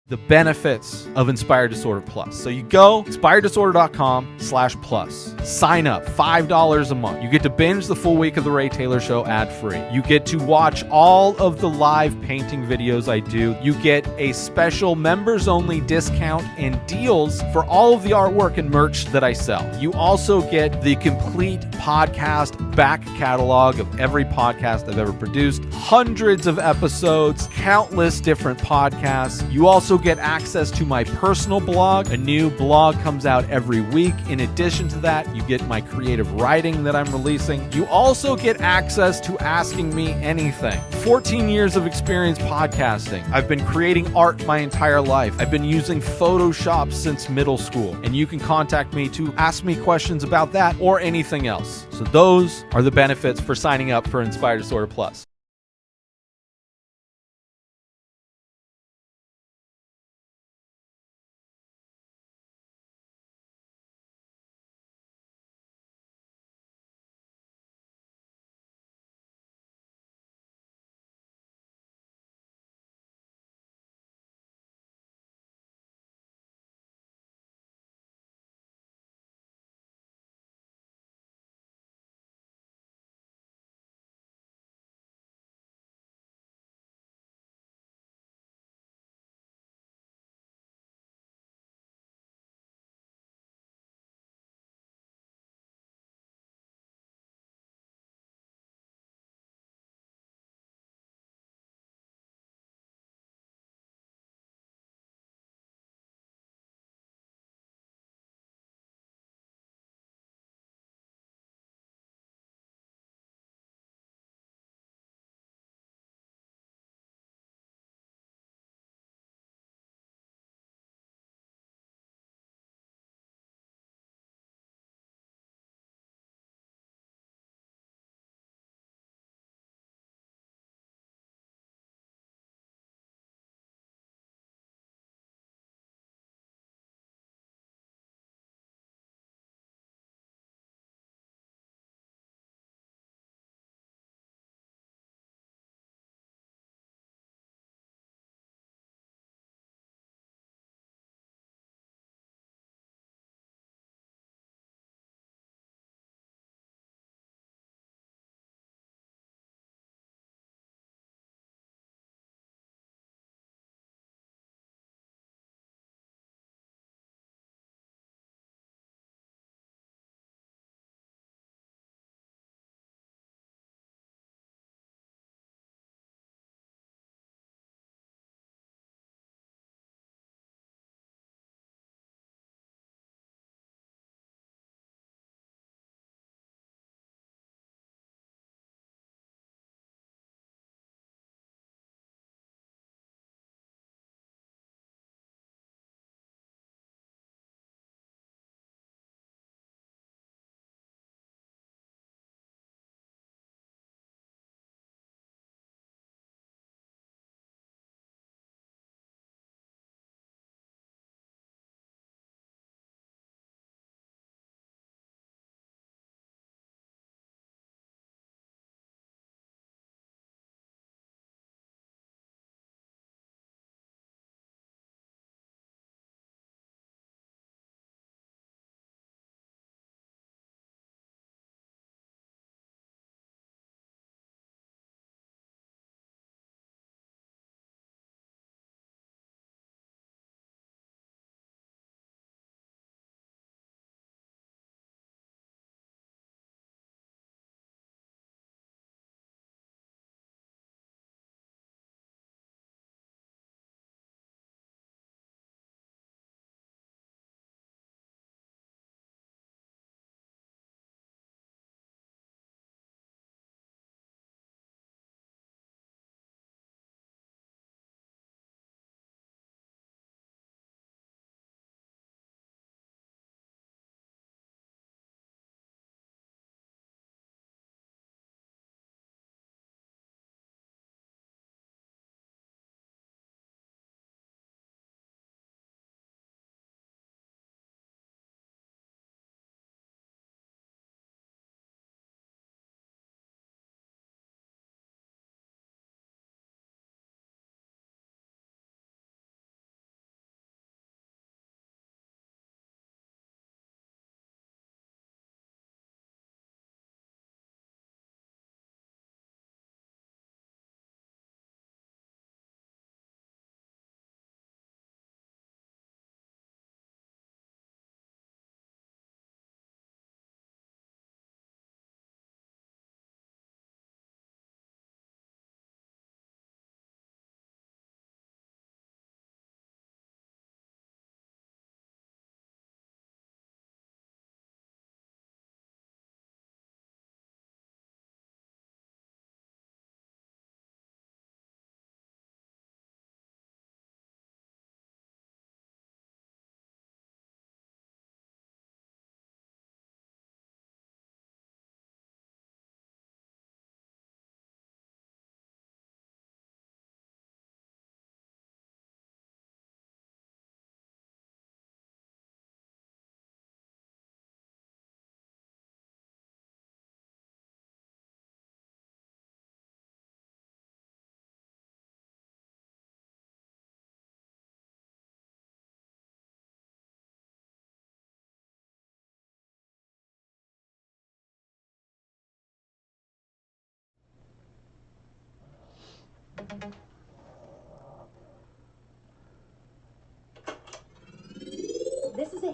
the benefits of Inspired Disorder Plus. So you go inspireddisorder.com/plus. Sign up, $5 a month. You get to binge the full week of The Ray Taylor Show ad-free. You get to watch all of the live painting videos I do. You get a special members-only discount and deals for all of the artwork and merch that I sell. You also get the complete podcast back catalog of every podcast I've ever produced, hundreds of episodes, countless different podcasts. You also get access to my personal blog. A new blog comes out every week. In addition to that, you get my creative writing that I'm releasing. You also get access to Asking Me Anything. 14 years of experience podcasting. I've been creating art my entire life. I've been using Photoshop since middle school, and you can contact me to ask me questions about that or anything else. So those are the benefits for signing up for Inspired Disorder Plus.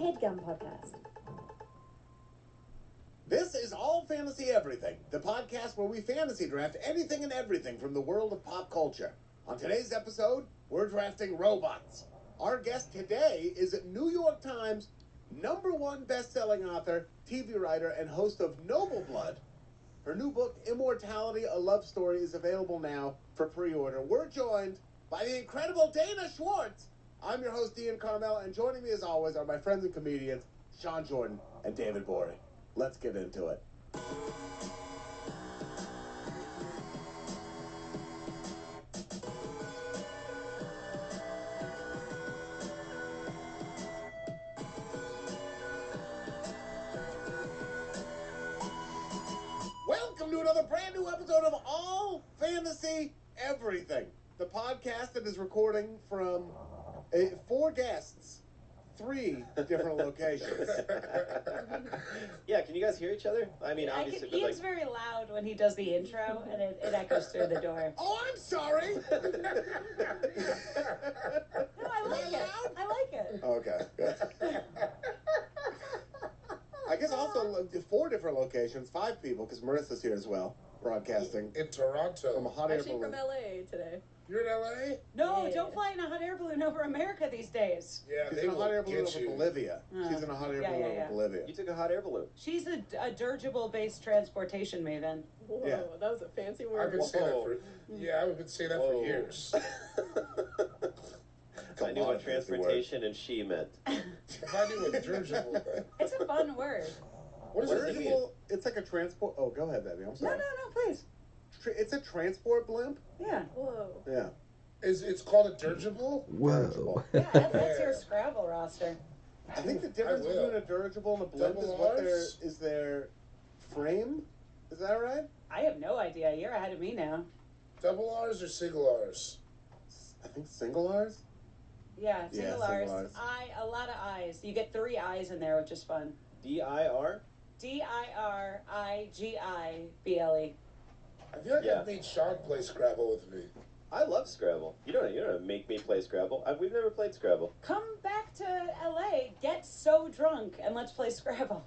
HeadGum Podcast. This is All Fantasy Everything, the podcast where we fantasy draft anything and everything from the world of pop culture. On today's episode, we're drafting robots. Our guest today is New York Times #1 best-selling author, TV writer, and host of Noble Blood. Her new book, Immortality, A Love Story, is available now for pre-order. We're joined by the incredible Dana Schwartz. I'm your host, Ian Carmel, and joining me as always are my friends and comedians, Sean Jordan and David Bory. Let's get into it. Welcome to another brand new episode of All Fantasy Everything, the podcast that is recording from 4 guests, 3 different locations. Yeah, can you guys hear each other? I mean, obviously, but Ian's very loud when he does the intro, and it echoes through the door. Oh, I'm sorry. No, I like it. I like it. Okay, good. I guess also 4 different locations, 5 people, because Marissa's here as well, broadcasting in Toronto. from a hot air Actually balloon. from LA today. You're in LA? No, Yeah. don't fly in a hot air balloon over America these days. Yeah, She's they in a hot air will balloon get over you. Bolivia. She's in a hot air Yeah, balloon yeah, over yeah. Bolivia. you took a hot air balloon. She's a dirigible-based transportation maven. Whoa, Yeah. that was a fancy I've word. been saying that Whoa. for I've been saying that Whoa. for years. I knew what transportation and she meant. If I knew what dirigible meant. It's a fun word. What does What it does it mean? Dirigible, it's like a transport. Oh, go ahead, Debbie. I'm No, sorry. no, please. It's a transport blimp. Yeah. Whoa. Yeah. It's called a dirigible? Dirigible. Yeah, that's your Scrabble roster. I think the difference will. between a dirigible and a blimp is Double what Rs? their frame. Is that right? I have no idea. You're ahead of me now. Double R's or single R's? I think single R's. Yeah, Yeah, single R's. single Rs. A lot of I's. You get 3 I's in there, which is fun. D-I-R? DIRIGIBLE. I feel like Yeah. I've made Sean play Scrabble with me. I love Scrabble. You don't make me play Scrabble. We've never played Scrabble. Come back to LA, get so drunk, and let's play Scrabble.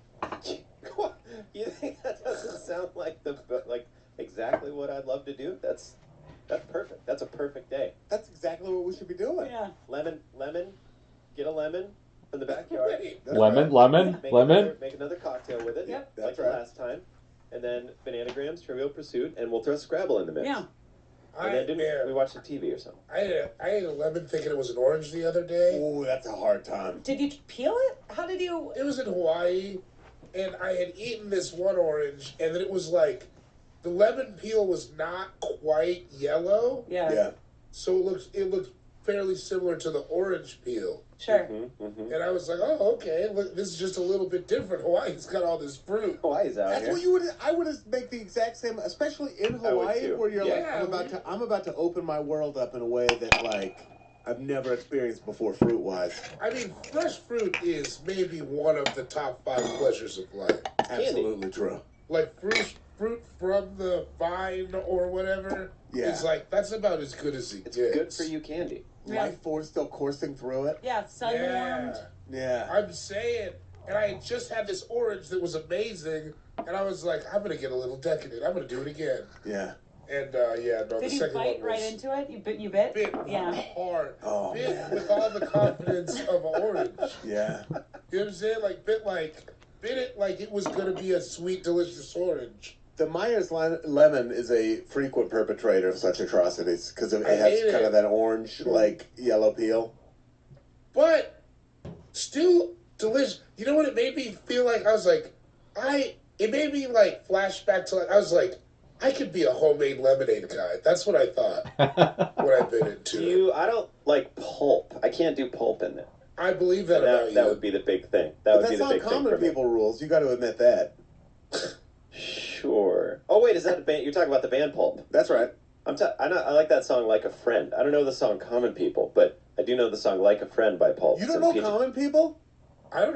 You think that doesn't sound like exactly what I'd love to do? That's perfect. That's a perfect day. That's exactly what we should be doing. Yeah. Lemon, get a lemon from the backyard. Wait, That's Lemon, right. lemon, Make lemon. make another cocktail with it. Yep. That's like right. the last time. And then Bananagrams, Trivial Pursuit, and we'll throw Scrabble in the mix. Yeah. And then we watch the TV or something. I ate a lemon thinking it was an orange the other day. Ooh, that's a hard time. Did you peel it? How did you? It was in Hawaii, and I had eaten this one orange, and then it was like, the lemon peel was not quite yellow, Yeah. Yeah. so it looked fairly similar to the orange peel. Sure. And I was like, oh, okay, look, this is just a little bit different. Hawaii's got all this fruit. Hawaii's out That's here. what you would. I would make the exact same, especially in I would Hawaii, too. where you're Yeah. like, I'm about to open my world up in a way that like I've never experienced before, fruit wise. I mean, fresh fruit is maybe one of the top 5 pleasures of life. Absolutely true. Like fruit from the vine or whatever. Yeah. It's like, that's about as good as it It's gets. good for you candy. Yeah. Life force still coursing through it. Yeah. Sun warmed. Yeah. I'm saying, and I had just had this orange that was amazing, and I was like, I'm going to get a little decadent. I'm going to do it again. Yeah. And, the Did you second bite one was right into it? You bit? bit Yeah. hard. Oh, Bit man. with all the confidence of an orange. Yeah. You know what I'm saying? Bit it like it was going to be a sweet, delicious orange. The Myers lemon is a frequent perpetrator of such atrocities because it I has hate kind it. of that orange, like yellow peel. But still delicious. You know what it made me feel like? I was like, it made me like flash back to I was like, I could be a homemade lemonade guy. That's what I thought when I bit into it. I don't like pulp. I can't do pulp in there. I believe that about That you. would be the big thing. That But would be that's the not big thing common for me. people rules. You got to admit that. Sure. Oh wait, is that a band? You're talking about the band Pulp? That's right. I like that song "Like a Friend." I don't know the song "Common People," but I do know the song "Like a Friend" by Pulp. You don't know common people? I don't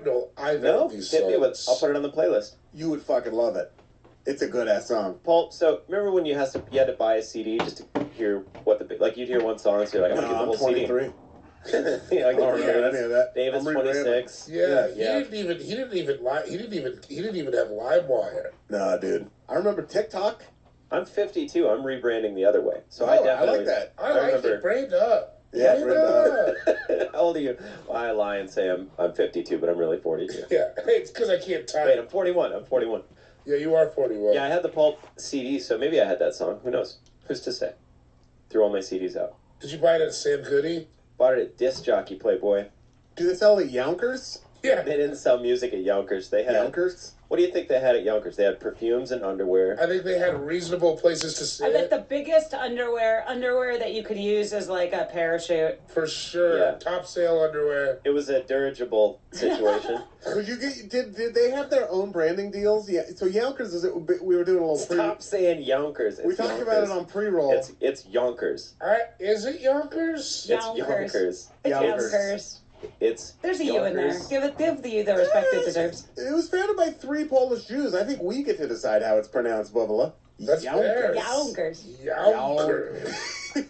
know either No, of these hit me with. songs. I'll put it on the playlist. You would fucking love it. It's a good ass song. Pulp. So remember when you had to buy a CD just to hear what you'd hear one song, so you're like, I'm gonna get the I'm whole CD. 23. Yeah, I don't remember any of that. David's I'm rebranding. 26. Yeah, Yeah. He didn't even have LimeWire. Nah, dude. I remember TikTok. I'm 52. I'm rebranding the other way. So I Oh, I definitely like that. I like remember. it. Brained up. Yeah, Brained brained up. How old are you? Well, I lie and say I'm 52, but I'm really 42. Yeah, it's because I can't type. Wait, I'm 41. I'm 41. Yeah, you are 41. Yeah, I had the Pulp CD, so maybe I had that song. Who knows? Who's to say? Threw all my CDs out. Did you buy it at Sam Goody? Bought it at Disc Jockey Playboy. Do they sell at Yonkers? Yeah. They didn't sell music at Yonkers. They had. Yonkers? What do you think they had at Yonkers? They had perfumes and underwear. I think they had reasonable places to sit. I bet the biggest underwear that you could use as like a parachute. For sure. Yeah. Top sale underwear. It was a dirigible situation. Could you get? Did they have their own branding deals? Yeah. So Yonkers is it? We were doing a little pre. Stop saying Yonkers. We It's talked Yonkers. about it on pre-roll. It's Yonkers. Is it Yonkers? It's Yonkers. Yonkers. It's Yonkers. Yonkers. It's There's a U in there. Yonkers. Give the U the respect it deserves. It was founded by 3 Polish Jews. I think we get to decide how it's pronounced, Bubba. That's fair. Yonkers. Yonkers.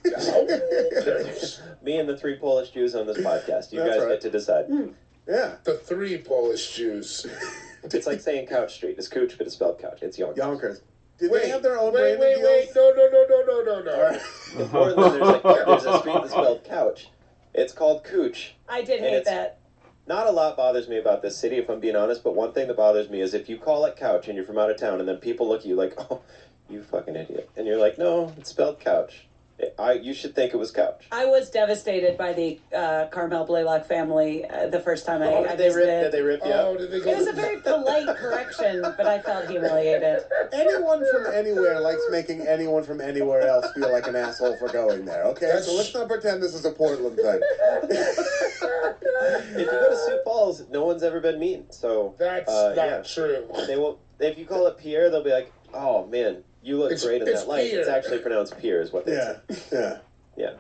Yonkers. Me and the 3 Polish Jews on this podcast. You That's guys right. get to decide. Yeah. The 3 Polish Jews. It's like saying Couch Street. It's Cooch, but it's spelled Couch. It's Yonkers. Yonkers. Did Wait, they have their own wait, branding wait. deals? No. All right. In Portland, there's a street that's spelled Couch. It's called Cooch. I did And hate it's- that. Not a lot bothers me about this city, if I'm being honest, but one thing that bothers me is if you call it Couch and you're from out of town, and then people look at you like, oh, you fucking idiot. And you're like, no, it's spelled Couch. You should think it was Couch. I was devastated by the Carmel Blaylock family the first time I Did they visited. rip you Oh, up? did they go It was a very polite correction, but I felt humiliated. Anyone from anywhere likes making anyone from anywhere else feel like an asshole for going there, okay? That's- So let's not pretend this is a Portland thing. If you go to Sioux Falls, no one's ever been mean. So That's yeah. not true. They won't. If you call it Pierre, they'll be like, "Oh man, you look It's- great in it's that light." Pierre. It's actually pronounced Pierre, is what they Yeah, say. yeah.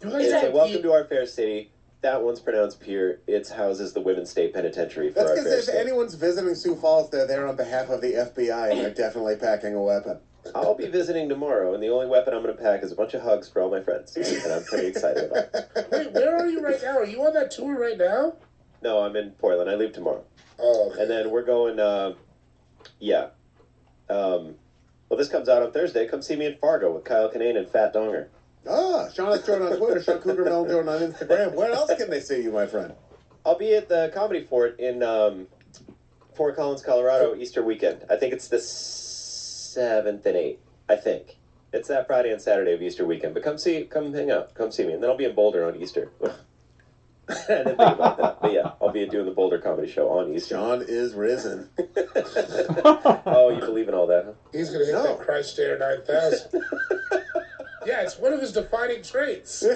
You They guys say, have "Welcome to our fair city." That one's pronounced Pierre. It houses the Women's State Penitentiary for That's our because fair if state. anyone's visiting Sioux Falls, they're there on behalf of the FBI, and they're definitely packing a weapon. I'll be visiting tomorrow, and the only weapon I'm going to pack is a bunch of hugs for all my friends, and I'm pretty excited about it. Wait, where are you right now? Are you on that tour right now? No, I'm in Portland. I leave tomorrow, Oh, okay. and then we're going. Well, this comes out on Thursday. Come see me in Fargo with Kyle Kinane and Fat Donger. Ah, Sean S. Jordan on Twitter, Sean Cougar Melon Jordan on Instagram. Where else can they see you, my friend? I'll be at the Comedy Fort in Fort Collins, Colorado, Easter weekend. I think it's the 7th and 8th. I think it's that Friday and Saturday of Easter weekend. But come hang out, come see me, and then I'll be in Boulder on Easter. I didn't think about that, but yeah, I'll be doing the Boulder Comedy Show on Easter. Sean is risen. Oh, you believe in all that? Huh? He's going to hit No. that Christ Air 9000. Yeah, it's one of his defining traits. You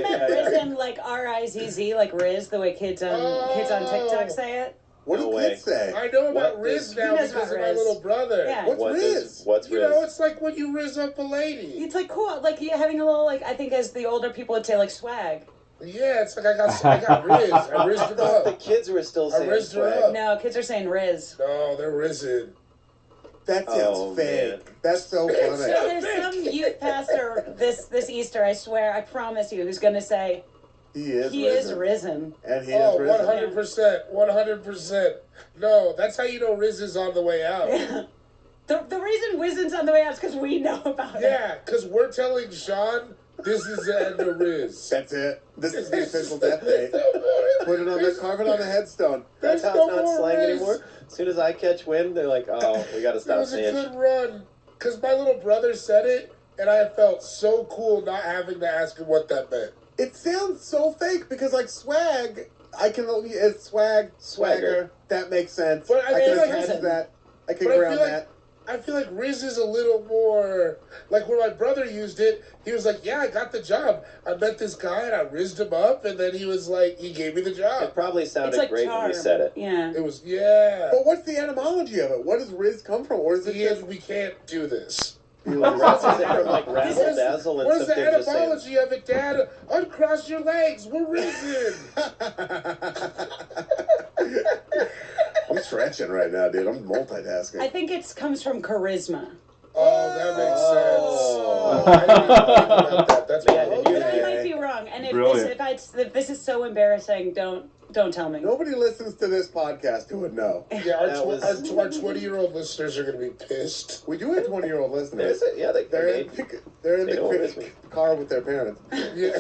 meant risen like R-I-Z-Z, like Riz, the way kids on TikTok say it. What No do way. kids say? I know about What Riz is- now He knows because about of my Riz. little brother. Yeah. What's Riz? What's You Riz? know, it's like when you Riz up a lady. It's like cool, like you having a little, like I think as the older people would say, like swag. Yeah, it's like I got Riz. I Rizzed her The up. kids were still I saying rizzed her swag. up. No, kids are saying Riz. No, they're risen. That sounds Oh, fake. man. That's so So funny. there's some youth pastor this Easter, I swear, I promise you, who's going to say He is he risen. is risen. And he Oh, is risen. 100%. 100%. No, that's how you know Riz is on the way out. The reason Wizen's on the way out is because we know about it. Yeah, because we're telling Sean this is the end of Riz. That's it. This is the official death date. Put it on the carve it on the headstone. That's how There's it's no not more slang Riz. anymore. As soon as I catch wind, they're like, "Oh, we got to It stop was a saying." good run. Because my little brother said it, and I felt so cool not having to ask him what that meant. It sounds so fake because like swag, I can only it's swag, swagger. That makes sense. But I I feel can like attach risen. that. I can But I ground feel like that. I feel like Riz is a little more like when my brother used it. He was like, "Yeah, I got the job. I met this guy and I rizzed him up, and then he was like, he gave me the It job." probably It's sounded like great charm. when you said it. Yeah. It was But what's the etymology of it? What does Riz come from? Or is it just We can't do this. Razzle from like What razzle is, dazzle and what is the something just saying. etymology of it, Dad? Uncross your legs. We're risen. I'm stretching right now, dude. I'm multitasking. I think it comes from charisma. Oh, that makes Oh. sense. I didn't even think about that. That's Yeah, what- did you- But I Okay. might be wrong. And brilliant. If this is so embarrassing, don't tell me. Nobody listens to this podcast who would know. Yeah, our 20-year-old listeners are going to be pissed. We do have 20-year-old listeners. Is it? Yeah, They're in They don't miss me. the car with their parents. Yeah.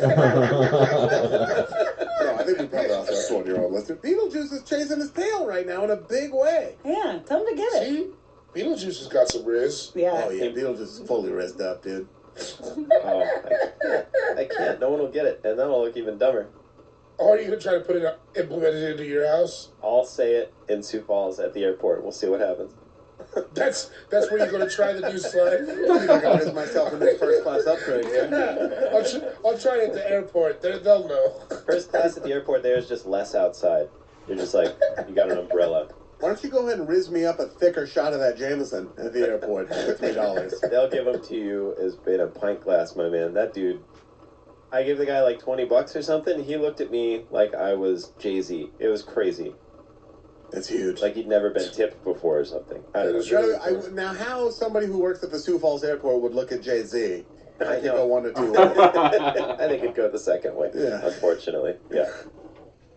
No, I think we probably also have 20-year-old listeners. Beetlejuice is chasing his tail right now in a big way. Yeah, tell him to get it. See? Beetlejuice has got some riz. Yeah. Oh, yeah, Beetlejuice is fully rizzed up, dude. I can't. No one will get it, and then I'll look even dumber. Oh, are you going to try to implement it into your house? I'll say it in Sioux Falls at the airport. We'll see what happens. That's where you're going to try the new slide? I think I rizzed myself in this first-class upgrade here. I'll try it at the airport. They'll know. First class at the airport, there's just less outside. You're just like, you got an umbrella. Why don't you go ahead and rizz me up a thicker shot of that Jameson at the airport for $3? They'll give them to you as in a pint glass, my man. That dude, I gave the guy like $20 or something. He looked at me like I was Jay-Z. It was crazy. That's huge. Like he'd never been tipped before or something. I don't know. Now, how somebody who works at the Sioux Falls airport would look at Jay-Z? I think know. go one or two ways. I think it'd go the second way, Yeah. unfortunately. Yeah.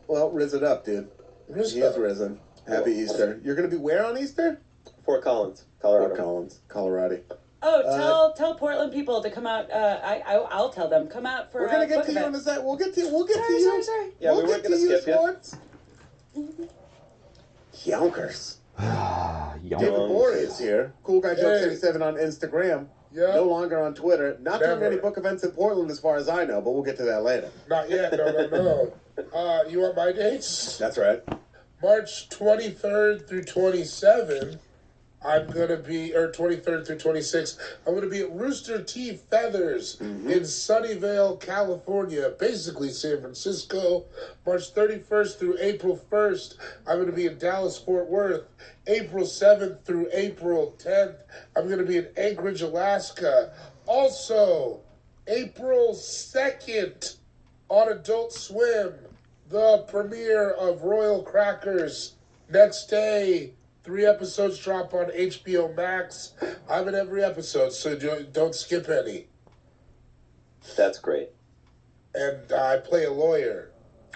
Well, rizz it up, dude. He is risen. Happy Easter. You're going to be where on Easter? Fort Collins, Colorado. Fort Collins, Colorado. Oh, tell Portland people to come out. I'll tell them come out for. We're going to get book to you in event. a sec. We'll get to you. Sorry. Yeah, we'll we weren't get going to to you, skip you. sports. Yonkers. David Moore is here. Cool Guy Joke 87 on Instagram. Yeah. No longer on Twitter. Not doing Never. any book events in Portland as far as I know, but we'll get to that later. Not yet. No. You want my dates? That's right. March 23rd through 27th, I'm going to be, or 23rd through 26th, I'm going to be at Rooster Teeth Feathers in Sunnyvale, California, basically San Francisco. March 31st through April 1st, I'm going to be in Dallas, Fort Worth. April 7th through April 10th, I'm going to be in Anchorage, Alaska. Also, April 2nd on Adult Swim, the premiere of Royal Crackers. Next day, 3 episodes drop on HBO Max. I'm in every episode, so don't skip any. That's great. And I play a lawyer.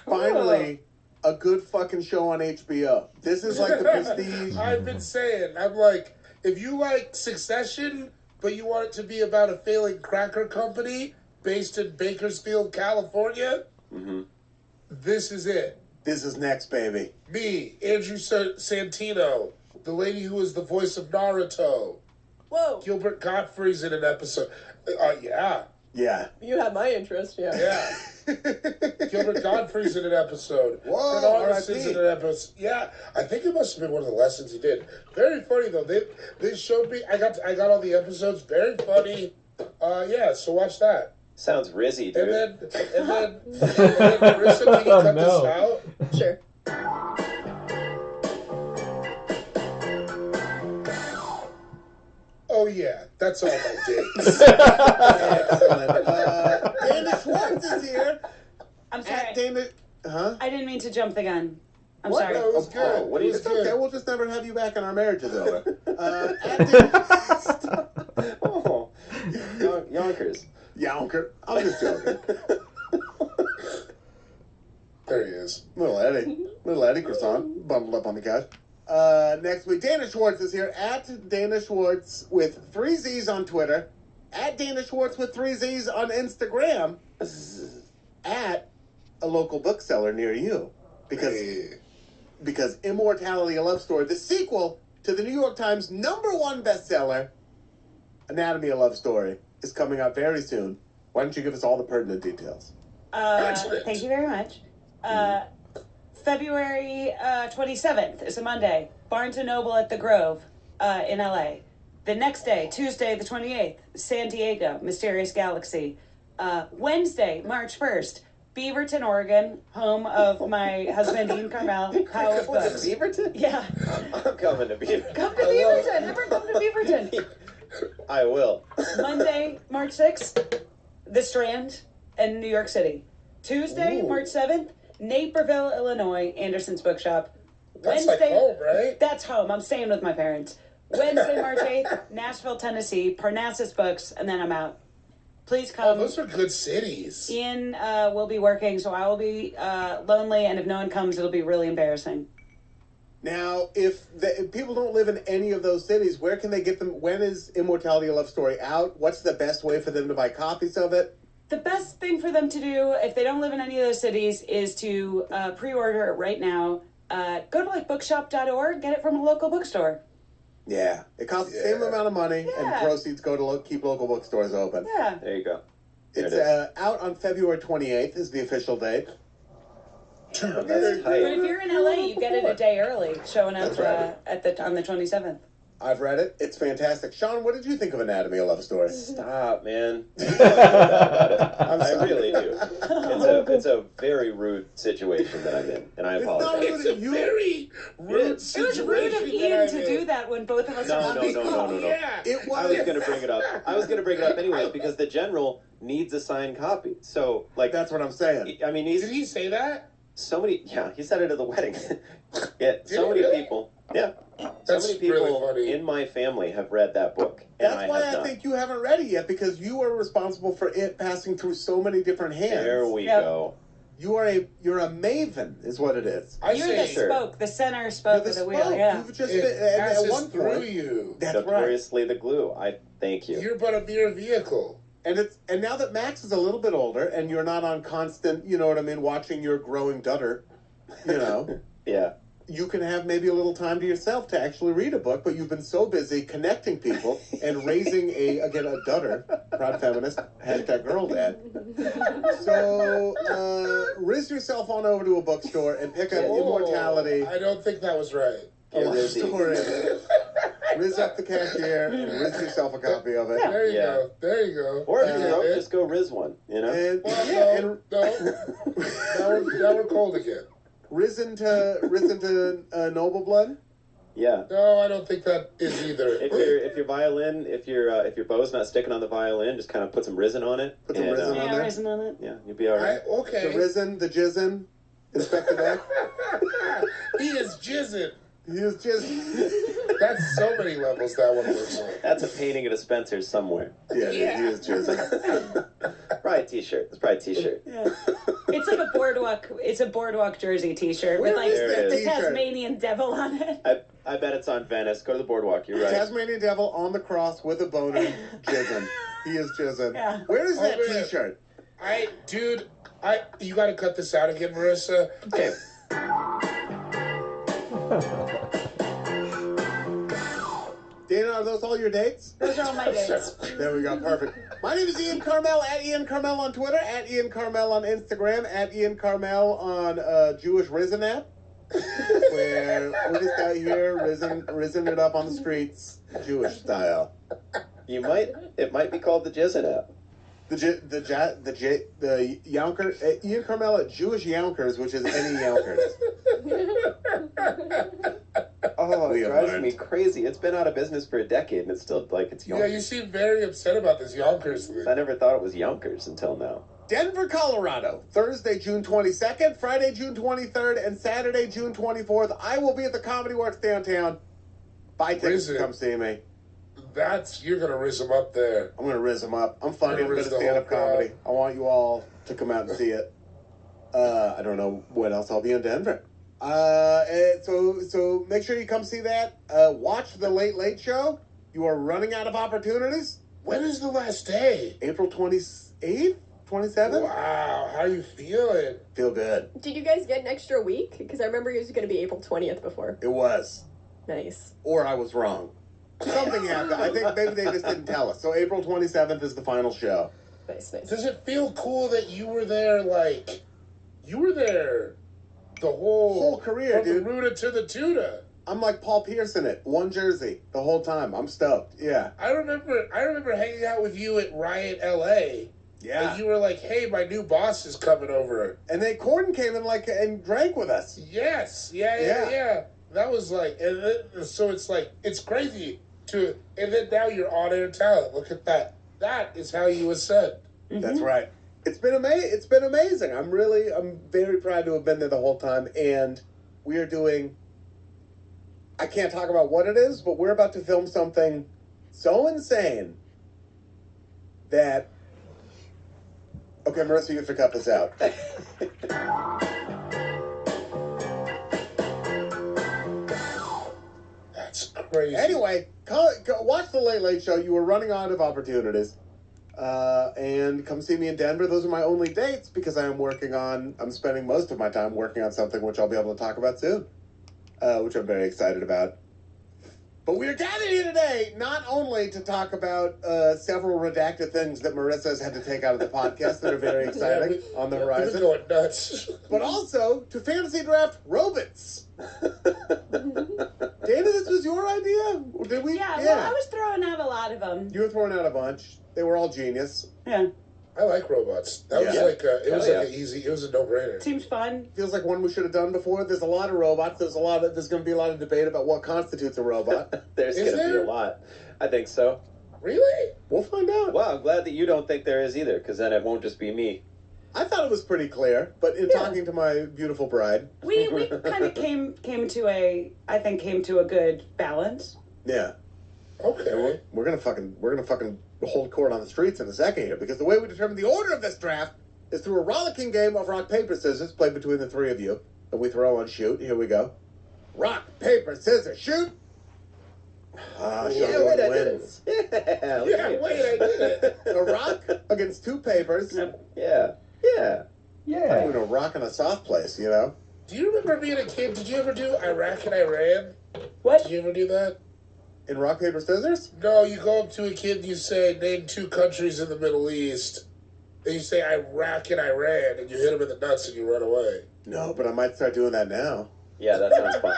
Finally, a good fucking show on HBO. This is like the prestige. I've been saying, I'm like, if you like Succession, but you want it to be about a failing cracker company based in Bakersfield, California, this is it. This is next, baby. Me, Andrew Santino, the lady who was the voice of Naruto. Whoa. Gilbert Gottfried's in an episode. Yeah. Yeah. You have my interest, yeah. Yeah. Gilbert Gottfried's in an episode. Whoa, Bernard is R.I.P. in an episode. Yeah, I think it must have been one of the lessons he did. Very funny though. They showed me. I got all the episodes. Very funny. Yeah. So watch that. Sounds rizzy, dude. And then Marissa, can you cut this out? Sure. Oh yeah, that's all my dates. Excellent. Dana Schwartz is here. I'm sorry. At Dana. Huh? I didn't mean to jump the gun. I'm What? sorry. No, it was good. what do you It's good. okay. We'll just never have you back and our marriage is over. At Dana. Oh, Yonkers. Yonker. I'm just joking. There he is. Little Eddie croissant, bundled up on the couch. Next week, Dana Schwartz is here. At Dana Schwartz with 3 Z's on Twitter. At Dana Schwartz with 3 Z's on Instagram. At a local bookseller near you. Because Immortality, a Love Story, the sequel to the New York Times #1 bestseller, Anatomy, a Love Story, is coming out very soon. Why don't you give us all the pertinent details? Thank you very much. February 27th is a Monday. Barnes & Noble at the Grove in LA. The next day, Tuesday the 28th, San Diego, Mysterious Galaxy. Wednesday, March 1st, Beaverton, Oregon, home of my husband, Ian Carmel, Power of Books. Beaverton? Yeah. I'm coming to Beaverton. Come to Beaverton. Never come to Beaverton. I will. Monday, March 6th, The Strand in New York City. Tuesday, March 7th, Naperville, Illinois, Anderson's Bookshop. That's like home, right? That's home. I'm staying with my parents. Wednesday, March 8th, Nashville, Tennessee, Parnassus Books, and then I'm out. Please Oh, come. those are good cities. Ian will be working, so I will be lonely, and if no one comes, it'll be really embarrassing. Now, if people don't live in any of those cities, where can they get them? When is Immortality: A Love Story out? What's the best way for them to buy copies of it? The best thing for them to do, if they don't live in any of those cities, is to pre-order it right now. Go to like bookshop.org, get it from a local bookstore. Yeah, it costs the same amount of money, and Yeah. proceeds go to keep local bookstores open. Yeah. There you go. There It's it is. out on February 28th is the official date. That's But tight. if you're in LA, you get it a day early, showing up That's right. on the 27th. I've read it. It's fantastic. Sean, what did you think of Anatomy: A Love Story? Stop, man. I'm I sorry. really do. It's a very rude situation that I'm in, and I It's not apologize. It's a very rude It was situation. rude of Ian that to I'm do in. that when both of us are on No. this call. Yeah. It I was. was gonna bring it up. I was gonna bring it up anyways because the general needs a signed copy. So, like, That's what I'm saying. I mean, Did he say that? so many. Yeah, he said it at the wedding. Yeah, so he many really? people. Yeah, That's so many people really funny. in my family have read that book, and That's why have I not. think you haven't read it yet, because you are responsible for it passing through so many different hands. There we Yep. go. You're a maven, is what it is. I You're say the spoke, the center spoke You're of the the wheel, spoke. yeah. You've just it been at passes one through point. you. That's right. Notoriously the glue. I thank you. You're but a mere vehicle. And now that Max is a little bit older, and you're not on constant, you know what I mean, watching your growing dutter, you know, Yeah. you can have maybe a little time to yourself to actually read a book. But you've been so busy connecting people and raising a dutter, proud feminist, #girl dad. So riz yourself on over to a bookstore and pick up Immortality. I don't think that was right. A Love Rizzy. Story. Riz up the cashier and riz yourself a copy of it. There you Yeah. go. There you go. Or if you're Yeah, broke, it- just go Riz one. You know. And Well, yeah, no, and now we're cold again. risen to Noble Blood. Yeah. No, I don't think that is either. If your violin, if your bow's not sticking on the violin, just kind of put some resin on it. Put some and, resin on Yeah, there. risen on it. Yeah, you'll be all right. Okay. The risen, the jizzin, Inspector Deck. He is jizzing. He is just That's so many levels that one works on. That's a painting at a Spencer's somewhere. yeah, he is jizzing. Probably a t-shirt. It's probably a t-shirt. Yeah. It's like a boardwalk. It's a boardwalk jersey T-shirt with Where like is that the t-shirt? Tasmanian devil on it. I bet it's on Venice. Go to the boardwalk. You're right. Tasmanian Devil on the cross with a boner, jizzing. He is jizzing. Yeah. Where is that Oh, man. T-shirt? You got to cut this out again, Marissa. Okay. Dana, are those all your dates? Those are all my dates. There we go. Perfect. My name is Ian Carmel, at Ian Carmel on Twitter, at Ian Carmel on Instagram, at Ian Carmel on Jewish Risen app, where we're just out here risen it up on the streets, Jewish style. It might be called the Jizzin app. The Yonker, Ian Carmel at Jewish Yonkers, which is any Yonkers. Oh, We it have drives learned. me crazy. It's been out of business for a decade, and it's still like it's Yeah, Yonkers. you seem very upset about this Yonkers thing. I never thought it was Yonkers until now. Denver, Colorado, Thursday, June 22nd, Friday, June 23rd, and Saturday, June 24th. I will be at the Comedy Works downtown. Buy tickets Riz to it. come see me. You're going to riz him up there. I'm going to riz them up. I'm funny. You're I'm gonna good riz at the stand-up whole crowd. comedy. I want you all to come out and see it. I don't know when else I'll be in Denver. So make sure you come see that. Watch the Late Late Show. You are running out of opportunities. When is the last day? April 28th, 27th. Wow, how you feeling? Feel good. Did you guys get an extra week? Because I remember it was going to be April 20th before. It was. Nice. Or I was wrong. Something happened. I think maybe they just didn't tell us. So April 27th is the final show. Nice, nice. Does it feel cool that you were there, the whole career, from dude. the Ruta to the Tuta? I'm like Paul Pierce in it. One jersey the whole time. I'm stoked. Yeah. I remember hanging out with you at Riot LA. Yeah. And you were like, hey, my new boss is coming over. And then Corden came in and drank with us. Yes. Yeah. Yeah. That was like, so it's like, it's crazy and then now you're on air talent. Look at that. That is how you ascend. That's right. It's been amazing. I'm very proud to have been there the whole time. And we are doing, I can't talk about what it is, but we're about to film something so insane that Okay, Marissa, you have to cut this out. That's crazy. Anyway, watch the Late Late Show. You were running out of opportunities. And come see me in Denver. Those are my only dates because I'm spending most of my time working on something which I'll be able to talk about soon, which I'm very excited about. But we are gathered here today not only to talk about several redacted things that Marissa has had to take out of the podcast that are very exciting on the horizon, going nuts. but also to fantasy draft robots. Dana, this was your idea? Or did we? Yeah, well, I was throwing out a lot of them. You were throwing out a bunch. They were all genius. Yeah. I like robots. That was Yeah. like it was a no-brainer. Seems fun. Feels like one we should have done before. There's a lot of robots. There's going to be a lot of debate about what constitutes a robot. There's Is going to be there? a lot. I think so. Really? We'll find out. Well, I'm glad that you don't think there is either, because then it won't just be me. I thought it was pretty clear, but in talking to my beautiful bride, We kind of came to a good balance. yeah, Okay. we're gonna fucking hold court on the streets in a second here, because the way we determine the order of this draft is through a rollicking game of rock paper scissors played between the three of you, that we throw on shoot. Here we go. Rock paper scissors shoot. Sean Jordan wins. Yeah, Yeah, wait, I did it. A rock against two papers. Yeah. I'm doing a rock in a soft place, you know. Do you remember being a kid? Did you ever do Iraq and Iran? What? Did you ever do that? In rock paper scissors. No, you go up to a kid and you say, name two countries in the Middle East. Then you say Iraq and Iran, and you hit them in the nuts and you run away. No, but I might start doing that now. Yeah, that sounds fun.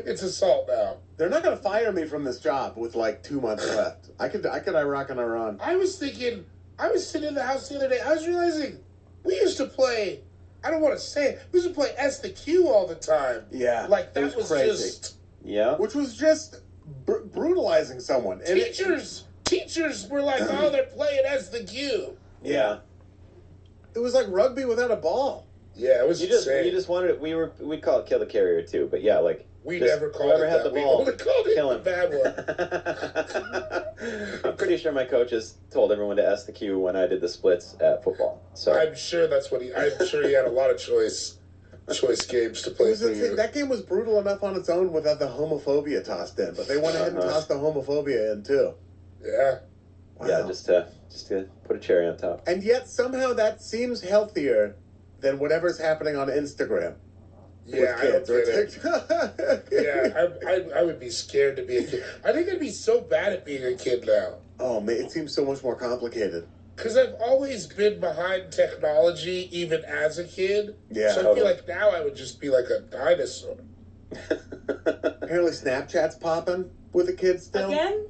It's assault now. They're not going to fire me from this job with like 2 months left. I could Iraq and Iran. I was thinking, I was sitting in the house the other day, I was realizing we used to play, I don't want to say it, we used to play S the Q all the time. Yeah, Like, it that was crazy. just... Yeah. Which was just brutalizing someone. And Teachers were like, oh, they're playing S the Q. Yeah. it was like rugby without a ball. Yeah, it was You insane. just wanted it. We'd call it kill the carrier too, but yeah, like We just never called whoever it had that. the We ball, only called it kill the him. bad one. I'm pretty sure my coaches told everyone to S the Q when I did the splits at football. So I'm sure that's what I'm sure he had a lot of choice games to play for you. That game was brutal enough on its own without the homophobia tossed in, but they went ahead and tossed the homophobia in too. Yeah. Wow. yeah, just to put a cherry on top. And yet somehow that seems healthier than whatever's happening on Instagram. Yeah, I don't get it. Yeah, I would be scared to be a kid. I think I'd be so bad at being a kid now. Oh man, it seems so much more complicated. Because I've always been behind technology, even as a kid. Yeah, so I totally. feel like now I would just be like a dinosaur. Apparently Snapchat's popping with the kids still. Again?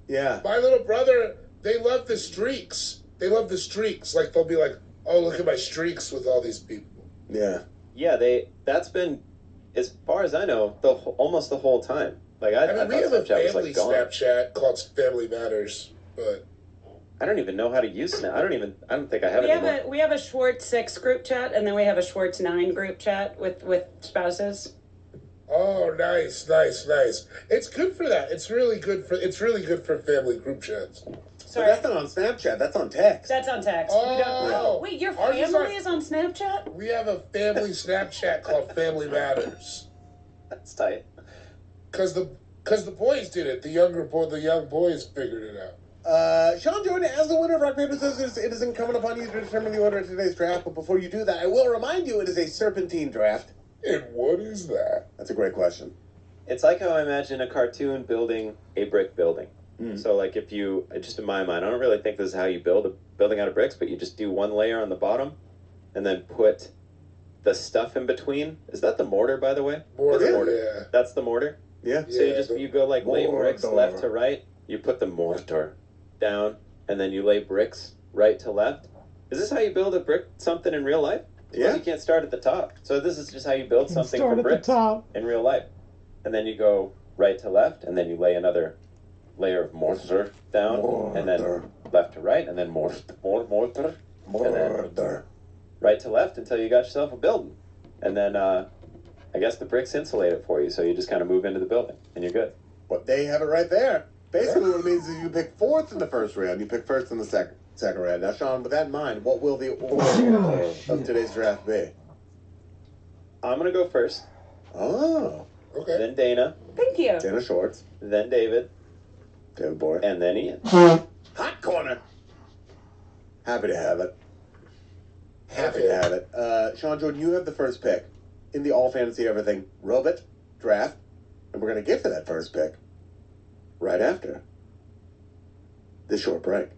Yeah. My little brother, they love the streaks. They love the streaks. Like, they'll be like, oh, look at my streaks with all these people. Yeah. Yeah, that's been, as far as I know, almost the whole time. Like I I mean, we thought have a Snapchat was family like gone. Snapchat called Family Matters, but I don't even know how to use Snap. I don't think I have it anymore. We have a Schwartz 6 group chat, and then we have a Schwartz 9 group chat with spouses. oh, nice. It's good for that. It's really good for family group chats. But Sorry, that's not on Snapchat, that's on text. that's on text. Oh. We don't. Wait, your Ours is family on- is on Snapchat? We have a family Snapchat called Family Matters. That's tight. Because the boys did it. The young boys figured it out. Sean Jordan, as the winner of Rock, Paper, Scissors, it is incumbent upon you to determine the order of today's draft. But before you do that, I will remind you it is a serpentine draft. And what is that? That's a great question. It's like how I imagine a cartoon building a brick building. Mm. So like if you, just in my mind, I don't really think this is how you build a building out of bricks, but you just do one layer on the bottom and then put the stuff in between. Is that the mortar, by the way? Mortar, That's mortar. yeah. That's the mortar? Yeah. So you go like lay bricks Mortar. left to right, you put the mortar down, and then you lay bricks right to left. Is this how you build something in real life? Yeah. Well, you can't start at the top. So this is just how you build something from bricks in real life. And then you go right to left, and then you lay another layer of mortar down, and then left to right, and then mortar, and then right to left until you got yourself a building. And then I guess the bricks insulate it for you, so you just kind of move into the building, and you're good. But they have it right there. Basically, what it means is you pick fourth in the first round, you pick first in the second. second round. Now, Sean, with that in mind, what will the order of today's draft be? I'm going to go first. Oh. Okay. Then Dana. Thank you. Dana Schwartz. Then David. David Boy. And then Ian. Hot corner. Happy to have it. Happy to have it. Sean Jordan, you have the first pick in the All Fantasy Everything Robot draft. And we're going to get to that first pick right after this short break.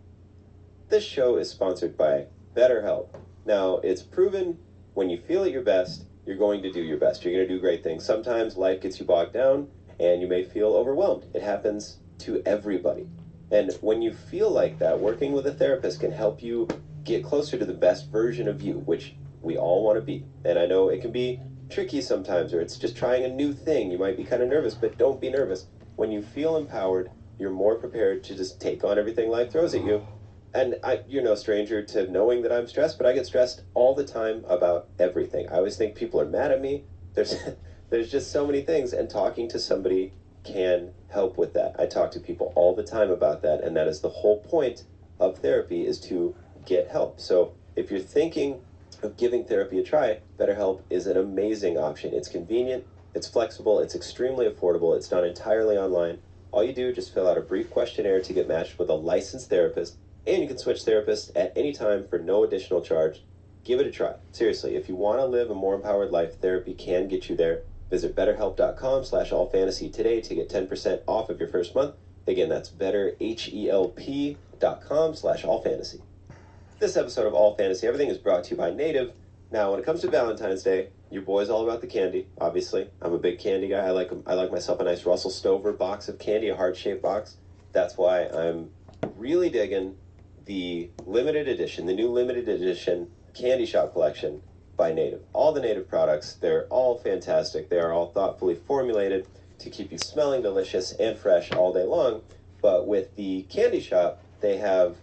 This show is sponsored by BetterHelp. Now, it's proven when you feel at your best, you're going to do your best. You're going to do great things. Sometimes life gets you bogged down and you may feel overwhelmed. It happens to everybody. And when you feel like that, working with a therapist can help you get closer to the best version of you, which we all want to be. And I know it can be tricky sometimes, or it's just trying a new thing. You might be kind of nervous, but don't be nervous. When you feel empowered, you're more prepared to just take on everything life throws at you. And you're no stranger to knowing that I'm stressed, but I get stressed all the time about everything. I always think people are mad at me. There's just so many things, and talking to somebody can help with that. I talk to people all the time about that, and that is the whole point of therapy, is to get help. So if you're thinking of giving therapy a try, BetterHelp is an amazing option. It's convenient, it's flexible, it's extremely affordable, it's done entirely online. All you do is just fill out a brief questionnaire to get matched with a licensed therapist, and you can switch therapists at any time for no additional charge. Give it a try. Seriously, if you want to live a more empowered life, therapy can get you there. Visit betterhelp.com/allfantasy today to get 10% off of your first month. Again, that's betterhelp.com/allfantasy. This episode of All Fantasy Everything is brought to you by Native. Now, when it comes to Valentine's Day, your boy's all about the candy, obviously. I'm a big candy guy. I like myself a nice Russell Stover box of candy, a heart-shaped box. That's why I'm really digging the limited edition, the new limited edition candy shop collection by Native. All the Native products, they're all fantastic. They are all thoughtfully formulated to keep you smelling delicious and fresh all day long. But with the candy shop, they have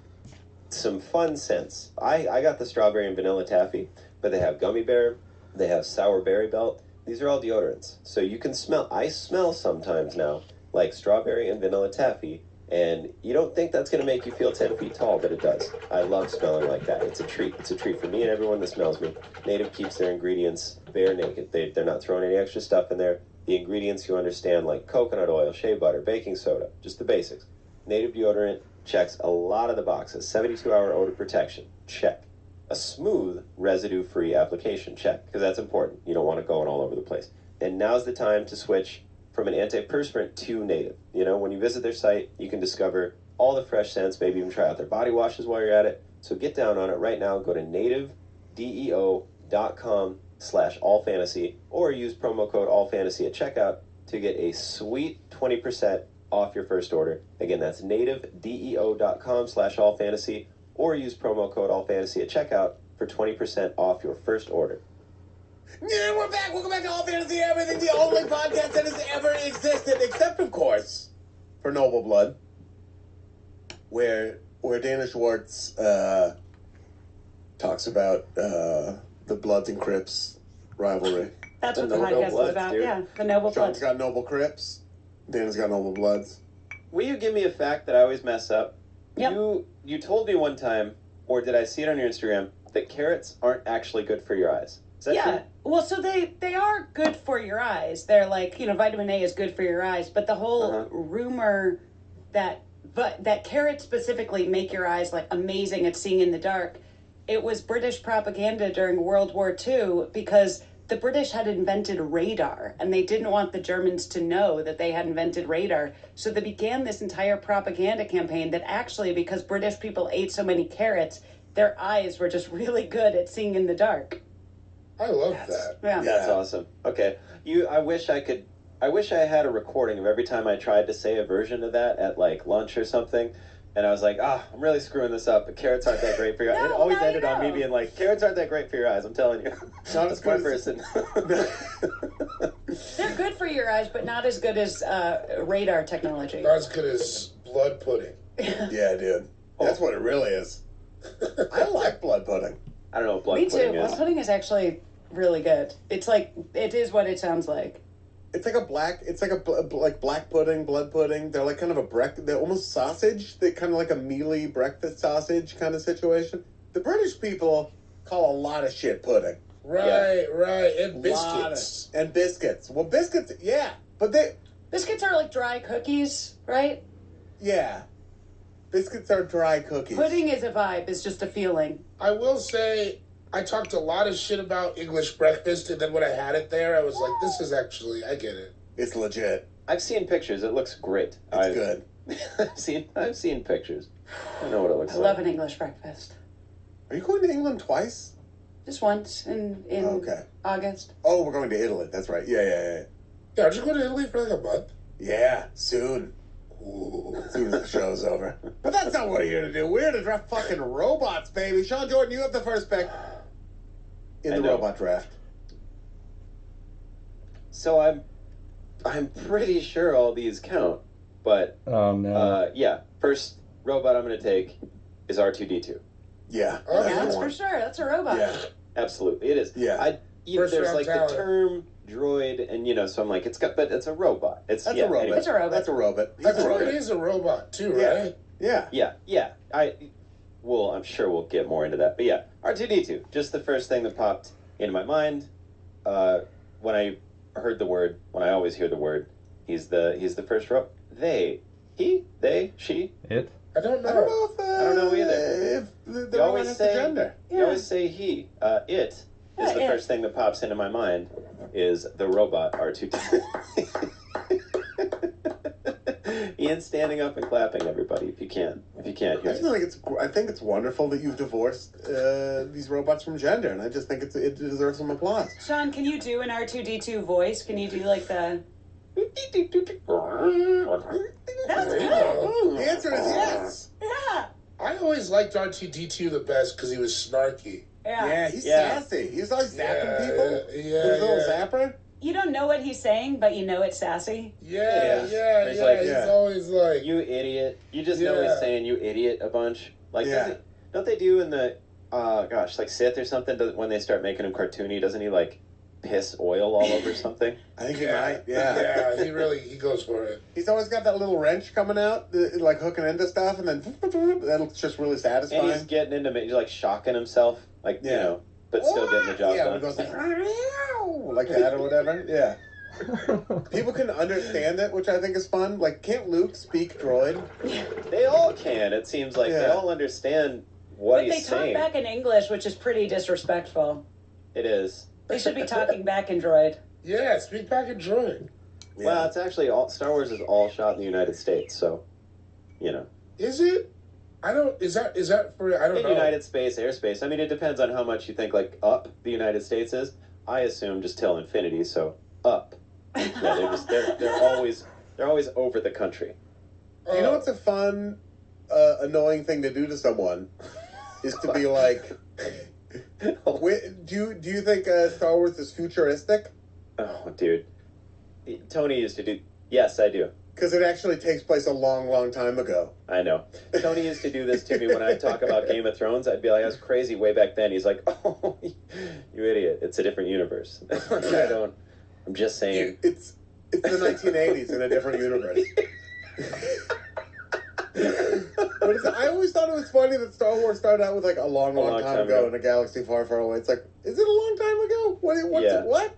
some fun scents. I got the strawberry and vanilla taffy, but they have gummy bear, they have sour berry belt. These are all deodorants. So you can smell, I smell sometimes now like strawberry and vanilla taffy, and you don't think that's going to make you feel 10 feet tall, but it does. I love smelling like that. It's a treat. It's a treat for me and everyone that smells me. Native keeps their ingredients bare naked. They're not throwing any extra stuff in there. The ingredients you understand, like coconut oil, shea butter, baking soda, just the basics. Native deodorant checks a lot of the boxes. 72-hour odor protection, check. A smooth, residue-free application, check, because that's important. You don't want it going all over the place. And now's the time to switch from an antiperspirant to Native. You know, when you visit their site, you can discover all the fresh scents, maybe even try out their body washes while you're at it. So get down on it right now. Go to nativedeo.com/allfantasy or use promo code allfantasy at checkout to get a sweet 20% off your first order. Again, that's nativedeo.com/allfantasy or use promo code allfantasy at checkout for 20% off your first order. Yeah, we're back. Welcome back to All Fantasy Everything, the only podcast that has ever existed, except, of course, for Noble Blood, where Dana Schwartz talks about the Bloods and Crips rivalry. That's what the Noble podcast is Bloods, about. dude. Yeah, the Noble Sean's Bloods. got Noble Crips. Dana's got Noble Bloods. Will you give me a fact that I always mess up? Yep. You told me one time, or did I see it on your Instagram, that carrots aren't actually good for your eyes. Is that Yeah. true? Well, so they are good for your eyes. They're like, vitamin A is good for your eyes, but the whole rumor that carrots specifically make your eyes like amazing at seeing in the dark, it was British propaganda during World War II because the British had invented radar and they didn't want the Germans to know that they had invented radar. So they began this entire propaganda campaign that actually, because British people ate so many carrots, their eyes were just really good at seeing in the dark. I love that. Yeah. That's awesome. Okay. I wish I had a recording of every time I tried to say a version of that at like lunch or something. And I was like, I'm really screwing this up, but carrots aren't that great for your eyes. It always ended on me being like, carrots aren't that great for your eyes, I'm telling you. Not That's one person. They're good for your eyes, but not as good as radar technology. Not as good as blood pudding. Yeah, dude. That's what it really is. I like blood pudding. I don't know what blood Me too. pudding is. Blood pudding is actually really good. It's like, it is what it sounds like. It's like a like black pudding, blood pudding. They're like kind of they're almost sausage. They're kind of like a mealy breakfast sausage kind of situation. The British people call a lot of shit pudding. Right, and biscuits. And biscuits. Well, biscuits, yeah. But Biscuits are like dry cookies, right? yeah. Biscuits are dry cookies. Pudding is a vibe, it's just a feeling. I will say, I talked a lot of shit about English breakfast, and then when I had it there, I was like, this is actually, I get it. It's legit. I've seen pictures. It looks great. It's good. I've seen pictures. I know what it looks I like. love an English breakfast. Are you going to England twice? Just once in August. Oh, we're going to Italy. That's right. Yeah. Yeah, I'm just going to Italy for like a month. Yeah, soon. Ooh. As soon as the show's over. But that's not what we're here to do. We're here to draft fucking robots, baby. Sean Jordan, you have the first pick in the robot draft. So I'm pretty sure all these count, but yeah. First robot I'm going to take is R2D2. Yeah. Oh, That's for sure. That's a robot. Yeah. Absolutely, it is. Yeah. There's like talent. the term droid, and so I'm like, but it's a robot. That's a robot. Anyway. It's a robot. That's a robot. He's That's a what robot. it is, a robot, too, Yeah. right? Yeah. Yeah. I'm sure we'll get more into that. But yeah, R2D2, just the first thing that popped into my mind when I heard the word. When I always hear the word, he's the first robot. They, she. It? I don't know. I don't know if I don't know either. If the You robot always has say the gender. You always say he. It is the it. first thing that pops into my mind is the robot R2D2. Ian standing up and clapping, everybody, if you can hear I think it's wonderful that you've divorced these robots from gender, and I just think it deserves some applause. Sean, can you do an R2D2 voice? Can you do like the... That's good. The answer is yes. Yeah. I always liked R2D2 the best because he was snarky. Yeah, he's Yeah. sassy. He's always zapping people. Yeah, He's a little zapper. You don't know what he's saying, but you know it's sassy. Yeah. He's like, He's yeah. always like, you idiot. You just know he's Yeah. saying you idiot a bunch. Like, Yeah. don't they do in the, like Sith or something, when they start making him cartoony, doesn't he, like, piss oil all over something? I think he might. Yeah. he goes for it. He's always got that little wrench coming out, like hooking into stuff, and then that's just really satisfying. And he's getting into, like, shocking himself, like, Yeah. but still getting the job yeah, done. when it goes like that or whatever. Yeah. People can understand it, which I think is fun. Like, can't Luke speak droid? They all can. It seems like they Yeah. all understand what But he's they talk saying. back in English, which is pretty disrespectful. It is. They should be talking back in droid. Yeah, speak back and droid. Yeah. Well, it's actually Star Wars is all shot in the United States, so Is it? Is that for, I don't in know. United Space, airspace. I mean, it depends on how much you think like up the United States is. I assume just till infinity, so up. Yeah, they're always over the country. You know what's a fun, annoying thing to do to someone is to be like, do you think Star Wars is futuristic? Oh, dude. Tony used to do. Yes, I do. Because it actually takes place a long, long time ago. I know. Tony used to do this to me when I talk about Game of Thrones. I'd be like, I was crazy way back then. He's like, oh, you idiot. It's a different universe. I'm just saying. It's the 1980s in a different universe. But I always thought it was funny that Star Wars started out with like a long, long time ago in a galaxy far, far away. It's like, is it a long time ago? What?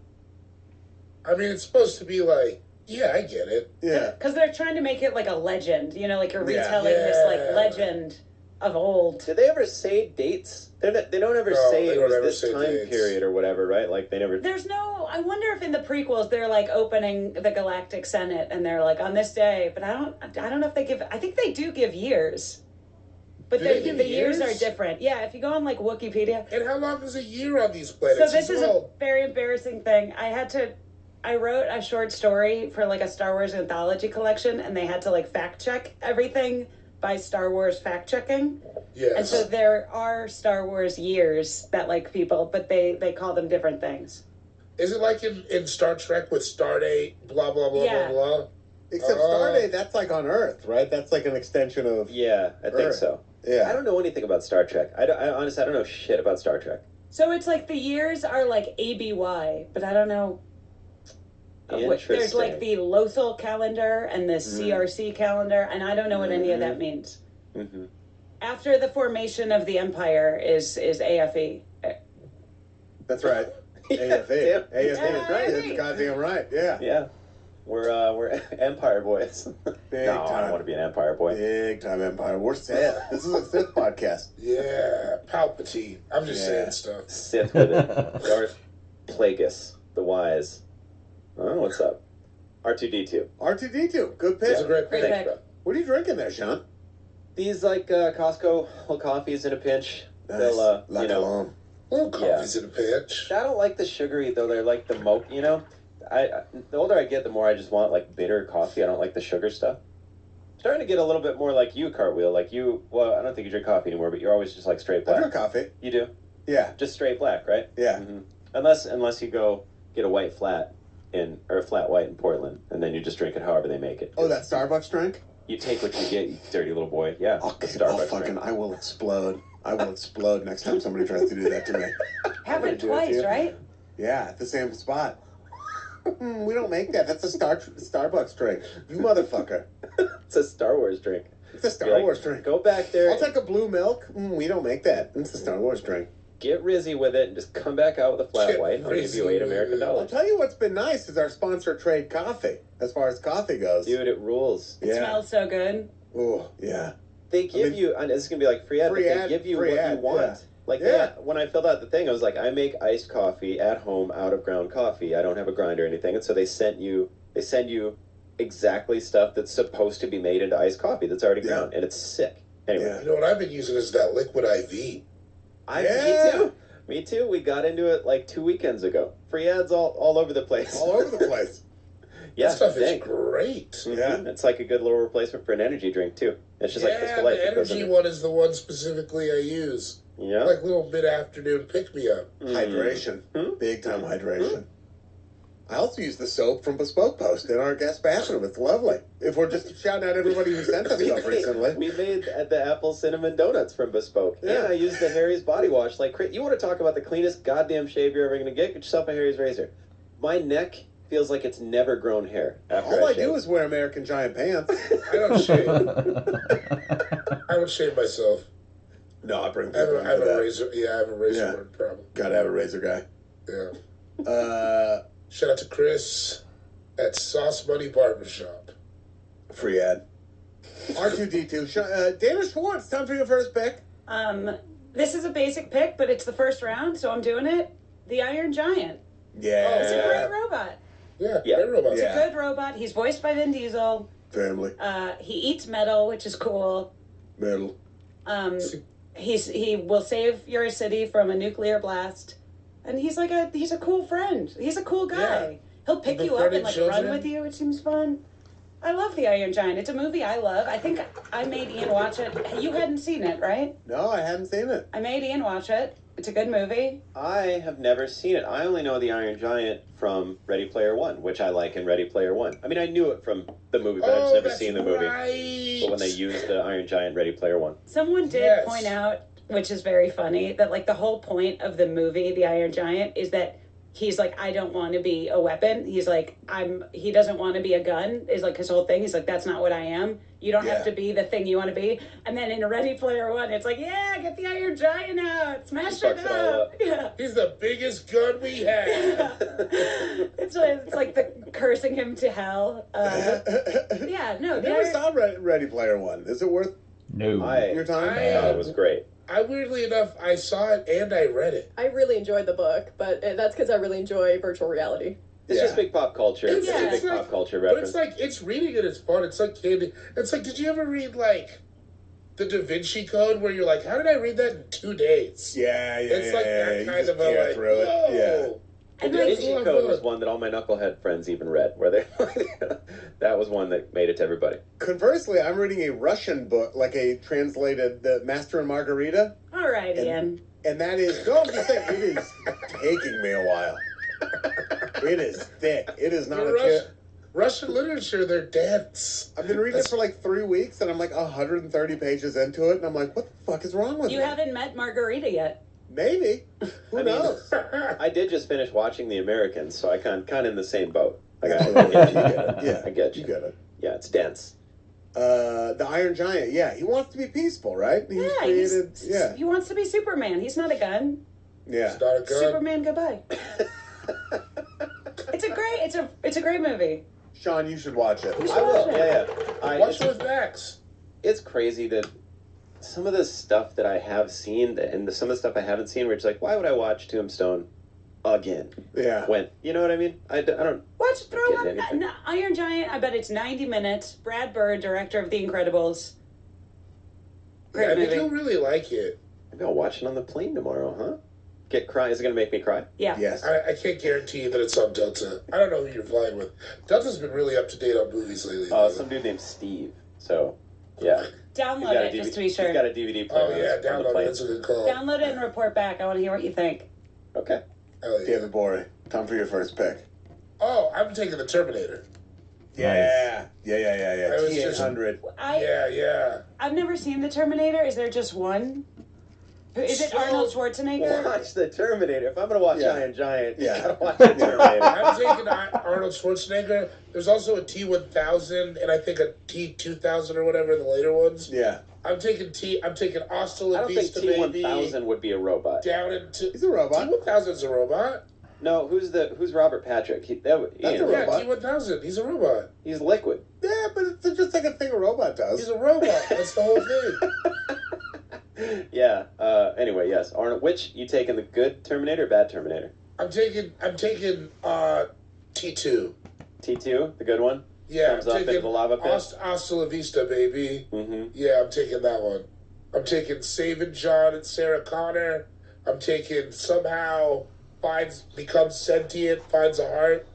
I mean, it's supposed to be like, yeah, I get it. Yeah. Because they're trying to make it like a legend, like you're Yeah. retelling this like legend of old. Did they ever say dates? They don't ever No, say they it don't was ever this say time dates. period or whatever, right? Like they never. I wonder if in the prequels they're like opening the Galactic Senate and they're like on this day, but I don't know if they give. I think they do give years, but Do they give the years years? are different. Yeah, if you go on like Wikipedia. And how long is a year on these planets? So this as is a well? very embarrassing thing. I wrote a short story for like a Star Wars anthology collection, and they had to like fact check everything by Star Wars fact checking. Yes. And so there are Star Wars years that like people, but they call them different things. Is it like in Star Trek with Stardate, blah, blah, blah, Yeah. blah, blah? Except Stardate, that's like on Earth, right? That's like an extension of... Yeah, I think so. Yeah. I don't know anything about Star Trek. I honestly, I don't know shit about Star Trek. So it's like the years are like ABY, but I don't know. There's like the Lothal calendar and the CRC calendar, and I don't know what any of that means. Mm-hmm. After the formation of the empire is AFE. That's right. AFE. AFE. Right. That's goddamn right. Yeah. Yeah. We're Empire boys. Big no, time. I don't want to be an Empire boy. Big time Empire. We're Sith. This is a Sith podcast. Yeah, Palpatine. I'm just saying stuff. Sith with it. Darth Plagueis, the Wise. Oh, what's up? R2D2. R2D2. Good pick. It's a great pick. Thanks, bro. What are you drinking there, Sean? These like Costco little coffees in a pinch. Nice. They'll La you know. Colombe. Well, coffee's in a pinch. I don't like the sugary though. They're like the you know. The older I get, the more I just want like bitter coffee. I don't like the sugar stuff. Starting to get a little bit more like you, Cartwheel. Like you, well, I don't think you drink coffee anymore, but you're always just like straight I black. drink coffee. You do? Yeah. Just straight black, right? Yeah. Mm-hmm. Unless you go get a white flat or a flat white in Portland, and then you just drink it however they make it. Oh, that Starbucks drink? You take what you get, you dirty little boy. Yeah. Okay. the Starbucks fucking, drink. I will explode. I will explode next time somebody tries to do that to me. Happened I'm gonna do it to twice, you. right? Yeah, at the same spot. We don't make that. That's a Starbucks drink. You motherfucker. It's a Star Wars drink. It's a Star You're like, Wars drink. Go back there. I'll take a blue milk. We don't make that. It's a Star Wars drink. Get rizzy with it and just come back out with a flat Get white. I'll give you rizzy $8 American I'll dollars. tell you what's been nice is our sponsor, Trade Coffee, as far as coffee goes. Dude, it rules. It smells so good. Oh, yeah. They give you, and this is going to be like free ad, Free but ad, they give you free what ad, you want. yeah. Like, Yeah. when I filled out the thing, I was like, I make iced coffee at home out of ground coffee. I don't have a grinder or anything. And so they send you exactly stuff that's supposed to be made into iced coffee that's already ground. And it's sick. Anyway. Yeah. You know what I've been using is that liquid IV. Me too. We got into it like 2 weekends ago. Free ads all over the place. All over the place. Yeah, That stuff dang. is great. Mhm. Yeah. It's like a good little replacement for an energy drink too. It's just like Crystal Light. the that goes in energy it. one is the one specifically I use. Yeah. Like little mid-afternoon pick-me-up. Hydration. Hmm? Big time hydration. I also use the soap from Bespoke Post in our guest bathroom. It's lovely. If we're just shouting out everybody who sent us stuff recently. We made the apple cinnamon donuts from Bespoke. Yeah. And I used the Harry's body wash. Like, you want to talk about the cleanest goddamn shave you're ever going to get yourself a Harry's razor. My neck feels like it's never grown hair after All I shave. do is wear American Giant pants. I don't shave. I don't shave myself. No, I bring I have, people a, in I have for a that. razor. Yeah, I have a razor Yeah. burn problem. Gotta have a razor guy. Yeah. Shout out to Chris at Sauce Money Barbershop. Free ad. R2D2. Dana Schwartz, time for your first pick. This is a basic pick, but it's the first round, so I'm doing it. The Iron Giant. Yeah. It's a great robot. Yeah, Yeah. great robot. It's Yeah. a good robot. He's voiced by Vin Diesel. Family. He eats metal, which is cool. Metal. He will save your city from a nuclear blast, and he's a cool friend. He's a cool guy. Yeah. He'll pick The you up and befriended run children. with you, which seems fun. I love The Iron Giant. It's a movie I love. I think I made Ian watch it. You hadn't seen it, right? No, I hadn't seen it. I made Ian watch it. It's a good movie. I have never seen it. I only know the Iron Giant from Ready Player One, which I like in Ready Player One. I mean, I knew it from the movie, but I've just never that's seen the movie. Right. But when they used the Iron Giant in Ready Player One. Someone did Yes. point out, which is very funny, that like the whole point of the movie, The Iron Giant, is that he's like, I don't want to be a weapon. He's like, he doesn't want to be a gun, is like his whole thing. He's like, that's not what I am. You don't have Yeah. to be the thing you want to be. And then in Ready Player One, it's like, yeah, get the Iron Giant out. Smash Fucks it it all up. up. Yeah. He's the biggest gun we have. It's like the cursing him to hell. Yeah, no, I never they're- saw Ready Player One. Is it worth No. your time? I- thought it was great. I weirdly enough, I saw it and I read it. I really enjoyed the book, but that's because I really enjoy virtual reality. It's Yeah. just big pop culture. It's Yeah. a big like- pop culture But reference. it's like, it's reading it, it's fun. It's like candy. It's like, did you ever read like the Da Vinci Code where you're like, how did I read that in 2 days? Yeah, It's like that You kind just of a tear like, through it. Yeah. whoa. And The like, Da Vinci Code was one that all my knucklehead friends even read. Where they, that was one that made it to everybody. Conversely, I'm reading a Russian book, like a translated The Master and Margarita, all right, Ian. and that is, no, I'm just saying, it is taking me a while. It is thick. It is not a chip. Russian literature, they're dense. I've been reading it for like 3 weeks, and I'm like 130 pages into it, and I'm like, what the fuck is wrong with You me? haven't met Margarita yet. Maybe. Who I mean, knows? I did just finish watching The Americans, so I kind of in the same boat. Like, I Absolutely. get You you. get it. Yeah, I get you. You get it. Yeah, it's dense. The Iron Giant. Yeah, he wants to be peaceful, right? He was created. He wants to be Superman. He's not a gun. Yeah. It's not a gun. Superman, goodbye. It's a great movie. Sean, you should watch it. You should I will. watch it. Yeah. Watch it with Max. It's crazy that some of the stuff that I have seen and some of the stuff I haven't seen, where it's like, why would I watch Tombstone again? Yeah. When, you know what I mean? I don't. Throw Get on anything. Iron Giant. I bet it's 90 minutes. Brad Bird, director of The Incredibles. Great I think movie. you'll really like it. Maybe I'll watch it on the plane tomorrow, huh? Get cry? Is it gonna make me cry? Yeah. Yes. I can't guarantee you that it's on Delta. I don't know who you're flying with. Delta's been really up to date on movies lately. Some dude named Steve. So, yeah. Download it just to be sure. He's got a DVD player. Oh yeah, on the download plane. it. That's a good call. Download it and report back. I want to hear what you think. Okay. Hell yeah. David Bory, time for your first pick. Oh, I'm taking the Terminator. Yeah. Yeah. I was just- T-800. Yeah. I've never seen The Terminator. Is there just one? Is it So- Arnold Schwarzenegger? Watch the Terminator. If I'm gonna watch Yeah. Iron Giant, Yeah. you gotta watch the Terminator. I'm taking Arnold Schwarzenegger. There's also a T-1000 and I think a T-2000 or whatever, the later ones. Yeah. I'm taking Hasta I La don't think Vista, baby. T-1000 would be a robot. Down into He's a robot. T-1000's a robot. No, who's Robert Patrick? That's a Yeah, robot. T-1000. He's a robot. He's liquid. Yeah, but it's just like a thing a robot does. He's a robot. That's the whole thing. Yeah. Anyway, yes. Arnold, which you taking, the good Terminator or bad Terminator? I'm taking T2. T2, the good one. Yeah, Comes I'm up into taking the lava pit. Hasta La Vista, baby. Mm-hmm. Yeah, I'm taking that one. I'm taking Saving John and Sarah Connor. I'm taking somehow becomes sentient, finds a heart.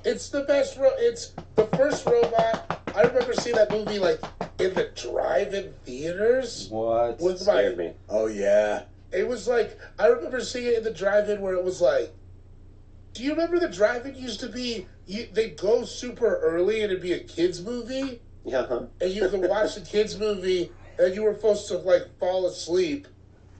It's the best. It's the first robot. I remember seeing that movie like in the drive-in theaters. What? With Scared me. Oh, yeah. It was like I remember seeing it in the drive-in where it was like. Do you remember the drive-in used to be? They'd go super early and it'd be a kids movie, Yeah, huh? and you could watch the kids movie, and you were supposed to like fall asleep,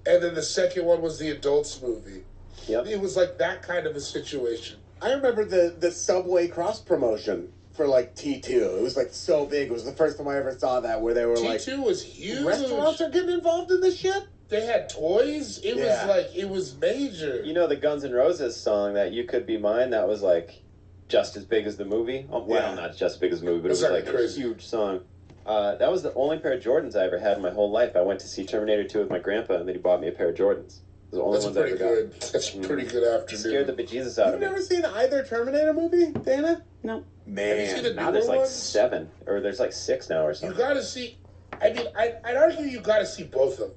and then the second one was the adults movie. Yep. It was like that kind of a situation. I remember the Subway cross promotion for like T2. It was like so big. It was the first time I ever saw that where they were like, T2 was huge. restaurants are getting involved in this shit? They had toys. It Yeah. was like it was major. You know the Guns N' Roses song that "You Could Be Mine"? That was like just as big as the movie. Oh, well, Yeah. not just as big as the movie, but That's it was not like crazy. a huge song. That was the only pair of Jordans I ever had in my whole life. I went to see Terminator 2 with my grandpa, and then he bought me a pair of Jordans. It was the only That's ones I pretty ever got. good. That's pretty good afternoon. Scared the bejesus out You've of me. never seen either Terminator movie, Dana? No. Man. Have you seen the Now newer there's like ones? 7, or there's like 6 now or You something. gotta see. I mean, I'd argue you gotta see both of them.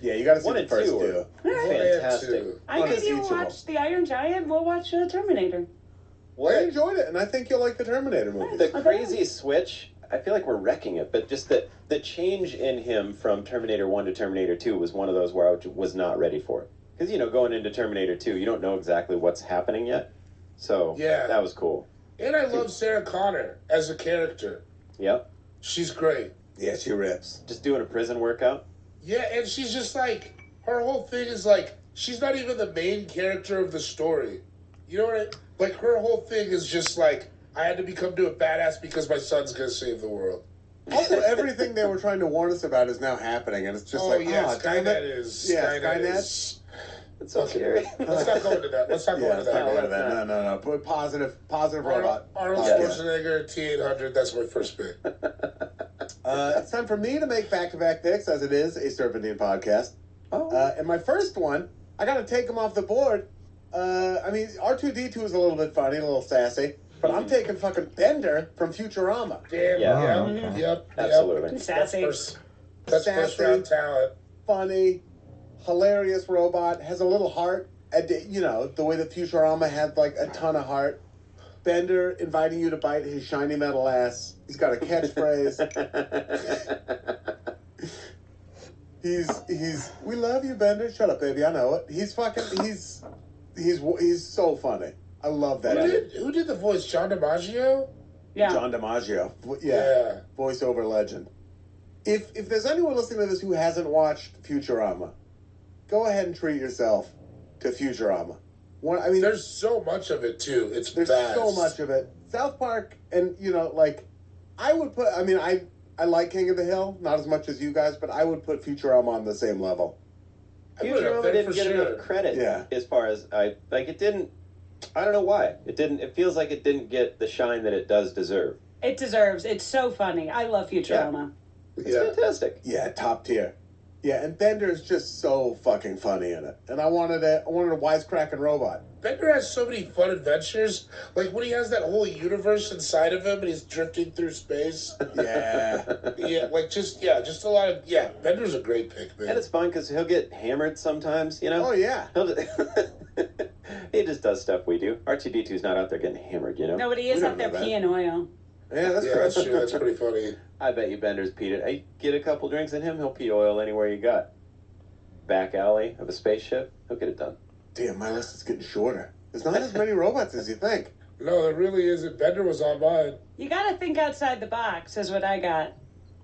Yeah, you gotta see 1 the and first 2 two. are One and fantastic. two. I What think is you each of them? watch The Iron Giant. We'll watch Terminator. I enjoyed it, and I think you'll like the Terminator movie. The crazy switch, I feel like we're wrecking it, but just the change in him from Terminator 1 to Terminator 2 was one of those where I was not ready for it. Because, going into Terminator 2, you don't know exactly what's happening yet. So, Yeah. that was cool. And I love Sarah Connor as a character. Yep. She's great. Yeah, she rips. Just doing a prison workout. Yeah, and she's just like, her whole thing is like, she's not even the main character of the story. You know what like, her whole thing is just like, I had to become a badass because my son's gonna save the world. Also, everything they were trying to warn us about is now happening, and it's just Oh, like, yeah, oh, Skynet damn it. is. Yeah, Skynet Skynet. is. It's so scary. Let's not go into that. Let's not go Yeah, into let's not go that. into that. No. Put positive robot. Arnold podcast. Schwarzenegger, T-800, that's my first pick. It's time for me to make back-to-back picks, as it is a Serpentine podcast. Oh. And my first one, I got to take him off the board. I mean, R2-D2 is a little bit funny, a little sassy, but I'm taking fucking Bender from Futurama. Damn, Yeah. yep. Absolutely. Sassy. That's first Sassy. round talent. Funny, hilarious robot, has a little heart. And, the way that Futurama had like a ton of heart. Bender inviting you to bite his shiny metal ass. He's got a catchphrase. He's we love you, Bender. Shut up, baby. I know it. He's so funny. I love that. Who did the voice? John DiMaggio? Yeah. John DiMaggio. Yeah. Voiceover legend. If there's anyone listening to this who hasn't watched Futurama, go ahead and treat yourself to Futurama. I mean, There's so much of it too. It's there's vast. so much of it. South Park, and I would put. I mean, I like King of the Hill, not as much as you guys, but I would put Futurama on the same level. Futurama didn't get enough credit as far as it didn't. I don't know why it didn't. It feels like it didn't get the shine that it does deserve. It deserves. It's so funny. I love Futurama. It's fantastic. Yeah, top tier. Yeah, and Bender's just so fucking funny in it, and I wanted a wisecracking robot. Bender has so many fun adventures. Like when he has that whole universe inside of him and he's drifting through space. Yeah. Just a lot of Bender's a great pick, man. And it's fun because he'll get hammered sometimes, you know? Oh, yeah. He just does stuff we do. R2D2's not out there getting hammered, you know? No, but he is out there peeing oil. Yeah, that's That's true. That's pretty funny. I bet you Bender's peed it. I get a couple drinks in him, he'll pee oil anywhere you got. Back alley of a spaceship, he'll get it done. Damn, my list is getting shorter. There's not as many robots as you think. No, there really isn't. Bender was on mine. You gotta think outside the box, is what I got.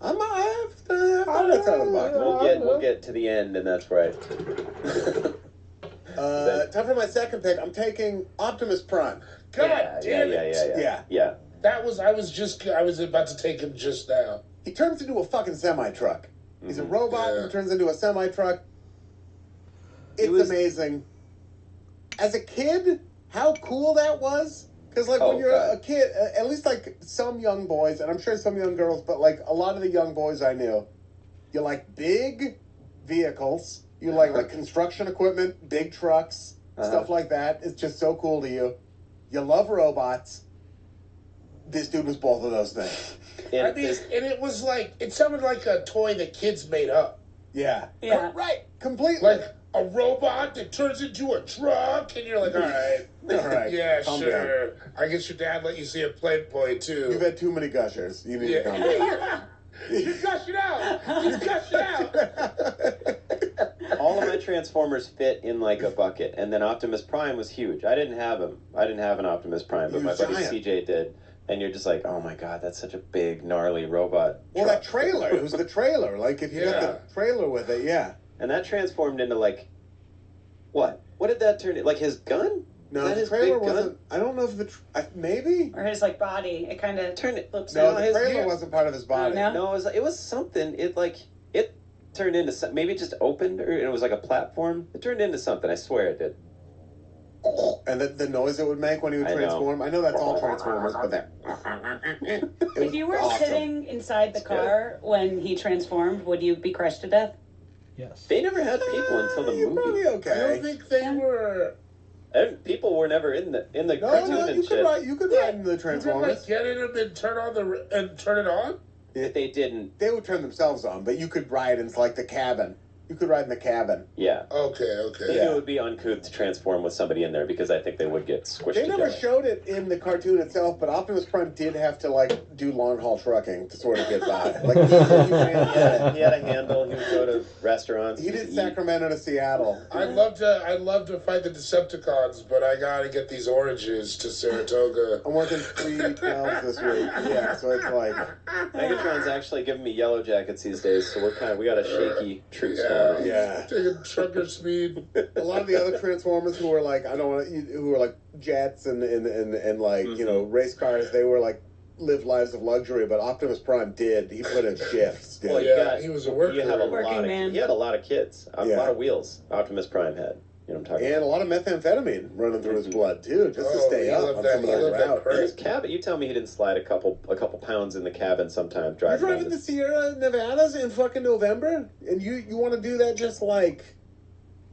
I'm outside of the box. We'll get to the end, and that's right. Time for my second pick. I'm taking Optimus Prime. God damn it. Yeah. I was about to take him just now. He turns into a fucking semi-truck. He's a robot who turns into a semi-truck. It's amazing. As a kid, how cool that was. Because, when you're a kid, at least, some young boys, and I'm sure some young girls, but, a lot of the young boys I knew, you like big vehicles. You like construction equipment, big trucks, stuff like that. It's just so cool to you. You love robots. This dude was both of those things. And it was it sounded like a toy that kids made up. Yeah. Right. Completely. Like a robot that turns into a truck, and you're like, all right. Yeah, Calm sure. Down. I guess your dad let you see a Playboy, too. You've had too many gushers. You need to calm down. You gush it out. You gush it out. All of my Transformers fit in a bucket, and then Optimus Prime was huge. I didn't have him. I didn't have an Optimus Prime, but my buddy CJ did. And you're just like, oh my god, that's such a big, gnarly robot. Well, that trailer. It was the trailer. If you got the trailer with it, yeah. And that transformed into what? What did that turn into? His gun? No, the trailer wasn't. I don't know if maybe. Or his body. It kind of turned it. No, the trailer wasn't part of his body. No, it was something. It turned into maybe it just opened, or it was like a platform. It turned into something. I swear it did. And the noise it would make when he would transform. I know that's all Transformers, but that. If you were sitting inside the car when he transformed, would you be crushed to death? Yes. They never had people until the movie. Probably okay. I don't think they were. And people were never in the cartoon and shit. You could ride in the Transformers. You could get in them and turn it on. If they didn't. They would turn themselves on, but you could ride in the cabin. You could ride in the cabin. Yeah. Okay. It would be uncouth to transform with somebody in there because I think they would get squished They never together. showed it in the cartoon itself, but Optimus Prime did have to do long haul trucking to sort of get by. He had a handle. He would go to restaurants. He did Sacramento to Seattle. I'd love to fight the Decepticons, but I gotta get these oranges to Saratoga. I'm working 3 pounds this week. Yeah, so it's Megatron's actually giving me yellow jackets these days, so we got a shaky truce going on. Yeah. Taking trucker speed. A lot of the other Transformers who were who were jets and race cars, they were lived lives of luxury, but Optimus Prime did. He put in shifts. Well, he was a worker. You have Working man. He had a lot of kids. A lot of wheels. Optimus Prime had. You know what I'm talking and about. a lot of methamphetamine running through his blood too, just to stay up on some of those routes. His cabin. You tell me he didn't slide a couple pounds in the cabin sometime You're driving. driving the Sierra Nevadas in fucking November, and you want to do that just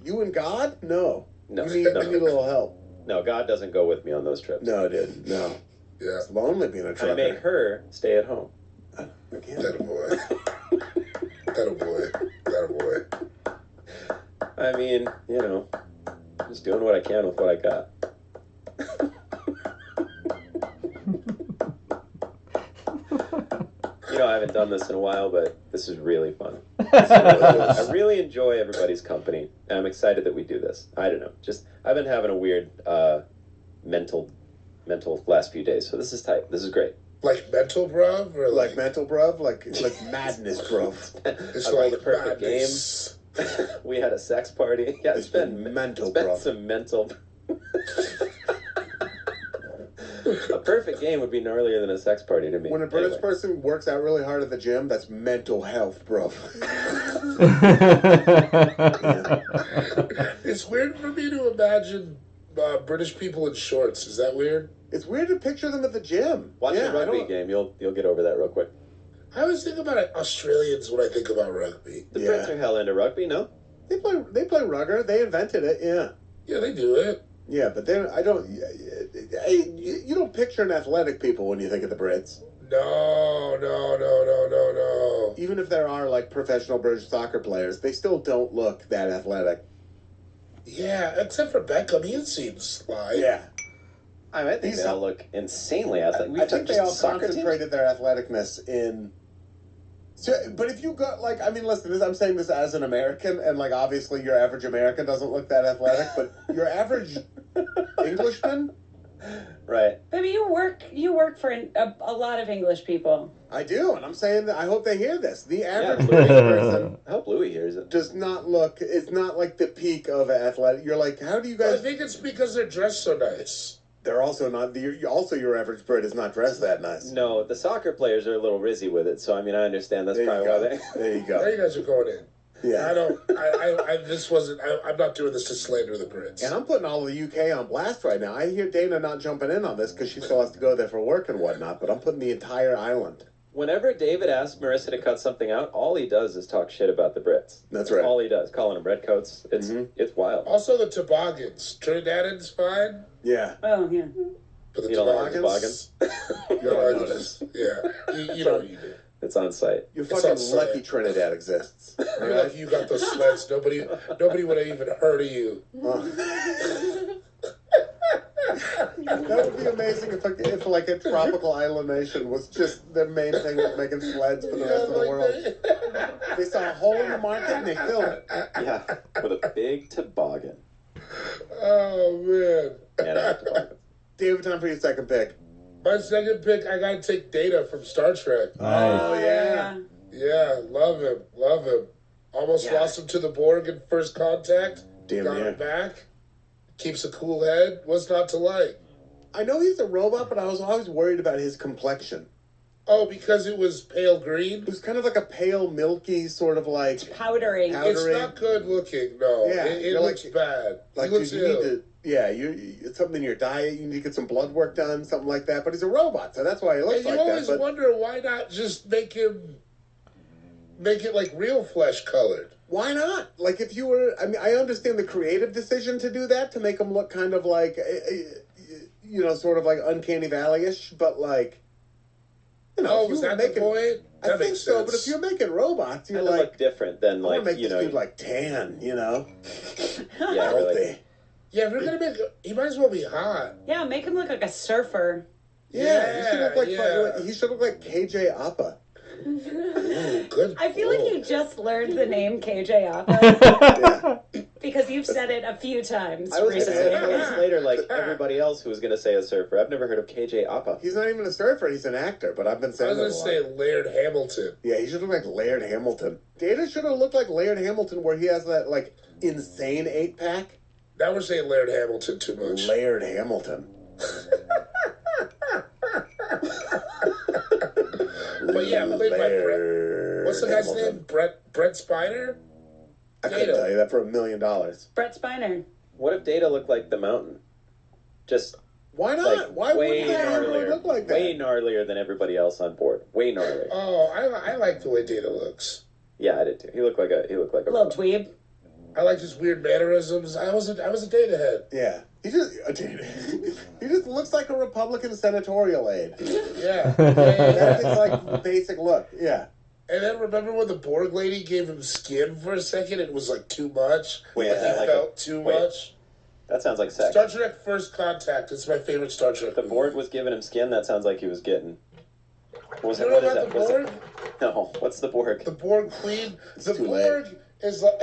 you and God? No. No. You need a little help. No, God doesn't go with me on those trips. No, dude. No. Yeah. It's lonely being a trucker. I make her stay at home. That a boy. That a boy. I mean, just doing what I can with what I got. I haven't done this in a while, but this is really fun. I really enjoy everybody's company, and I'm excited that we do this. I don't know. I've been having a weird mental last few days, so this is tight. This is great. Like mental bruv? Or mental bruv? Like madness bruv. It's I rolled a perfect game. We had a sex party. Yeah, it's been mental, it's been bruv. some mental. perfect game would be gnarlier than a sex party to me. When a British Anyway. person works out really hard at the gym, that's mental health, bro. It's weird for me to imagine British people in shorts. Is that weird? It's weird to picture them at the gym. Watch Yeah, a I rugby don't- game. You'll get over that real quick. I always think about Australians when I think about rugby. The Yeah. Brits are hell into rugby, no? They play rugger. They invented it. Yeah. Yeah, they do it. Yeah, but then I don't. You don't picture an athletic people when you think of the Brits. No. Even if there are like professional British soccer players, they still don't look that athletic. Yeah, except for Beckham, he seems sly. Yeah. I think These- they all look insanely athletic. I think they all soccer teams? concentrated their athleticness in. So, but if you got like, I mean, listen, I'm saying this as an American, and like, obviously, your average American doesn't look that athletic, but your average Englishman, Right. Baby, you work for a lot of English people. I do, and I'm saying that I hope they hear this. The average Louis. British person I hope Louis hears it. does not look. It's not like the peak of athletic. You're like, how do you I guys? think it's because they're dressed so nice. They're also not. Also, your average Brit is not dressed that nice. No, the soccer players are a little rizzy with it, so I mean, I understand that's There you probably go. why they. There you There go. you guys are going in. Yeah. I don't. This wasn't. I'm not doing this to slander the Brits. And I'm putting all of the UK on blast right now. I hear Dana not jumping in on this because she still has to go there for work and whatnot, but I'm putting the entire island. Whenever David asks Marissa to cut something out, all he does is talk shit about the Brits. That's right. All he does, calling them redcoats. It's wild. Also, the toboggans. Trinidadians fine, Yeah. Oh, yeah. but the You don't like toboggans. You don't notice. Yeah, you know what you do. It's on site. You're It's fucking outside. lucky Trinidad exists. All You're right? like you got those sleds. Nobody would have even heard of you. That would be amazing if like a tropical island nation was just their main thing was making sleds for the rest of the world. They saw a hole in the market and they filled it. Yeah, with a big toboggan. Oh man. Yeah, not toboggan. David, time for your second pick. My second pick, I gotta take Data from Star Trek. Oh, yeah. Yeah, love him. Almost Yeah. lost him to the Borg in First Contact. Damn Got near. him back. Keeps a cool head. What's not to like? I know he's a robot, but I was always worried about his complexion. Oh, because it was pale green? It was kind of like a pale, milky, sort of like... Powdery. Powder- It's Powdering. not good looking, no. Yeah, it you're looks like- bad. Like, He looks dude, you need ill. to... Yeah, it's something in your diet. You need to get some blood work done, something like that. But he's a robot, so that's why he looks And you like always that. But wonder why not just make it like real flesh colored. why not? Like, if you were... I mean, I understand the creative decision to do that, to make him look kind of like... sort of like Uncanny Valley-ish, but like... You know, Oh, if you was were that making, the point? I That think makes so, sense. but if you're making robots, you're Kind of like... look different than I want to like make you this know. dude like tan, you know? Yeah, Healthy. really. Yeah, if you're gonna make he might as well be hot. Yeah, make him look like a surfer. Yeah, he should look like Yeah. he should look like KJ Appa. Ooh, good. I feel like pull. you just learned the name KJ Appa Yeah. because you've said it a few times I was going to say recently. months later, like everybody else who was going to say a surfer. I've never heard of KJ Appa. He's not even a surfer, he's an actor, but I've been I saying was that gonna a lot. say Laird Hamilton. Yeah, he should look like Laird Hamilton. Data should have looked like Laird Hamilton where he has that like insane 8-pack. Now we're saying Laird Hamilton too much. Laird Hamilton. But yeah, played by Brett. What's the guy's Hamilton. name? Brett Spiner? I couldn't Data. tell you that for $1 million. Brett Spiner. What if Data looked like the mountain? Just Why not? like Why way wouldn't he ever gnarlier. look like that? Way gnarlier than everybody else on board. Way gnarlier. Oh, I like the way Data looks. Yeah, I did too. He looked like a Little dweeb. I like his weird mannerisms. I was a Data head. Yeah. He just looks like a Republican senatorial aide. Yeah. That's his like basic look. Yeah. And then remember when the Borg lady gave him skin for a second? It was like too much. Wait, Like, is that he like felt too wait. much. That sounds like sex. Star Trek First Contact. It's my favorite Star Trek. The movie. Borg was giving him skin. That sounds like he was getting. What was You it? know What is about that? the What's Borg? it? No. What's the Borg? The Borg Queen. The too Borg is like.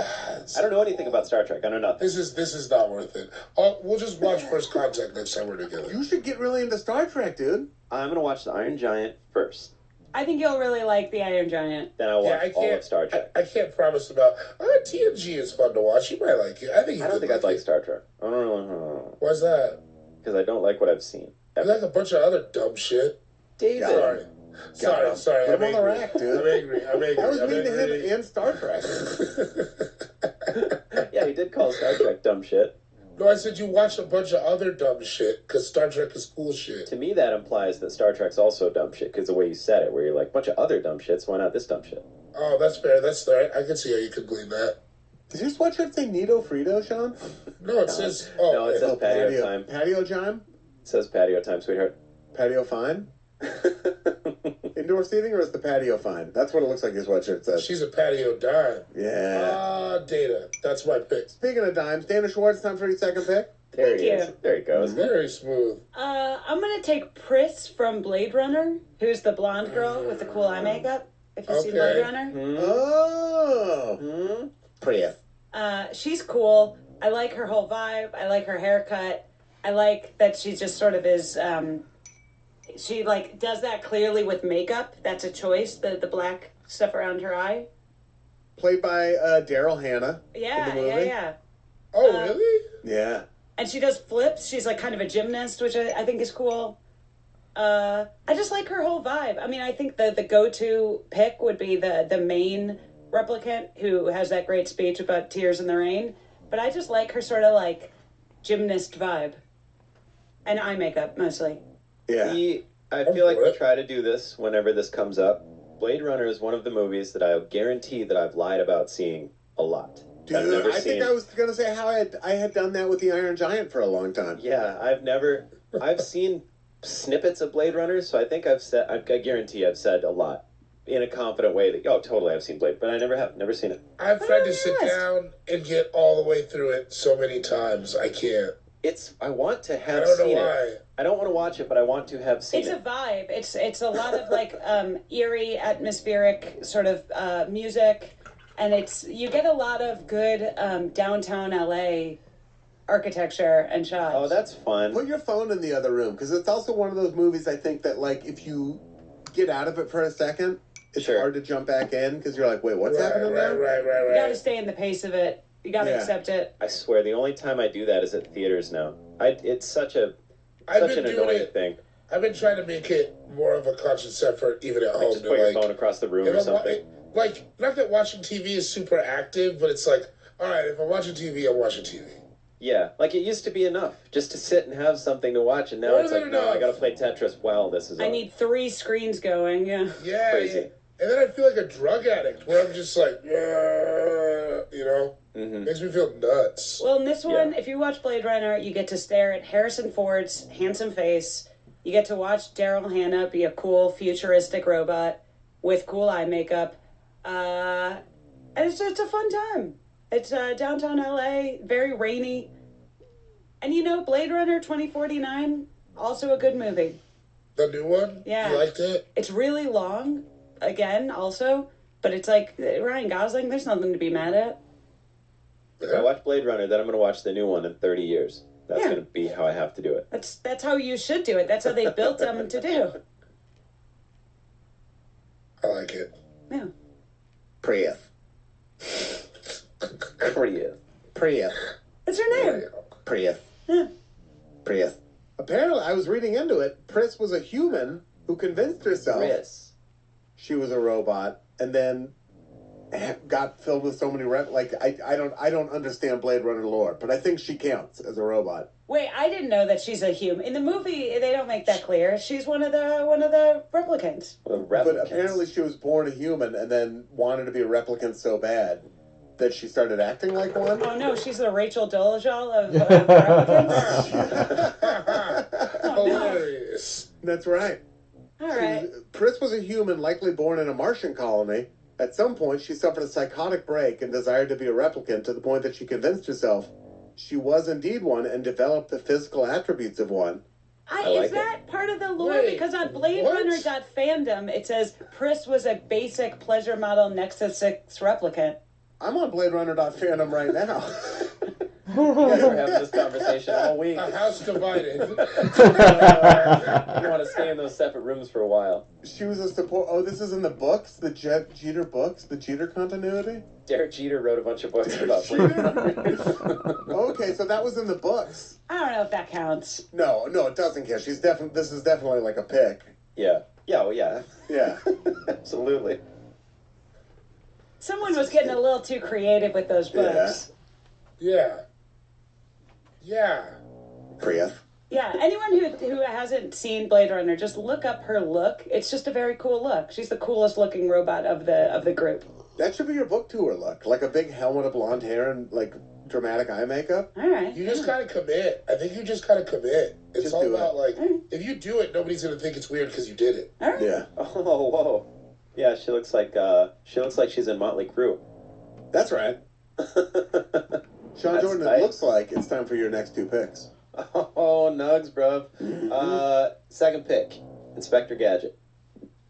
I don't know anything about Star Trek. I know nothing. This is not worth it. We'll just watch First Contact next time we're together. You should get really into Star Trek, dude. I'm gonna watch the Iron Giant first. I think you'll really like the Iron Giant. Then I'll watch I all can't. of Star Trek. I can't promise about. TNG is fun to watch. You might like it. I think. I don't think I'd like Star Trek. I don't know. Why's that? Because I don't like what I've seen. I like a bunch of other dumb shit. David. Sorry. Put him on the angry. rack, dude. I'm angry. I was mean to him and Star Trek. Yeah, he did call Star Trek dumb shit. No, I said you watched a bunch of other dumb shit because Star Trek is cool shit. To me, that implies that Star Trek's also dumb shit because the way you said it, where you're like, bunch of other dumb shits, why not this dumb shit? Oh, that's fair. That's fair. I can see how you could believe that. Does your sweatshirt say Nito Frito, Sean? No, it says. Oh, No, it says patio time. Patio time? It says patio time, sweetheart. Patio fine? Indoor seating, or is the patio fine? That's what it looks like your sweatshirt says. she's a patio dime. Yeah. Data. That's my pick. Speaking of dimes, Dana Schwartz, time for your second pick. There Thank he is. you. There he goes. Very smooth. I'm gonna take Pris from Blade Runner, who's the blonde girl with the cool eye makeup. If you've seen Okay. Blade Runner, Oh. Pretty. she's cool. I like her whole vibe. I like her haircut. I like that she just sort of is. She like does that clearly with makeup. That's a choice. The black stuff around her eye. Played by Daryl Hannah. Yeah, in the movie. yeah. Oh, really? Yeah. And she does flips. She's like kind of a gymnast, which I think is cool. I just like her whole vibe. I mean, I think the go-to pick would be the main replicant who has that great speech about tears in the rain. But I just like her sort of like gymnast vibe. And eye makeup, mostly. Yeah. I feel like we try to do this whenever this comes up. Blade Runner is one of the movies that I guarantee that I've lied about seeing a lot. Dude, I've never I think I was going to say how I had done that with the Iron Giant for a long time. Yeah, I've seen snippets of Blade Runner, so I think I guarantee I've said a lot in a confident way that, oh, totally, I've seen Blade, but I never seen it. I've tried to sit down and get all the way through it so many times. I can't. I want to I have don't know seen why. it. I don't want to watch it, but I want to have seen It's it. a vibe. It's a lot of like eerie, atmospheric sort of music, and you get a lot of good downtown LA architecture and shots. Oh, that's fun. Put your phone in the other room, because it's also one of those movies I think that, like, if you get out of it for a second, it's Sure. hard to jump back in, because you're like, wait, what's happening now? You got to stay in the pace of it. You got to Yeah. accept it. I swear, the only time I do that is at theaters now. It's such an I've been doing annoying it. thing. I've been trying to make it more of a conscious effort, even at home. Just to put your like, phone across the room if or I'm something. like, not that watching TV is super active, but it's like, all right, if I'm watching TV, I'm watching TV. Yeah, like it used to be enough just to sit and have something to watch, and now More it's than like, no, enough. I gotta play Tetris while this is I on. need 3 screens going. Yeah. Yeah, Crazy. yeah. And then I feel like a drug addict, where I'm just like, you know, Mhm. makes me feel nuts. Well, in this one, Yeah. if you watch Blade Runner, you get to stare at Harrison Ford's handsome face. You get to watch Daryl Hannah be a cool, futuristic robot with cool eye makeup. And it's just a fun time. It's downtown LA, very rainy. And you know, Blade Runner 2049, also a good movie. The new one? Yeah. You liked it? It's really long, again, also. But it's like, Ryan Gosling, there's nothing to be mad at. If I watch Blade Runner, then I'm gonna watch the new one in 30 years. That's Yeah. gonna be how I have to do it. That's how you should do it. That's how they built them to do. I like it. Yeah. Priya. Priya. Priya. What's her name? Priya. Yeah. Priya. Apparently, I was reading into it, Pris was a human who convinced herself Chris. she was a robot, and then got filled with so many I don't understand Blade Runner lore, but I think she counts as a robot. Wait, I didn't know that she's a human. In the movie, they don't make that clear. She's one of the replicants. The But replicants. apparently she was born a human and then wanted to be a replicant so bad that she started acting like one. Oh no, she's the Rachel Dolezal of replicants. Oh, no. Hilarious. That's right. All right. Pris was a human, likely born in a Martian colony. At some point, she suffered a psychotic break and desired to be a replicant to the point that she convinced herself she was indeed one and developed the physical attributes of one. I like Is that part of the lore? Wait, Because on Blade what? Runner.fandom, it says Pris was a basic pleasure model Nexus 6 replicant. I'm on BladeRunner.fandom right now. You guys were having this conversation all week. A house divided. You want want to stay in those separate rooms for a while. She was a support. Oh, this is in the books, the Jeter books, the Jeter continuity. Derek Jeter wrote a bunch of books about Blade Runner. Okay, so that was in the books. I don't know if that counts. No, it doesn't count. She's definitely. This is definitely like a pick. Yeah. Yeah. Well, yeah. Yeah. Absolutely. Someone was getting a little too creative with those books. Yeah. Yeah. Priya. Yeah, anyone who hasn't seen Blade Runner, just look up her look. It's just a very cool look. She's the coolest looking robot of the group. That should be your book tour look. Like a big helmet of blonde hair and like dramatic eye makeup. All right. You just gotta commit. I think you just gotta commit. It's Just all do about it. like, if you do it, nobody's gonna think it's weird because you did it. All right. Yeah. Oh, whoa. Yeah, she looks like she's in Motley Crue. That's right. Sean That's Jordan, tight. it looks like it's time for your next two picks. Oh, nugs, bruv. Second pick, Inspector Gadget.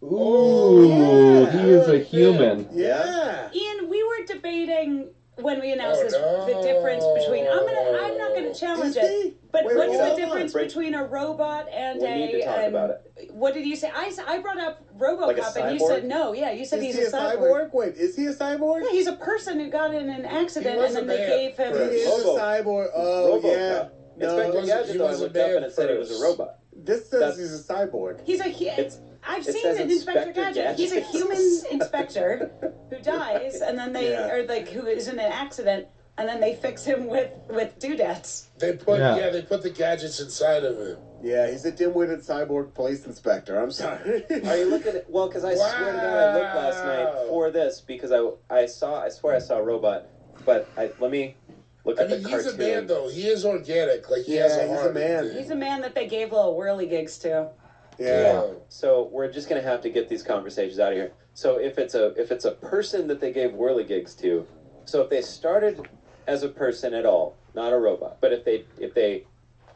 Ooh, he is a human. Yeah. Ian, we were debating when we announced Oh, the difference between. I'm not gonna challenge Is he? it. But Wait, what's hold the on. difference Break- between a robot and We need to talk about it. What did you say? I brought up RoboCop, Like a and you cyborg? said no. Yeah, you said Is he's he a cyborg. Wait, is he a cyborg? Yeah, he's a person who got in an accident, He was and then a they man gave him. first. He is Robo- a cyborg. Oh, RoboCop. yeah. No, Inspector he Gadget, though, I was a looked up man and it said he was a first. robot. this says That's- he's a cyborg. He's a It's- I've it seen says an Inspector Inspector Gadget. He's a Gadget. human inspector who dies, and then they Yeah. or like who is in an accident, and then they fix him with doodads. They put Yeah. they put the gadgets inside of him. Yeah, he's a dim-witted cyborg police inspector. I'm sorry. Are you looking at? Well, because I swear to God, I looked last night for this because I swear I saw a robot, but let me look I at mean, the he's cartoon. a man though. He is organic. Like he has Yeah, a he's heart. a man. He's a man that they gave little whirly gigs to. Yeah. So we're just gonna have to get these conversations out of here. So if it's a person that they gave whirligigs to, so if they started as a person at all, not a robot, but if they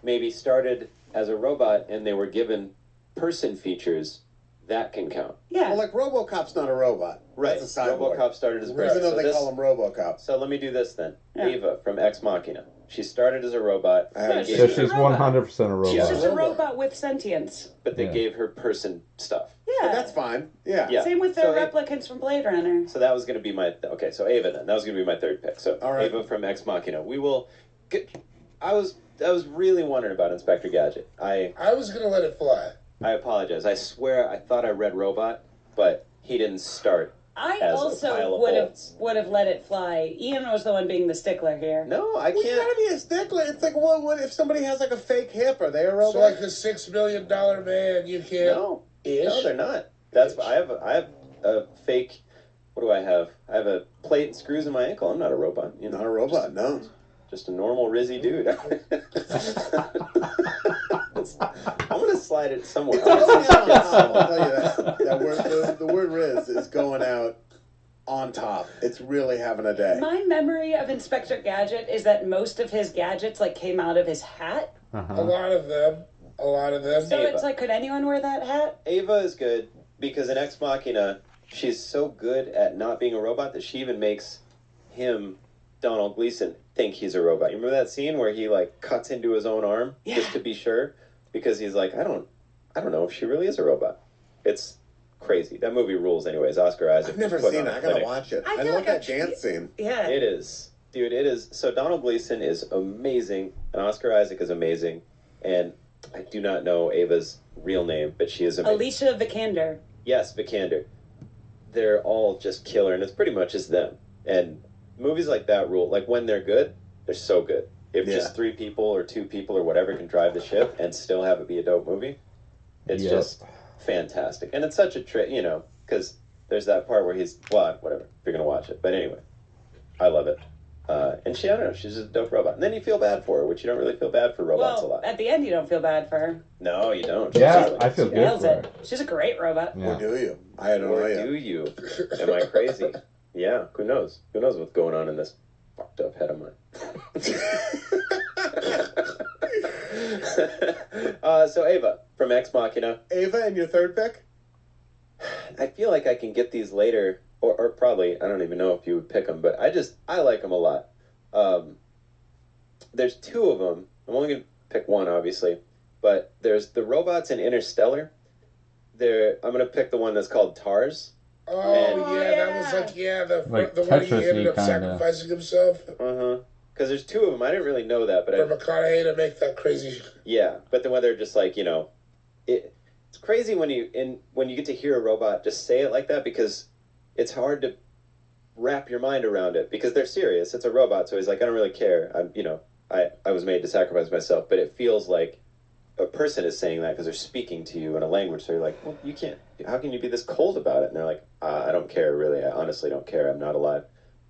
maybe started as a robot and they were given person features, that can count. Yeah. Well, like RoboCop's not a robot. Right. That's a cyborg. RoboCop started as a Right. person. Even though So they this- call him RoboCop. So let me do this then. Yeah. Ava from Ex Machina. She started as a robot, I haven't they seen So gave it. her- she's 100% a She's robot. just a Robot. robot with sentience. but they Yeah. gave her person stuff. Yeah. But that's fine. Yeah. Yeah. Same with the So replicants from Blade Runner. So that was going to be my okay. So Ava then that was going to be my third pick. So All right. Ava from Ex Machina. We will. I was really wondering about Inspector Gadget. I was gonna let it fly. apologize. I swear I thought I read Robot, but he didn't start. I As a also pile of would bolts. have let it fly. Ian was the one being the stickler here. No, I Well, you can't. gotta be a stickler. It's like, what if somebody has like a fake hip? Are they a robot? So like a $6 million man, you can't. No, Ish. no, they're not. That's I have a fake. What do I have? I have a plate and screws in my ankle. I'm not a robot. You know, Not a robot, no. just a normal Rizzy dude. I'm gonna slide it somewhere. It's going out on top, I'll tell you that. The word Riz is going out on top. It's really having a day. My memory of Inspector Gadget is that most of his gadgets like came out of his hat. A Uh-huh. lot of them. So Ava. it's like, could anyone wear that hat? Ava is good because in Ex Machina, she's so good at not being a robot that she even makes him, Donald Gleason, think he's a robot. You remember that scene where he like cuts into his own arm just to be sure because he's like, I don't know if she really is a robot. It's crazy. That movie rules, anyways. Oscar Isaac. I've never put seen on it. a I gotta clinic. watch it. I I feel love like that dance scene. Yeah. It is, dude. It is. So Donald Gleason is amazing, and Oscar Isaac is amazing, and I do not know Ava's real name, but she is amazing. Alicia Vikander. Yes, Vikander. They're all just killer, and it's pretty much just them. And movies like that rule. Like when they're good, they're so good. If Yeah. just 3 people or 2 people or whatever can drive the ship and still have it be a dope movie, it's Yep. just fantastic. And it's such a trick, you know, because there's that part where he's, well, whatever, if you're going to watch it. But anyway, I love it. And she, I don't know, she's just a dope robot. And then you feel bad for her, which you don't really feel bad for robots a Well, lot. at the end, you don't feel bad for her. No, you don't. Yeah, She's I feel She good nails for it. her. She's a great robot. Yeah. Or do you? I don't know Or yet. do you? Am I crazy? Yeah, who knows? Who knows what's going on in this fucked up head of mine? So Ava from Ex Machina. Ava and your third pick? I feel like I can get these later, or probably, I don't even know if you would pick them, but I like them a lot. There's 2 of them. I'm only going to pick one, obviously. but there's the robots in Interstellar. I'm gonna pick the one that's called TARS. Oh, yeah, that was Like the one he ended up Tetris-y kinda. sacrificing himself Because there's two of them. I didn't really know that, but for McConaughey to make that crazy. yeah. But then when they're just like, it's crazy when you get to hear a robot just say it like that, because it's hard to wrap your mind around it, because they're serious. It's a robot, so he's like, I don't really care. I was made to sacrifice myself, but it feels like a person is saying that because they're speaking to you in a language. So you're like, well, you can't. How can you be this cold about it? And they're like, I don't care, really. I honestly don't care. I'm not alive.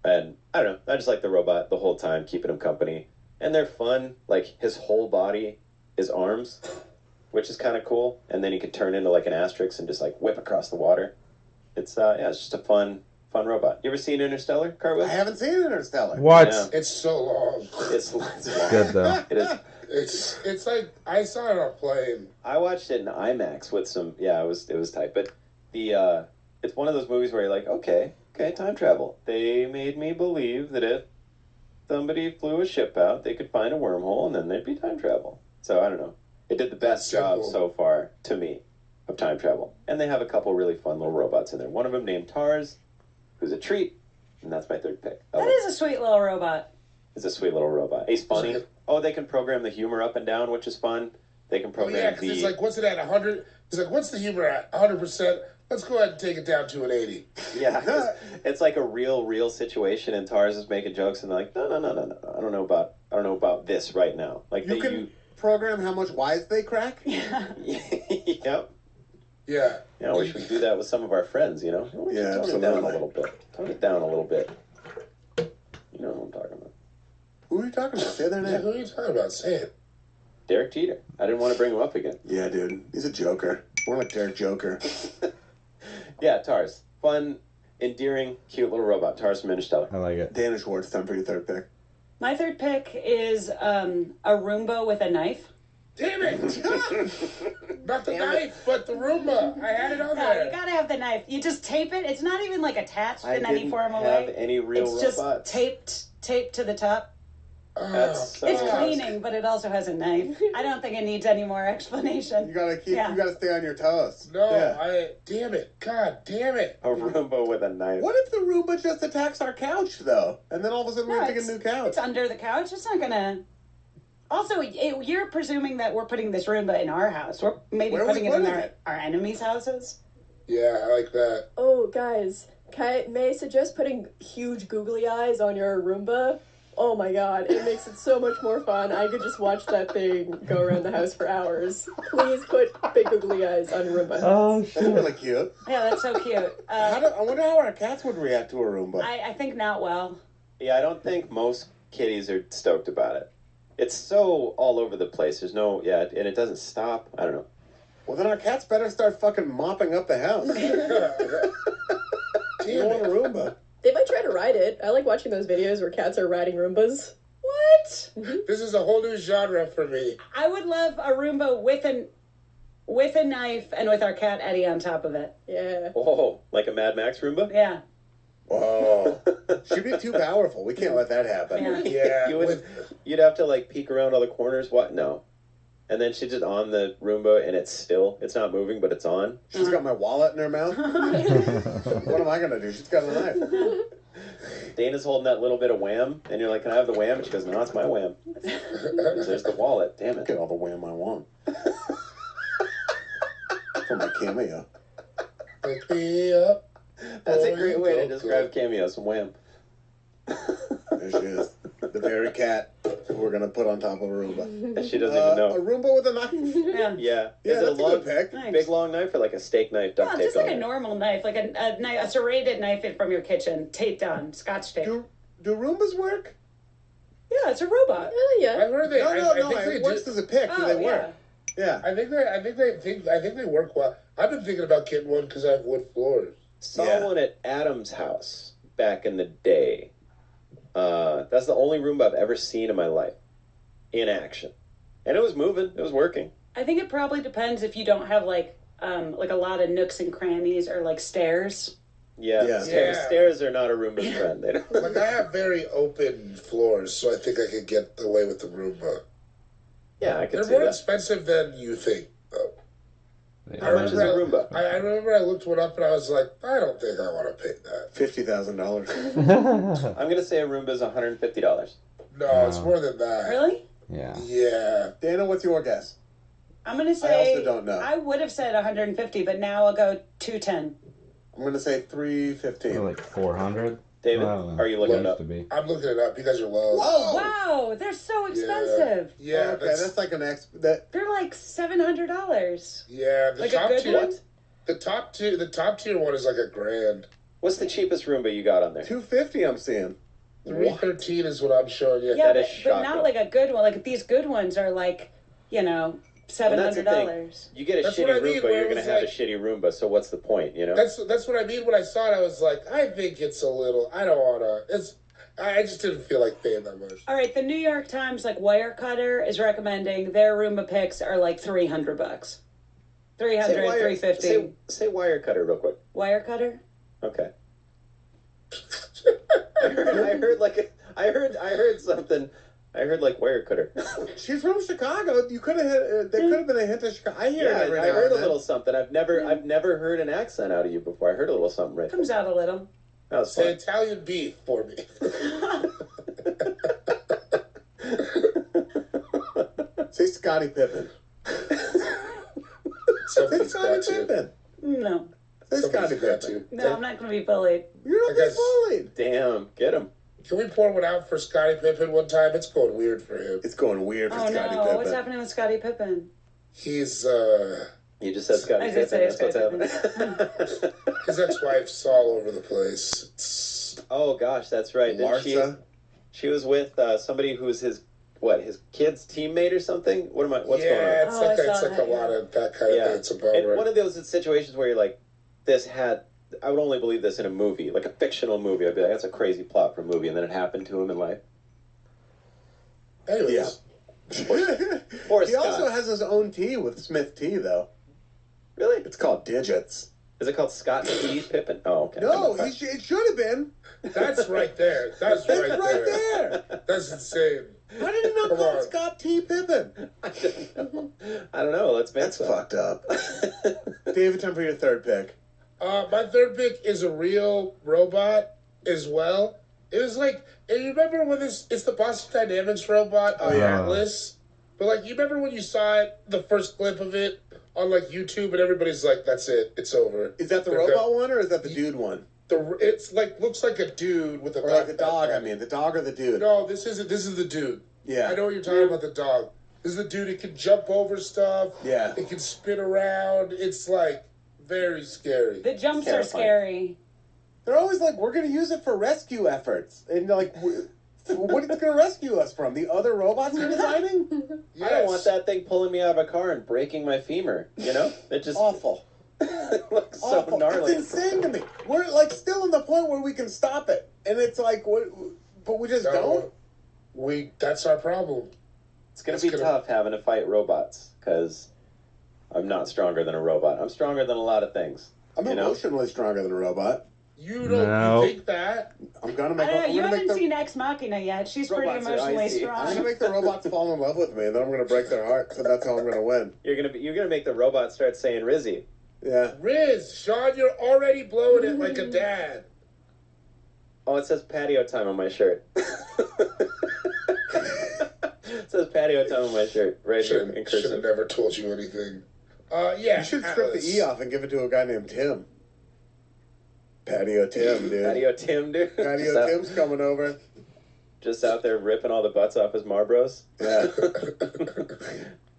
And I don't know. I just like the robot the whole time, keeping him company. And they're fun. Like, his whole body is arms, which is kind of cool. And then he could turn into like an asterisk and just like whip across the water. It's it's just a fun robot. You ever seen Interstellar, Cartwheel? I haven't seen Interstellar. What? Yeah. It's so long. It's long. Good though. It is. It's like I saw it on a plane. I watched it in IMAX with some. Yeah, it was tight. But it's one of those movies where you're like, okay, time travel. They made me believe that if somebody flew a ship out, they could find a wormhole and then there'd be time travel. So I don't know. It did the best job so far to me of time travel. And they have a couple really fun little robots in there. One of them named TARS, who's a treat, and that's my third pick. That is a sweet little robot. It's a sweet little robot. He's funny. Oh, they can program the humor up and down, which is fun. They can program Yeah, because it's like, what's it at 100? It's like, what's the humor at 100%? Let's go ahead and take it down to an 80. Yeah, it's like a real situation, and TARS is making jokes, and they're like, no. I don't know about this right now. Like You can program how much wise they crack? Yeah. Yep. Yeah. Yeah, we should do that with some of our friends, Yeah, Tone it down a absolutely. little bit. Tone it down a little bit. You know what I'm talking about. Who are you talking about? Say their Yeah, name. who are you talking about? Say it. Derek Jeter. I didn't want to bring him up again. Yeah, dude. He's a joker. More like Derek Joker. Yeah, TARS. Fun, endearing, cute little robot. TARS from Interstellar. I like it. Dana Schwartz, time for your third pick. My third pick is a Roomba with a knife. Damn it! Not the knife, but the Roomba. I had it on No, you there. gotta have the knife. You just tape it. It's not even like attached I in any didn't form of have way. any real It's robots. just taped to the top. That's so It's awesome. cleaning, but it also has a knife. I don't think it needs any more explanation. You gotta Yeah. you gotta stay on your toes. No, Yeah. damn it. God damn it. A Roomba with a knife. What if the Roomba just attacks our couch, though? And then all of a sudden we No, have to get a it's- new couch? It's under the couch. It's not gonna. Also, you're presuming that we're putting this Roomba in our house. We're maybe Where are we putting it in putting our, it? our enemies' houses. Yeah, I like that. Oh, guys, may I suggest putting huge googly eyes on your Roomba? Oh my god, it makes it so much more fun. I could just watch that thing go around the house for hours. Please put big googly eyes on Roomba. Oh That's shit. really cute. Yeah, that's so cute. I wonder how our cats would react to a Roomba. I think not well. Yeah, I don't think most kitties are stoked about it. It's so all over the place. There's no, and it doesn't stop. I don't know. Well, then our cats better start fucking mopping up the house. You Damn want a it. Roomba? They might try to ride it. I like watching those videos where cats are riding Roombas. What? This is a whole new genre for me. I would love a Roomba with a knife and with our cat Eddie on top of it. Yeah. Oh, like a Mad Max Roomba? Yeah. Whoa. She'd be too powerful. We can't let that happen. Yeah. Yeah. You'd have to like peek around all the corners. What? No. And then she's just on the Roomba and it's still. It's not moving, but it's on. She's got my wallet in her mouth. What am I gonna do? She's got a knife. Dana's holding that little bit of wham, and you're like, "Can I have the wham?" And she goes, "No, it's my wham." There's the wallet. Damn it. Get all the wham I want. For my cameo. Pick me up. That's a great way to describe Cameo. Some wham. There she is. The very cat who we're gonna put on top of a Roomba. And she doesn't even A know. Roomba with a knife. Yeah. Yeah. Yeah, Is it that's a good pick. Nice. big long knife or like a steak knife duct No, taped just like on a it? normal knife, like a knife, a serrated knife from your kitchen, taped on, scotch tape. Do Roombas work? Yeah, it's a robot. Yeah. I heard they. No, I think it they works do. as a pick. Do they Oh, work? Yeah. I think they work well. I've been thinking about getting one because I have wood floors. Saw Yeah. one at Adam's house back in the day. That's the only Roomba I've ever seen in my life in action, and it was moving. It was working. I think it probably depends if you don't have like a lot of nooks and crannies or like stairs. Yeah. Yeah. Stairs are not a Roomba's friend. They don't. Like I have very open floors, so I think I could get away with the Roomba. Yeah, I could They're see more that. expensive than you think, though. How much is a Roomba? I remember I looked one up and I was like, I don't think I want to pay that. $50,000. I'm gonna say a Roomba is $150. No, it's more than that. Really? Yeah. Yeah. Dana, what's your guess? I'm gonna say. also don't know. I would have said 150, but now I'll go 210. I'm going to say $315. Like 400. David, I don't know. are you looking it up? Used to be. I'm looking it up. You guys are low. Oh wow, they're so expensive. Yeah, Okay, that's like an that. They're like $700. yeah. The Like a top good tier, one? the top tier one is like $1,000. What's the cheapest Roomba you got on there? $250 I'm seeing. 313 is what I'm showing you. Yeah, That but, is but shocking. not like a good one. Like these good ones are like, that's the $700. You get a That's shitty what I mean, Roomba, where you're it gonna was have like- a shitty Roomba. So what's the point? You know. That's what I mean when I saw it. I was like, I think it's a little. I don't want to. I just didn't feel like paying that much. All right, the New York Times like Wirecutter is recommending their Roomba picks are like $300. 300, 350. Say wire cutter real quick. Wirecutter? Okay. I heard something. I heard like wire cutter. She's from Chicago. You could have. There could have been a hint of Chicago. I hear Yeah, it every I now heard and a then. little something. I've never heard an accent out of you before. I heard a little something right there. Comes out a little. That was Say fun. Italian beef for me. Say Scottie Pippen. Say Something's Scottie got to. Pippen. No. Say Somebody's Scottie got Pippen. to. No, I'm not going to be bullied. You're not I being guess- bullied. Damn, get him. Can we pour one out for Scottie Pippen one time? It's going weird for him. It's going weird for Oh Scottie no, Pippen. what's happening with Scottie Pippen? He's You just said Scotty I did Pippen. say That's what's Scottie happening. his ex-wife's all over the place. It's, Oh gosh, that's right. Didn't Larsa. she was with somebody who's his kid's teammate or something? What's going on? yeah, it's Oh, I like saw it's like that, a lot of that kind of Yeah. thing. It's a bummer. And one of those situations where you're like, I would only believe this in a movie, like a fictional movie. I'd be like, that's a crazy plot for a movie, and then it happened to him in life. Anyways, Or He Scott. also has his own tea with Smith Tea, though. Really? It's called Digits. Is it called Scott T. Pippen? Oh, okay. No, it should have been. that's right there. That's That's right, right there. there. That's insane. Why did he not Come call on. it Scott T. Pippen? I don't know. Let's make That's some. fucked up. David, time for your third pick. My third pick is a real robot as well. It was like, and you remember when it's the Boston Dynamics robot, yeah. Atlas? But like, you remember when you saw it, the first clip of it on like YouTube, and everybody's like, "That's it, it's over." Is that the They're robot one or is that the dude one? It's like looks like a dude with a Or like the backpack dog, on. I mean. The dog or the dude? No, this isn't. This is the dude. Yeah. I know what you're talking about. The dog. This is the dude. It can jump over stuff. Yeah. It can spin around. It's like very scary. The jumps are Terrifying. scary. They're always like, we're going to use it for rescue efforts. And like, what is it going to rescue us from? The other robots you're designing? Yes. I don't want that thing pulling me out of a car and breaking my femur. You know? It just Awful. it looks so Awful. gnarly. It's insane to me. We're like still in the point where we can stop it. And it's like, what? But we just don't? That's our problem. It's going to be tough having to fight robots because I'm not stronger than a robot. I'm stronger than a lot of things. I'm you know? emotionally stronger than a robot. You don't No. you think that? I'm going to I make don't know. I'm You gonna make haven't the, seen Ex Machina yet. She's pretty Robots are emotionally icy. I'm going to strong. make the robots fall in love with me, and then I'm going to break their hearts, and that's how I'm going to win. You're gonna make the robot start saying Rizzy. Yeah. Riz, Sean, you're already blowing it like a dad. Oh, it says patio time on my shirt. It says patio time on my shirt right here in Should have cursive. never told you anything. Yeah. You should strip the Atlas. E off and give it to a guy named Tim. Patio Tim, dude. Patio Tim, dude. Patio Tim's coming over. Just out there ripping all the butts off his Marlboros. Yeah.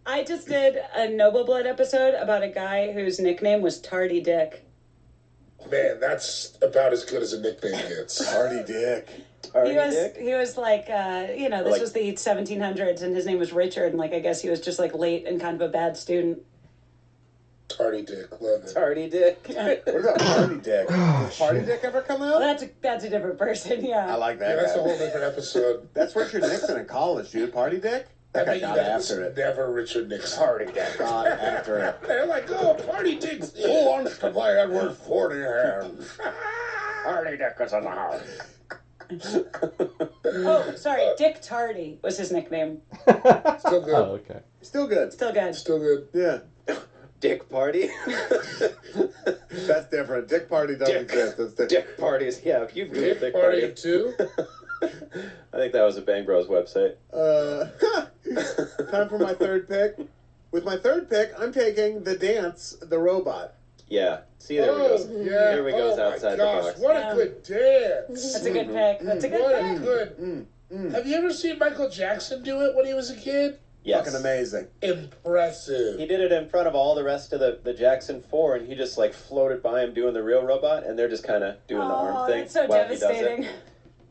I just did a Noble Blood episode about a guy whose nickname was Tardy Dick. Man, that's about as good as a nickname gets. Hardy Dick. Tardy Dick? He was like, this Like- was the 1700s, and his name was Richard, and like I guess he was just like late and kind of a bad student. Tardy Dick, love it. Tardy Dick. What about Party Dick? Does Party Dick ever come Well, out? that's a different person, yeah. I like Yeah, that that's a guy. whole different episode. That's Richard Nixon in college, dude. Party Dick? That guy bet you got that was after it. Never Richard Nixon. Party Dick got after it. They're like, oh, Party Dick's Who wants to play Edward 40 Hands? Party Dick is in the house. Oh, sorry, Dick Tardy was his nickname. Still good. Oh, okay. Still good. Still good. Still good. Yeah. Dick Party. That's different. Dick Party doesn't exist. That's different. Dick parties. Yeah, if you Google Dick Party 2? I think that was a Bang Bros website. Time for my third pick. With my third pick, I'm taking The Dance, the robot. Yeah. See, there we go. Yeah. Here we go. Oh Outside my the gosh, box. what a good dance. That's a good pick. That's a good What pick. a good. Have you ever seen Michael Jackson do it when he was a kid? Yes. Fucking amazing. Impressive. He did it in front of all the rest of the Jackson 4, and he just like floated by him doing the real robot, and they're just kind of doing the arm thing. That's so while he does devastating. it.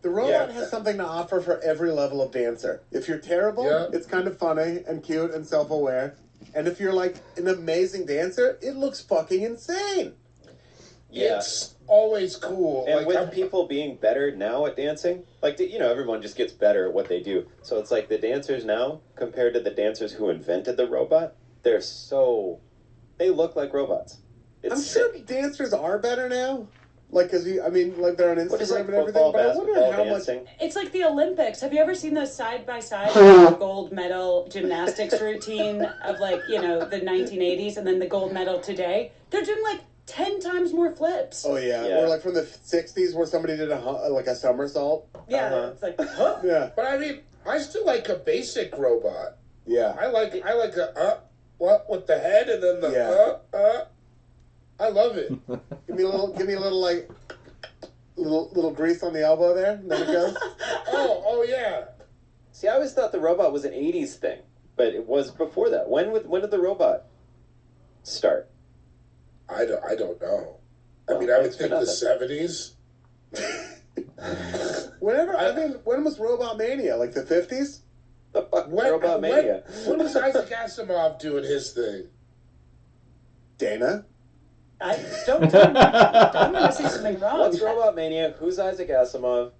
The robot Yeah. has something to offer for every level of dancer. If you're terrible, Yeah. it's kind of funny and cute and self-aware. And if you're like an amazing dancer, it looks fucking insane. Yeah. It's always cool. And Like, with I'm- people being better now at dancing, like, everyone just gets better at what they do. So it's like the dancers now, compared to the dancers who invented the robot, they look like robots. It's I'm sure sick. dancers are better now. Like, cause they're on Instagram What is like and everything. football, But I wonder basketball, how much. dancing? It's like the Olympics. Have you ever seen those side-by-side gold medal gymnastics routine of like, the 1980s and then the gold medal today? They're doing like 10 times more flips. Oh yeah. Yeah. Or like from the '60s where somebody did a somersault. Yeah, it's like, huh? Yeah. But I mean, I still like a basic robot. Yeah. I like a what with the head and then the Yeah. I love it. Give me a little like little grease on the elbow there. And then it goes. Oh yeah. See, I always thought the robot was an 80s thing, but it was before that. When did the robot start? I don't know. I Well, mean, I would thanks for think the nothing. 70s. When was Robot Mania? Like the 50s? The fuck, When, Robot Mania. when was Isaac Asimov doing his thing? Dana? I don't tell me. I'm going to say something wrong. What's Robot Mania? Who's Isaac Asimov?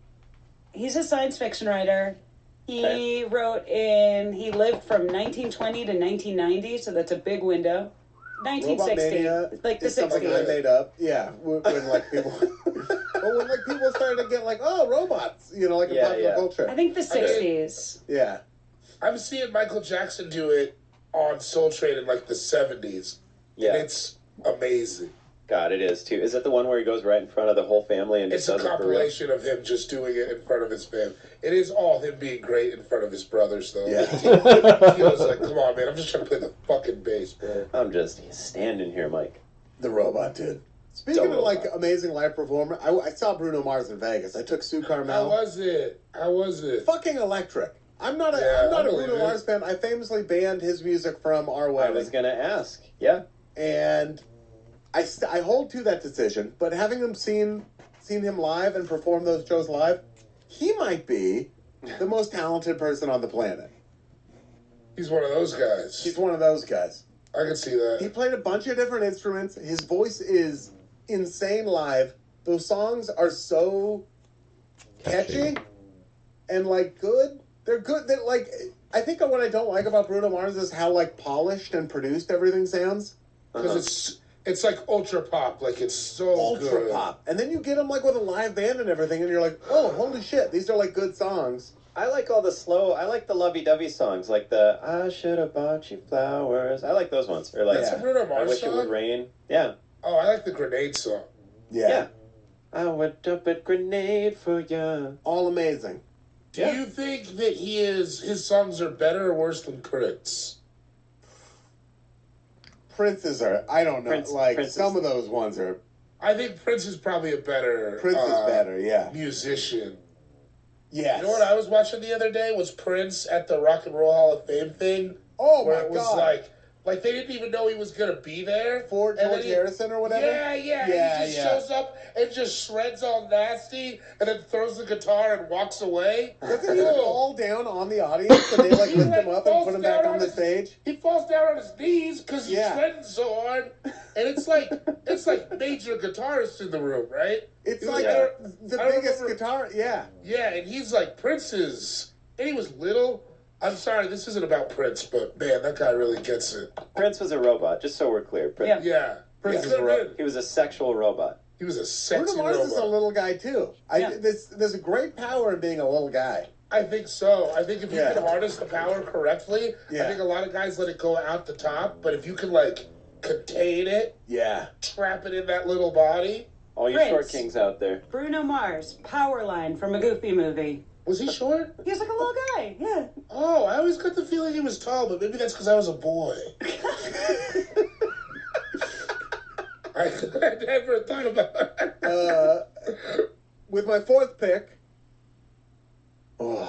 He's a science fiction writer. He Okay. he lived from 1920 to 1990, so that's a big window. Robot 1960, Mania like the is something I 60s. made up. Yeah, when like people, when like people started to get like, oh, robots, in popular I culture. think the 60s. Yeah, I'm seeing Michael Jackson do it on Soul Train in like the 70s. Yeah. And it's amazing. God, it is too. Is it the one where he goes right in front of the whole family and It's just a does it for real? compilation of him just doing it in front of his fam. It is all him being great in front of his brothers, though. Yeah. He was like, come on, man, I'm just trying to play the fucking bass, bro. I'm just standing here, Mike. the robot did. Speaking The of like robot. amazing live performer, I saw Bruno Mars in Vegas. I took Sue How Carmel. was it? How was it? Fucking electric. I'm not a I believe Bruno it. Mars fan. I famously banned his music from our I wedding. was gonna ask. Yeah. And I hold to that decision, but having seen him live and perform those shows live, he might be the most talented person on the planet. He's one of those guys. He's one of those guys. I can see He that. played a bunch of different instruments. His voice is insane live. Those songs are so catchy and like good. They're good. They're like, I think what I don't like about Bruno Mars is how like polished and produced everything sounds. Because it's like ultra pop. Like, it's so Ultra good. pop. And then you get him like with a live band and everything, and you're like, oh, holy shit, these are like good songs. I like all the I like the lovey-dovey songs, like the I should have bought you flowers. I like those ones. Or like, That's a Bruno I Mars wish it would song? rain. Yeah. Oh, I like the Grenade song. Yeah. I would dump a grenade for you. All amazing. Do Yeah. you think that his songs are better or worse than Prince? Prince's are, I don't know, Prince's. some of those ones are, I think Prince is probably a better Prince is better, yeah. musician. Yes. You know what I was watching the other day was Prince at the Rock and Roll Hall of Fame thing. Oh where my it was God. like they didn't even know he was gonna be there. For And then George Harrison or whatever? Yeah. Yeah, And he just yeah. shows up and just shreds all nasty, and then throws the guitar and walks away. Doesn't he fall down on the audience and they like He, lift like, him up and falls put him back down on the his- stage? He falls down on his knees because he's Yeah. shredding so hard, and it's like major guitarists in the room, right? It's He was like there- the I biggest remember- guitar, yeah. Yeah, and he's like Prince's, and he was little. I'm sorry, this isn't about Prince, but man, that guy really gets it. Prince was a robot, just so we're clear. Yeah. Yeah, Prince He is a could've ro- been. He was a sexual robot. He was a sexy Bruno Mars robot. is a little guy too. Yeah. There's a great power in being a little guy. I think so. I think if you Yeah. can harness the power correctly, Yeah. I think a lot of guys let it go out the top. But if you can like contain it, Yeah. trap it in that little body. All you Prince. short kings out there. Bruno Mars, Powerline from a Goofy movie. Was he short? He was like a little guy. Yeah. Oh, I always got the feeling he was tall, but maybe that's because I was a boy. I never thought about that. With my fourth pick, I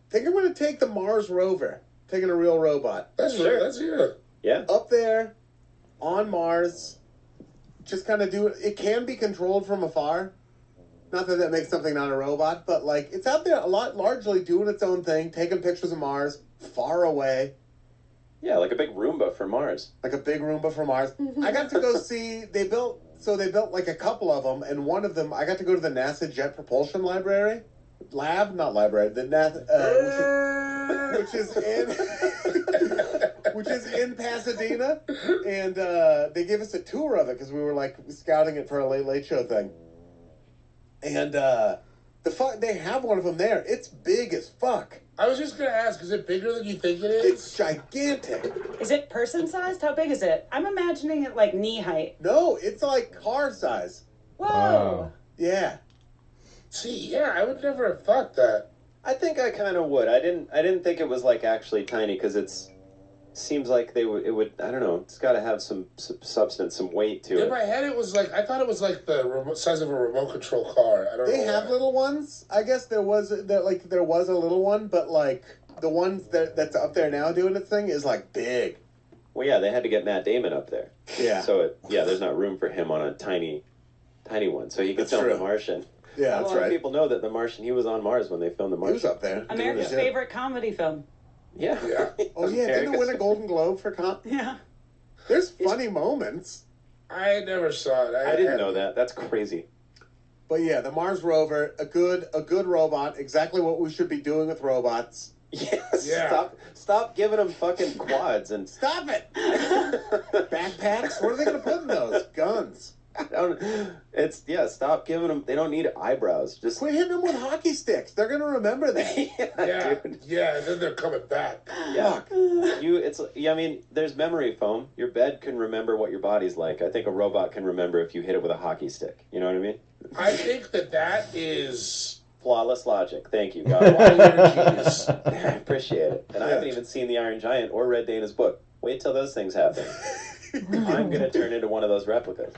think I'm going to take the Mars rover. Taking a real robot. That's Sure. right. That's here. Yeah. Up there, on Mars, just kind of do it. It can be controlled from afar. Not that that makes something not a robot, but like it's out there a lot, largely doing its own thing, taking pictures of Mars far away, Yeah, like a big Roomba for Mars. like a big Roomba from Mars. I got to go see. They built like a couple of them, and one of them I got to go to the NASA Jet Propulsion Library, not library, the NASA, which is in which is in Pasadena, and they gave us a tour of it because we were like scouting it for a Late Show thing. And they have one of them there. It's big as fuck. I was just gonna ask, is it bigger than you think it is? It's gigantic. Is it person sized? How big is it? I'm imagining it like knee height. No, it's like car size. Whoa. Wow. Yeah. See, yeah, I would never have thought that. I think I kind of would. I didn't think it was like actually tiny because seems like it would. I don't know. It's got to have some substance, some weight to In it. my head, it was like I thought it was like the size of a remote control car. I don't know. They have why. little ones. I guess there was a little one, but like the ones that's up there now doing its thing is like big. Well, yeah, they had to get Matt Damon up there. Yeah. So there's not room for him on a tiny one. So he could That's film true. The Martian. Yeah, Not a that's lot of right. people know that The Martian. He was on Mars when they filmed The He Martian. was up there. doing America's his shit. favorite comedy film. Yeah. Yeah. Oh yeah, didn't it win a Golden Globe for Yeah. There's funny moments. I never saw it. I didn't know that. That's crazy. But yeah, the Mars rover, a good robot, exactly what we should be doing with robots. Yes. Yeah. Stop giving them fucking quads and Stop it! Backpacks? What are they going to put in those? Guns. Stop giving them. They don't need eyebrows. Just Quit hitting them with hockey sticks. They're going to remember that. Yeah, dude. yeah, and then they're coming back. Yeah. Fuck. I mean, there's memory foam. Your bed can remember what your body's like. I think a robot can remember if you hit it with a hockey stick. You know what I mean? I think that is Flawless logic. Thank you, why God. you're a genius. I appreciate it. And I haven't even seen The Iron Giant or Red Dana's book. Wait till those things happen. I'm going to turn into one of those replicas.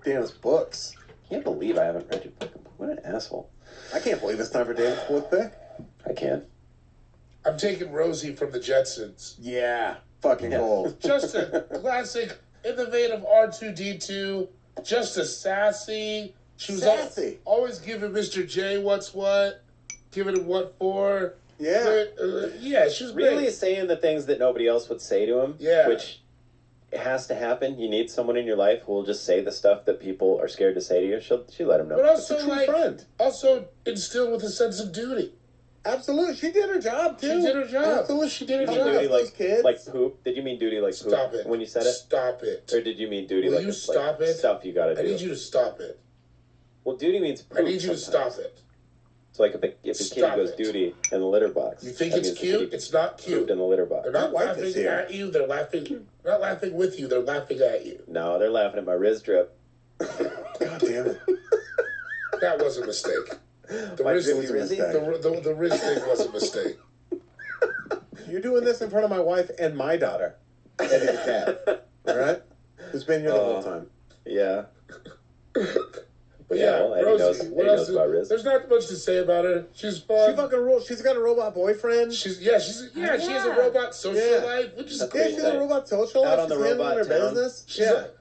Dana's books. Can't believe I haven't read your book. What an asshole. I can't believe it's time for Dana's fourth pick. I can. I'm taking Rosie from the Jetsons. Yeah. Fucking Yeah. gold. Just a classic in the vein of R2D2. Just a sassy. She was Sassy. always giving Mr. J what's what, giving him what for. Yeah. Yeah, she was Really great. saying the things that nobody else would say to him. Yeah. Which has to happen. You need someone in your life who will just say the stuff that people are scared to say to you. She let him know. But It's a also, true like, friend. also instilled with a sense of duty. Absolutely. She did her job, too. She did her job. Absolutely. She did her Did you job. mean duty Those kids. like poop? Did you mean duty like poop Stop it. when you said it? Stop it. Or did you mean duty Will like you like stop it? stuff you gotta do? I need you to stop it. Well, duty means poop I need you to sometimes. stop it. So like if a kitty Stop goes it. duty in the litter box. You think that it's means the cute? kitty It's not pooped cute. in the litter box. They're not Don't wipe this laughing here. at you. They're not laughing with you. They're laughing at you. No, they're laughing at my Riz drip. God damn it. That was a mistake. The My Riz, drippy the, Rizzy? the Riz thing was a mistake. You're doing this in front of my wife and my daughter, Eddie the cat. All right? Who's been here the whole time. Yeah. But Yeah, yeah, well, Eddie Rosie. knows- What Eddie else? knows about Riz. There's not much to say about her. She's She fun. fucking rules. She's got a robot boyfriend. She has a Yeah. robot social Yeah. life, which is That's Yeah, cool. she's a robot social Out life. on the She's handling robot her town. business.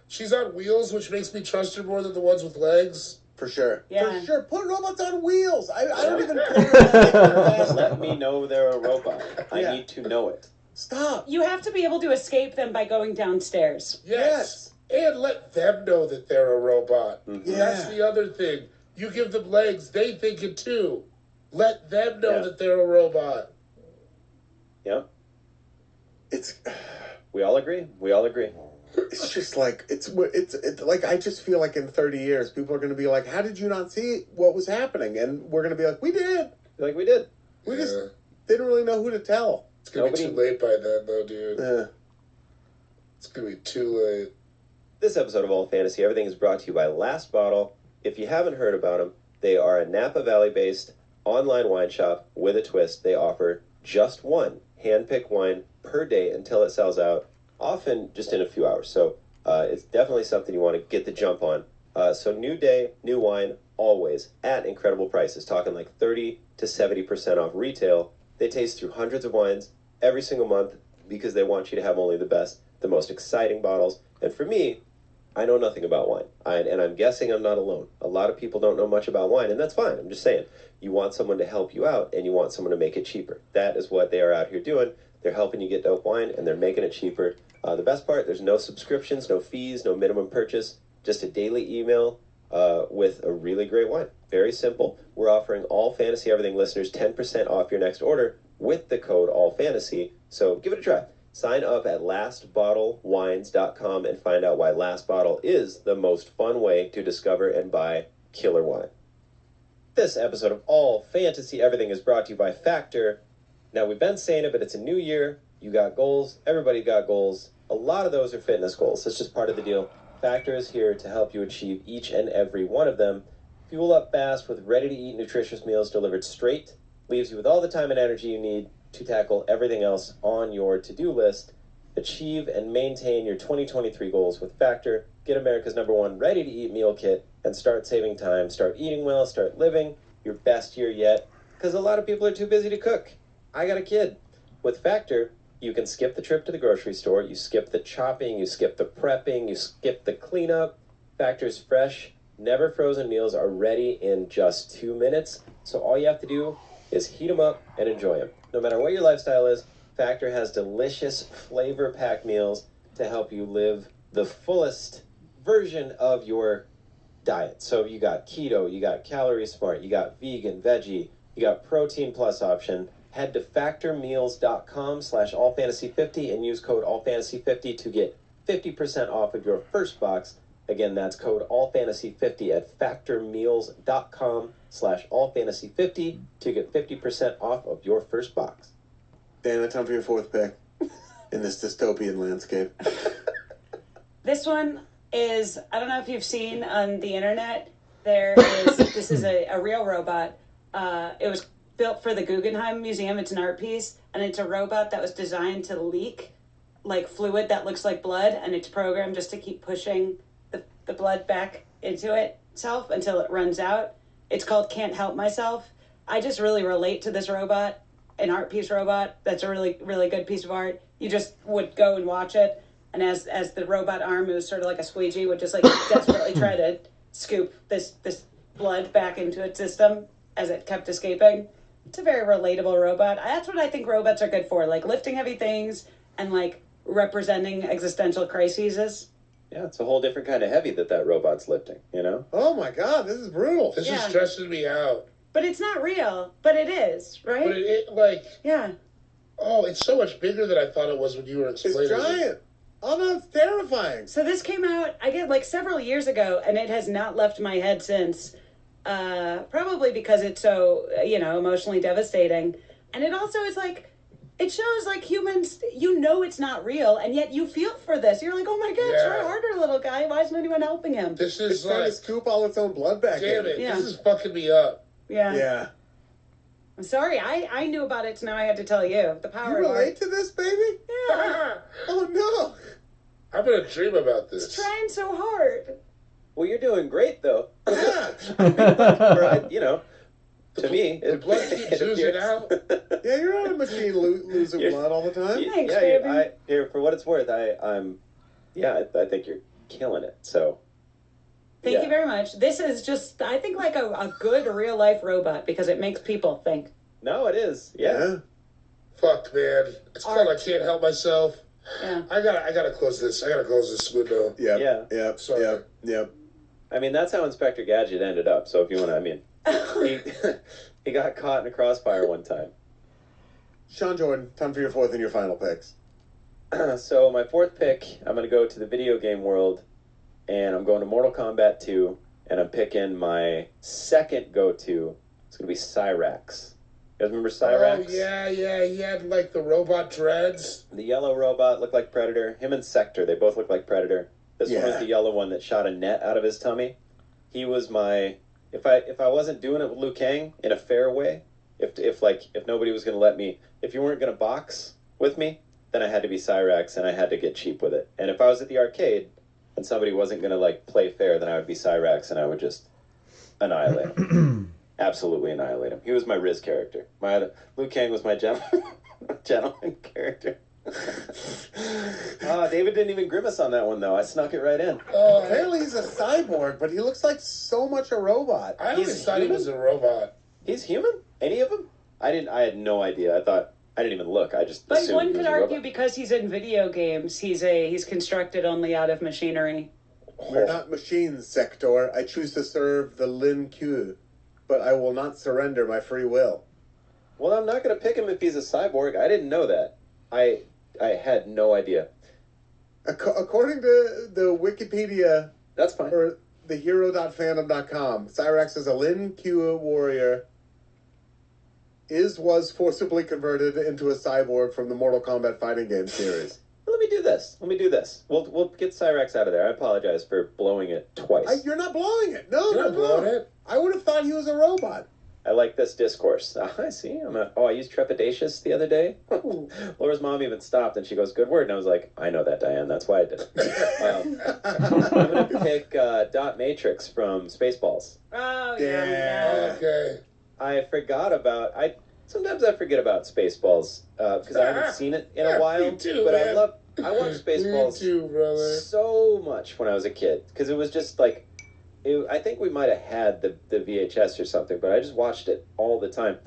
She's on wheels, which makes me trust her more than the ones with legs. For sure. Yeah. For sure. Put robots on wheels. I don't even care. Let me know they're a robot. I Yeah. need to know it. Stop. You have to be able to escape them by going downstairs. Yes. And let them know that they're a robot. Mm-hmm. That's Yeah. the other thing. You give them legs, they think it too. Let them know Yeah. that they're a robot. Yeah. It's We all agree. We all agree. It's just like it's like I just feel like in 30 years people are going to be like, how did you not see what was happening? And we're going to be like, we did. Like we did. We just didn't really know who to tell. It's gonna be too late by then, though, dude. It's gonna be too late. This episode of All Fantasy Everything is brought to you by Last Bottle. If you haven't heard about them, they are a Napa Valley-based online wine shop with a twist. They offer just one hand-picked wine per day until it sells out, often just in a few hours. So it's definitely something you want to get the jump on. So new day, new wine, always at incredible prices. Talking like 30 to 70% off retail. They taste through hundreds of wines every single month because they want you to have only the best, the most exciting bottles. And for me, I know nothing about wine. And I'm guessing I'm not alone. A lot of people don't know much about wine, and that's fine. I'm just saying, you want someone to help you out, and you want someone to make it cheaper. That is what they are out here doing. They're helping you get dope wine, and they're making it cheaper. The best part, there's no subscriptions, no fees, no minimum purchase, just a daily email with a really great wine. Very simple. We're offering All Fantasy Everything listeners 10% off your next order with the code ALLFANTASY. So give it a try. Sign up at lastbottlewines.com and find out why Last Bottle is the most fun way to discover and buy killer wine. This episode of All Fantasy Everything is brought to you by Factor. Now, we've been saying it, but it's a new year. You got goals. Everybody got goals. A lot of those are fitness goals. That's just part of the deal. Factor is here to help you achieve each and every one of them. Fuel up fast with ready-to-eat nutritious meals delivered straight. Leaves you with all the time and energy you need to tackle everything else on your to-do list. Achieve and maintain your 2023 goals with Factor. Get America's #1 ready-to-eat meal kit and start saving time. Start eating well. Start living your best year yet. Because a lot of people are too busy to cook. I got a kid. With Factor, you can skip the trip to the grocery store. You skip the chopping. You skip the prepping. You skip the cleanup. Factor's fresh, never frozen meals are ready in just 2 minutes. So all you have to do is heat them up and enjoy them. No matter what your lifestyle is, Factor has delicious flavor-packed meals to help you live the fullest version of your diet. So you got keto, you got calorie smart, you got vegan, veggie, you got protein plus option. Head to factormeals.com/allfantasy50 and use code allfantasy50 to get 50% off of your first box. Again, that's code allfantasy50 at factormeals.com/allfantasy50 to get 50% off of your first box. Dan, it's time for your fourth pick in this dystopian landscape. This one is, I don't know if you've seen on the internet, this is a real robot. It was built for the Guggenheim Museum. It's an art piece, and it's a robot that was designed to leak like fluid that looks like blood, and it's programmed just to keep pushing the blood back into itself until it runs out. It's called Can't Help Myself. I just really relate to this robot, an art piece robot. That's a really, really good piece of art. You just would go and watch it, and as the robot arm moves, sort of like a squeegee, would just like desperately try to scoop this blood back into its system as it kept escaping. It's a very relatable robot. That's what I think robots are good for, like lifting heavy things and like representing existential crises. Yeah, it's a whole different kind of heavy that robot's lifting, you know? Oh my God, this is brutal. This is stressing me out. But it's not real. But it is, right? But it like... Yeah. Oh, it's so much bigger than I thought it was when you were explaining It's giant. Oh no, it's terrifying. So this came out, I get like several years ago, and it has not left my head since. Probably because it's so, emotionally devastating. And it also is like, it shows like humans, it's not real, and yet you feel for this. You're like, oh my God, try harder, little guy. Why isn't anyone helping him? This is it's trying to scoop all its own blood back in. Damn it, this is fucking me up. Yeah. Yeah. I'm sorry, I knew about it, so now I had to tell you. The power You of relate art. to this, baby? Yeah. Oh no. I'm gonna dream about this. It's trying so hard. Well, you're doing great, though. Yeah. To me, the blood keeps oozing out. Yeah, you're not a machine losing blood all the time. Thanks, baby. For what it's worth, I think you're killing it. So, Thank you very much. This is just, I think, like a good real life robot because it makes people think. No, it is. Yeah. Fuck, man. It's called I Can't Help Myself. Yeah. I gotta close this. I gotta close this window. Yeah. Sorry. Yep. I mean, that's how Inspector Gadget ended up. So if you want to, he got caught in a crossfire one time. Sean Jordan, time for your fourth and your final picks. So my fourth pick, I'm going to go to the video game world, and I'm going to Mortal Kombat 2, and I'm picking my second go-to. It's going to be Cyrax. You guys remember Cyrax? Oh, yeah. He had, like, the robot dreads. The yellow robot looked like Predator. Him and Sector, they both look like Predator. This one was Yeah. the yellow one that shot a net out of his tummy. He was my... If I wasn't doing it with Liu Kang in a fair way, if nobody was going to let me... If you weren't going to box with me, then I had to be Cyrax, and I had to get cheap with it. And if I was at the arcade, and somebody wasn't going to, like, play fair, then I would be Cyrax, and I would just annihilate him. Absolutely annihilate him. He was my Riz character. Liu Kang was my gentleman character. David didn't even grimace on that one, though. I snuck it right in. Apparently he's a cyborg, but he looks like so much a robot. I always thought he was a robot. He's human? Any of them? I had no idea. I didn't even look. I just But assumed one he could was a argue robot. because he's in video games, he's constructed only out of machinery. We're not machines, Sector. I choose to serve the Lin Q, but I will not surrender my free will. Well, I'm not going to pick him if he's a cyborg. I didn't know that. I had no idea. According to the Wikipedia, That's fine. or the hero.fandom.com, Cyrax is a Lin Q warrior. Was forcibly converted into a cyborg from the Mortal Kombat fighting game series. Let me do this. We'll get Cyrax out of there. I apologize for blowing it twice. You're not blowing it. No, You're not blowing it? I would have thought he was a robot. I like this discourse. I see. I used trepidatious the other day. Laura's mom even stopped and she goes, "Good word." And I was like, "I know that, Diane. That's why I did it." I'm going to pick Dot Matrix from Spaceballs. Oh, Yeah. Okay. I forgot about... Sometimes I forget about Spaceballs because I haven't seen it in a while. Me too, but man. I watched Spaceballs Me too, brother. so much when I was a kid because it was just like... I think we might have had the VHS or something, but I just watched it all the time.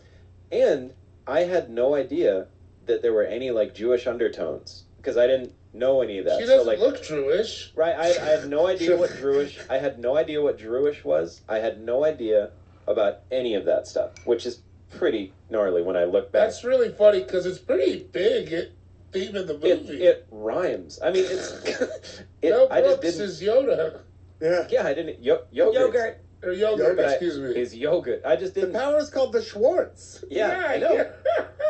And I had no idea that there were any, like, Jewish undertones, because I didn't know any of that. She doesn't so, like, look Jewish. right, I had no idea what Jewish... I had no idea what Jewish was. I had no idea about any of that stuff, which is pretty gnarly when I look back. That's really funny, because it's pretty big theme in the movie. It rhymes. I mean, it's... Mel I just Brooks didn't... is Yoda. Yeah. Yeah, I didn't... Yogurt. Yogurt. Or yogurt, But excuse me. Is yogurt. I just The didn't... power is called the Schwartz. Yeah, I know.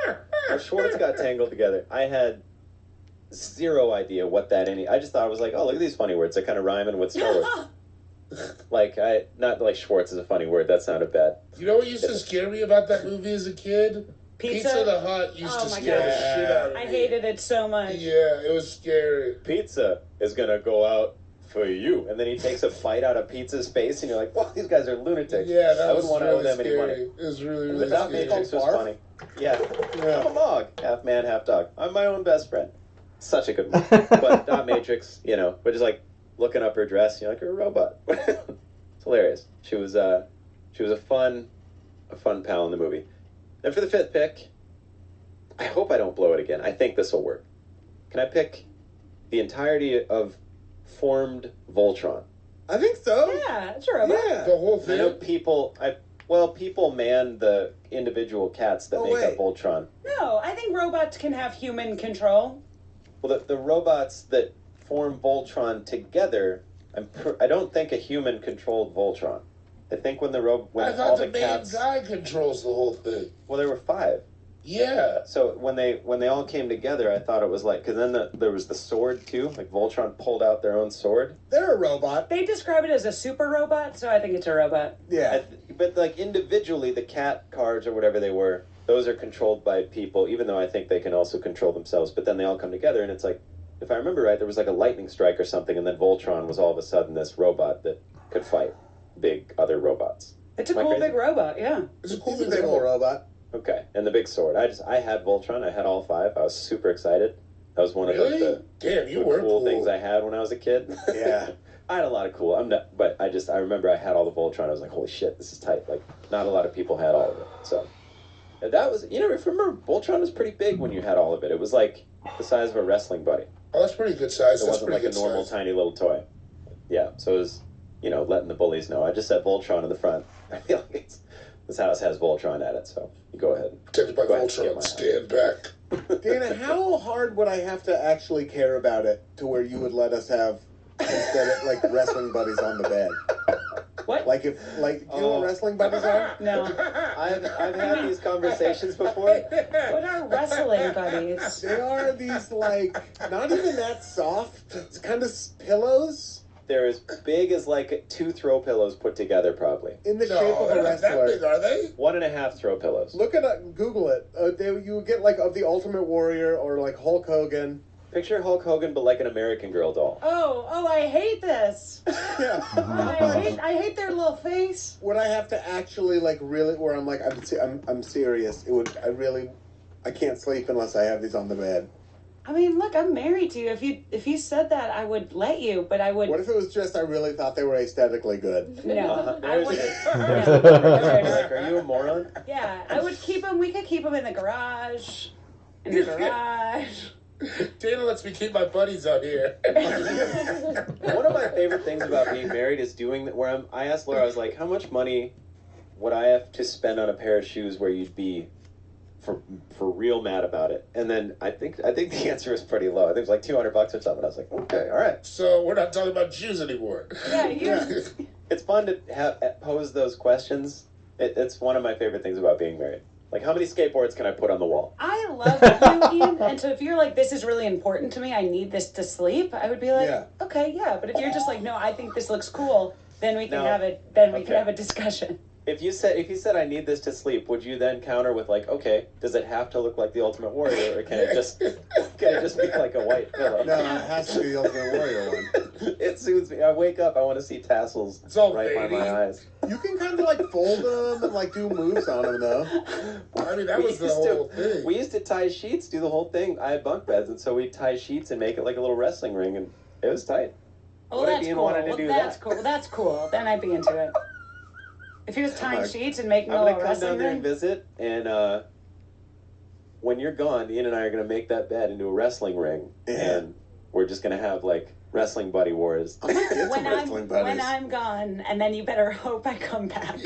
Yeah. Our Schwartz got tangled together. I had zero idea what that any. I just thought it was like, oh, look at these funny words. They're kind of rhyming with Star Wars. Not like Schwartz is a funny word. That sounded bad. You know what used to scare me about that movie as a kid? Pizza? the Hut used Oh to my scare the gosh. shit out of me. I hated it so much. Yeah, it was scary. Pizza is gonna go out for you, and then he takes a bite out of Pizza's face, and you're like, wow, these guys are lunatics. Yeah, that I was wouldn't want to really owe them any scary. money. It was really, The really Dot scary. Matrix was Barf? funny. Yeah. Yeah. I'm a Mog. Half man, half dog. I'm my own best friend. Such a good movie. But Dot Matrix, we're just like looking up her dress, you're like, you're a robot. It's hilarious. She was a fun pal in the movie. And for the fifth pick, I hope I don't blow it again. I think this will work. Can I pick the entirety of formed Voltron? I think so. Yeah, it's a robot. Yeah. The whole I know thing? people man the individual cats that make up wait. Voltron. No, I think robots can have human control. Well, the robots that form Voltron together, I don't think a human controlled Voltron. I think when I all thought the the main cats... guy controls the whole thing. Well, there were 5. Yeah. So when they all came together, I thought it was like... Because then there was the sword, too. Like, Voltron pulled out their own sword. They're a robot. They describe it as a super robot, so I think it's a robot. Yeah. But, like, individually, the cat cards or whatever they were, those are controlled by people, even though I think they can also control themselves. But then they all come together, and it's like... If I remember right, there was like a lightning strike or something, and then Voltron was all of a sudden this robot that could fight big other robots. It's a Am I cool crazy? big robot, yeah. It's a cool He's a big old robot. Okay, and the big sword. I had Voltron. I had all 5. I was super excited. That was one of Really? the Damn, you the were cool cool. things I had when I was a kid. Yeah. I had a lot of cool. But I remember I had all the Voltron. I was like, holy shit, this is tight. Like, not a lot of people had all of it. So that was, if you remember, Voltron was pretty big when you had all of it. It was like the size of a wrestling buddy. Oh, that's pretty good size. It That's wasn't pretty like a good normal size. tiny little toy. Yeah, so it was, letting the bullies know. I just said Voltron in the front. I feel like this house has Voltron at it, so you go ahead. Protected by Go ahead, skip Voltron. my Stand back. Dana, how hard would I have to actually care about it to where you would let us have instead of like wrestling buddies on the bed? What? Like if do you know what wrestling buddies are? No. I've had these conversations before. What are wrestling buddies? They are these like not even that soft. It's kind of pillows They're as big as like 2 throw pillows put together, probably. in the shape No, of a they're not that big, wrestler. are they? 1.5 throw pillows. Look at it, Google it. You would get like of the Ultimate Warrior or like Hulk Hogan. Picture Hulk Hogan, but like an American Girl doll. Oh, I hate this. Yeah. I hate their little face. Would I have to actually like really where I'm like I'm serious? I can't sleep unless I have these on the bed. I mean, look, I'm married to you. If you said that, I would let you, but I would. What if it was just I really thought they were aesthetically good? No, I There's- wouldn't. Like, are you a moron? Yeah, I would keep them. We could keep them in the garage. In the garage. Dana lets me keep my buddies out here. One of my favorite things about being married is doing where I asked Laura, I was like, how much money would I have to spend on a pair of shoes where you'd be for real mad about it? And then I think the answer was pretty low. I think it was like $200 or something. I was like, okay, all right. So we're not talking about shoes anymore. Yeah, It's fun to pose those questions. It's one of my favorite things about being married. Like, how many skateboards can I put on the wall? I love you, Ian. And so if you're like, this is really important to me, I need this to sleep, I would be like, Yeah. okay, yeah. But if you're just like, no, I think this looks cool, then we can No. have it. Then we can Okay. have a discussion. If you said I need this to sleep, would you then counter with like, okay, does it have to look like the Ultimate Warrior, or can it just be like a white pillow? No, it has to be the Ultimate Warrior one. It soothes me. I wake up, I want to see tassels It's all right by veiny. my eyes. You can kind of like fold them and like do moves on them though. I mean, that We was the used whole to- thing. We used to tie sheets, do the whole thing. I had bunk beds, and so we'd tie sheets and make it like a little wrestling ring, and it was tight. Oh, What if that's Ian cool. wanted to do That's that? cool. That's cool. Then I'd be into it. If he was tying my- sheets and making I'm a gonna little come wrestling down there and ring. visit, and when you're gone, Ian and I are gonna make that bed into a wrestling ring, Yeah. and we're just gonna have like wrestling buddy wars. I might get some When wrestling buddies. when I'm gone, and then you better hope I come back.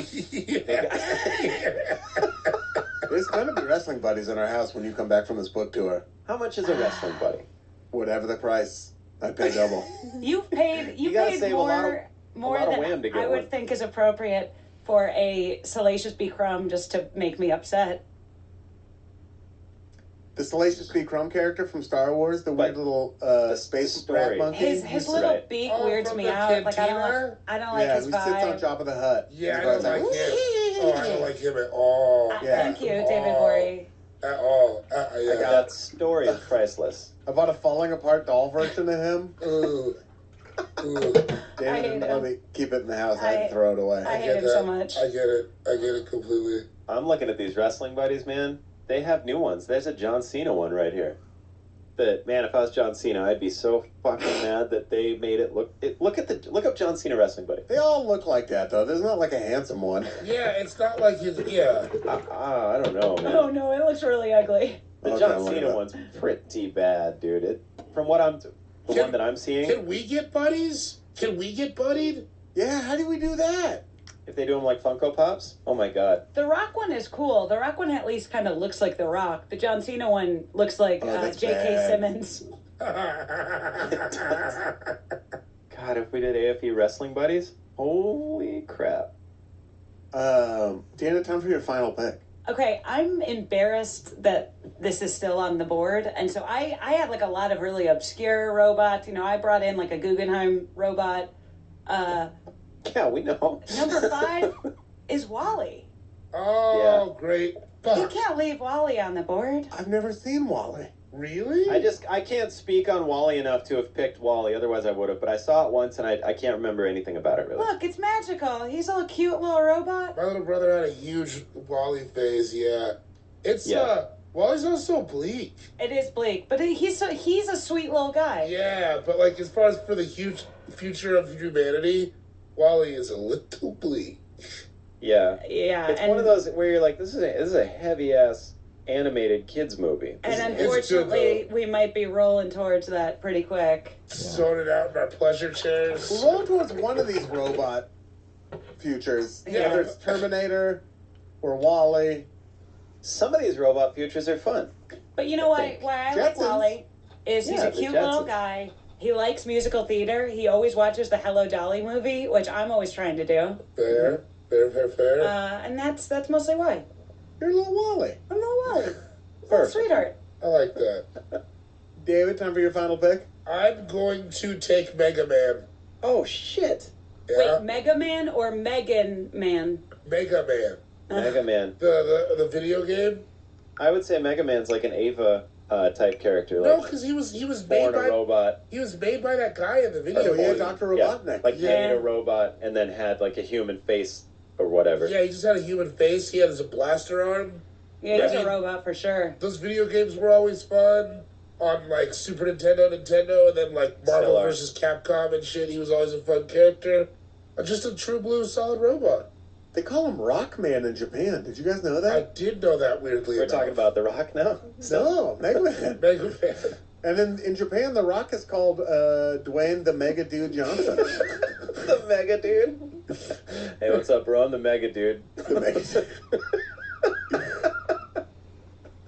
There's gonna be wrestling buddies in our house when you come back from this book tour. How much is a wrestling buddy? Whatever the price, I'd pay double. You've paid You gotta paid save a lot of- more lot of than wham to get I would one. think is appropriate for a Salacious B. Crumb just to make me upset. The Salacious B. Crumb character from Star Wars, the weird But little the space story. rat monkey. His Right. little beak Oh, weirds from me the out. Like cantina? I don't like yeah, his who sits on vibe. top of the hut. Yeah, I He don't goes like him. Oh, I don't like him at all. Yeah. Thank you, David Oh. Bory. At all. Yeah. That story is priceless. I bought a falling apart doll version of him. Ooh. Ooh. I David hate didn't let him. me keep it in the house. I had I- to throw it away. I hate get him so that. much. I get it. I get it completely. I'm looking at these wrestling buddies, man. They have new ones. There's a John Cena one right here. That man, if I was John Cena, I'd be so fucking mad that they made it look. Look up John Cena wrestling buddy. They all look like that though. There's not like a handsome one. Yeah, it's not like his. Yeah. I don't know, man. Oh no, it looks really ugly. The Okay, John look it Cena up. one's pretty bad, dude. From what the Can- one that I'm seeing, Can we get buddies? Can we get buddied? Yeah, how do we do that? if they do them like Funko Pops, oh my god. The Rock one is cool. The Rock one at least kind of looks like The Rock. The John Cena one looks like Oh, that's J.K. bad. Simmons. God, if we did AFE wrestling buddies, holy crap. Dana, time for your final pick. Okay, I'm embarrassed that this is still on the board. And so I had like a lot of really obscure robots. You know, I brought in like a Guggenheim robot. Yeah, we know. Number 5 is Wally. Oh, great. You Fuck. can't leave Wally on the board. I've never seen Wally. Really? I can't speak on Wally enough to have picked Wally, otherwise I would have, but I saw it once and I can't remember anything about it really. Look, it's magical. He's a cute little robot. My little brother had a huge Wally phase, yeah. It's, Yeah. Wally's also bleak. It is bleak, but he's a sweet little guy. Yeah, but like as far as for the huge future of humanity, Wally is a little bleak. Yeah. Yeah, It's and, one of those where you're like, this is a heavy ass animated kids movie. and It's good, unfortunately, we might be rolling towards that pretty quick. Sorted out in our pleasure chairs. We're rolling towards one of these robot futures. Yeah. Whether it's Terminator or Wally. Some of these robot futures are fun. But you know I why think. I like Jetsons. Wally is he's Yeah, a the cute little Jetsons. guy. He likes musical theater. He always watches the Hello Dolly movie, which I'm always trying to do. Fair. And that's mostly why. You're a little Wally. I'm a little Wally. Little Perfect. sweetheart. I like that. David, time for your final pick? I'm going to take Mega Man. Oh shit. Yeah? Wait, Mega Man or Megan Man? Mega Man. Mega Man. The video game? I would say Mega Man's like an Ava type character. No, Like because he was made born a by robot. he was made by that guy in the video Oh, yeah, game. Dr. Yeah, Robotnik. like Yeah. made a robot and then had like a human face or whatever. Yeah, he just had a human face. He had his blaster arm. Yeah, he's I a mean- robot for sure. Those video games were always fun on like Super Nintendo, and then like Still Marvel are. vs. Capcom and shit. He was always a fun character. Just a true blue solid robot. They call him Rockman in Japan. Did you guys know I that? did know that weirdly. We're enough. talking about The Rock now. No, Mega Man. Mega Man. And then in Japan, The Rock is called Dwayne the Mega Dude Johnson. The Mega Dude. Hey, what's up, bro? I'm the Mega Dude. The Mega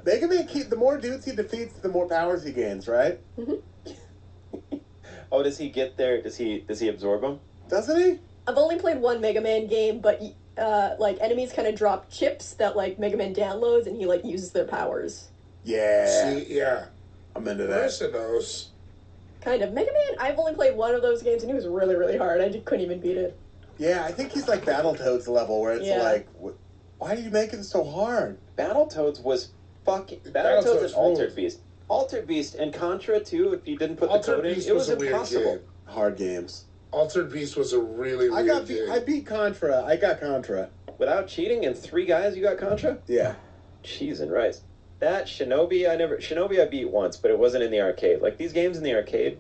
Mega Man, the more dudes he defeats, the more powers he gains, right? Oh, does he get there? Does he absorb them? Doesn't he? I've only played one Mega Man game, but like enemies kind of drop chips that like Mega Man downloads, and he like uses their powers. Yeah. See, yeah. I'm into that. Marissa knows. Kind of. Mega Man, I've only played one of those games, and it was really, really hard. I couldn't even beat it. Yeah, I think he's like Battletoads level, where it's Yeah. like, why are you making it so hard? Battletoads was fucking. Battletoads Battletoads and Altered ruled. Beast. Altered Beast and Contra too. If you didn't put the Altered code in, Beast it was was a weird impossible. game. Hard games. Altered Beast was a really I weird game. I beat Contra. I got Contra. Without cheating and 3 guys, you got Contra. Yeah. Cheese and rice. That Shinobi, I beat once, but it wasn't in the arcade. Like these games in the arcade,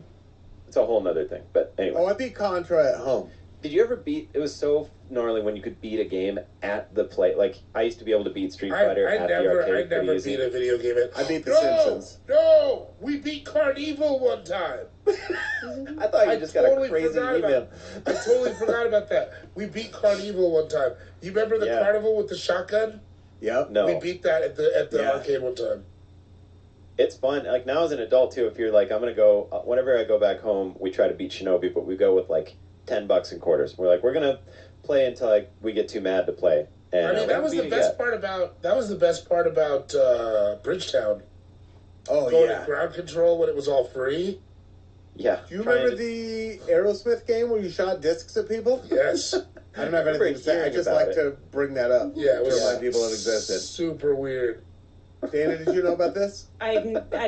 it's a whole nother thing. But anyway, Oh, I beat Contra at home. did you ever beat? It was so gnarly when you could beat a game at the play. Like I used to be able to beat Street Fighter I at the never arcade. pretty beat easy. a video game. I beat The no, Simpsons. No, we beat Carnival one time. I thought you I just totally got a crazy forgot email. I totally forgot about that. We beat Carnival one time. You remember the Yeah. carnival with the shotgun? Yep. No, We beat that at the Yeah. arcade one time. it's fun. Like now as an adult too, if you're like, I'm gonna go. Whenever I go back home, we try to beat Shinobi, but we go with like $10 in quarters. We're like, we're gonna play until like we get too mad to play. And I mean, we that haven't was the beat it best yet. part about Bridgetown. Oh, Going yeah. to ground control when it was all free. Yeah. Do you trying remember to- the Aerosmith game where you shot discs at people? Yes. I don't have anything to say. I hearing just about like it. to bring that up. Yeah, it was to remind people it existed. super weird. Dana, did you know about this? I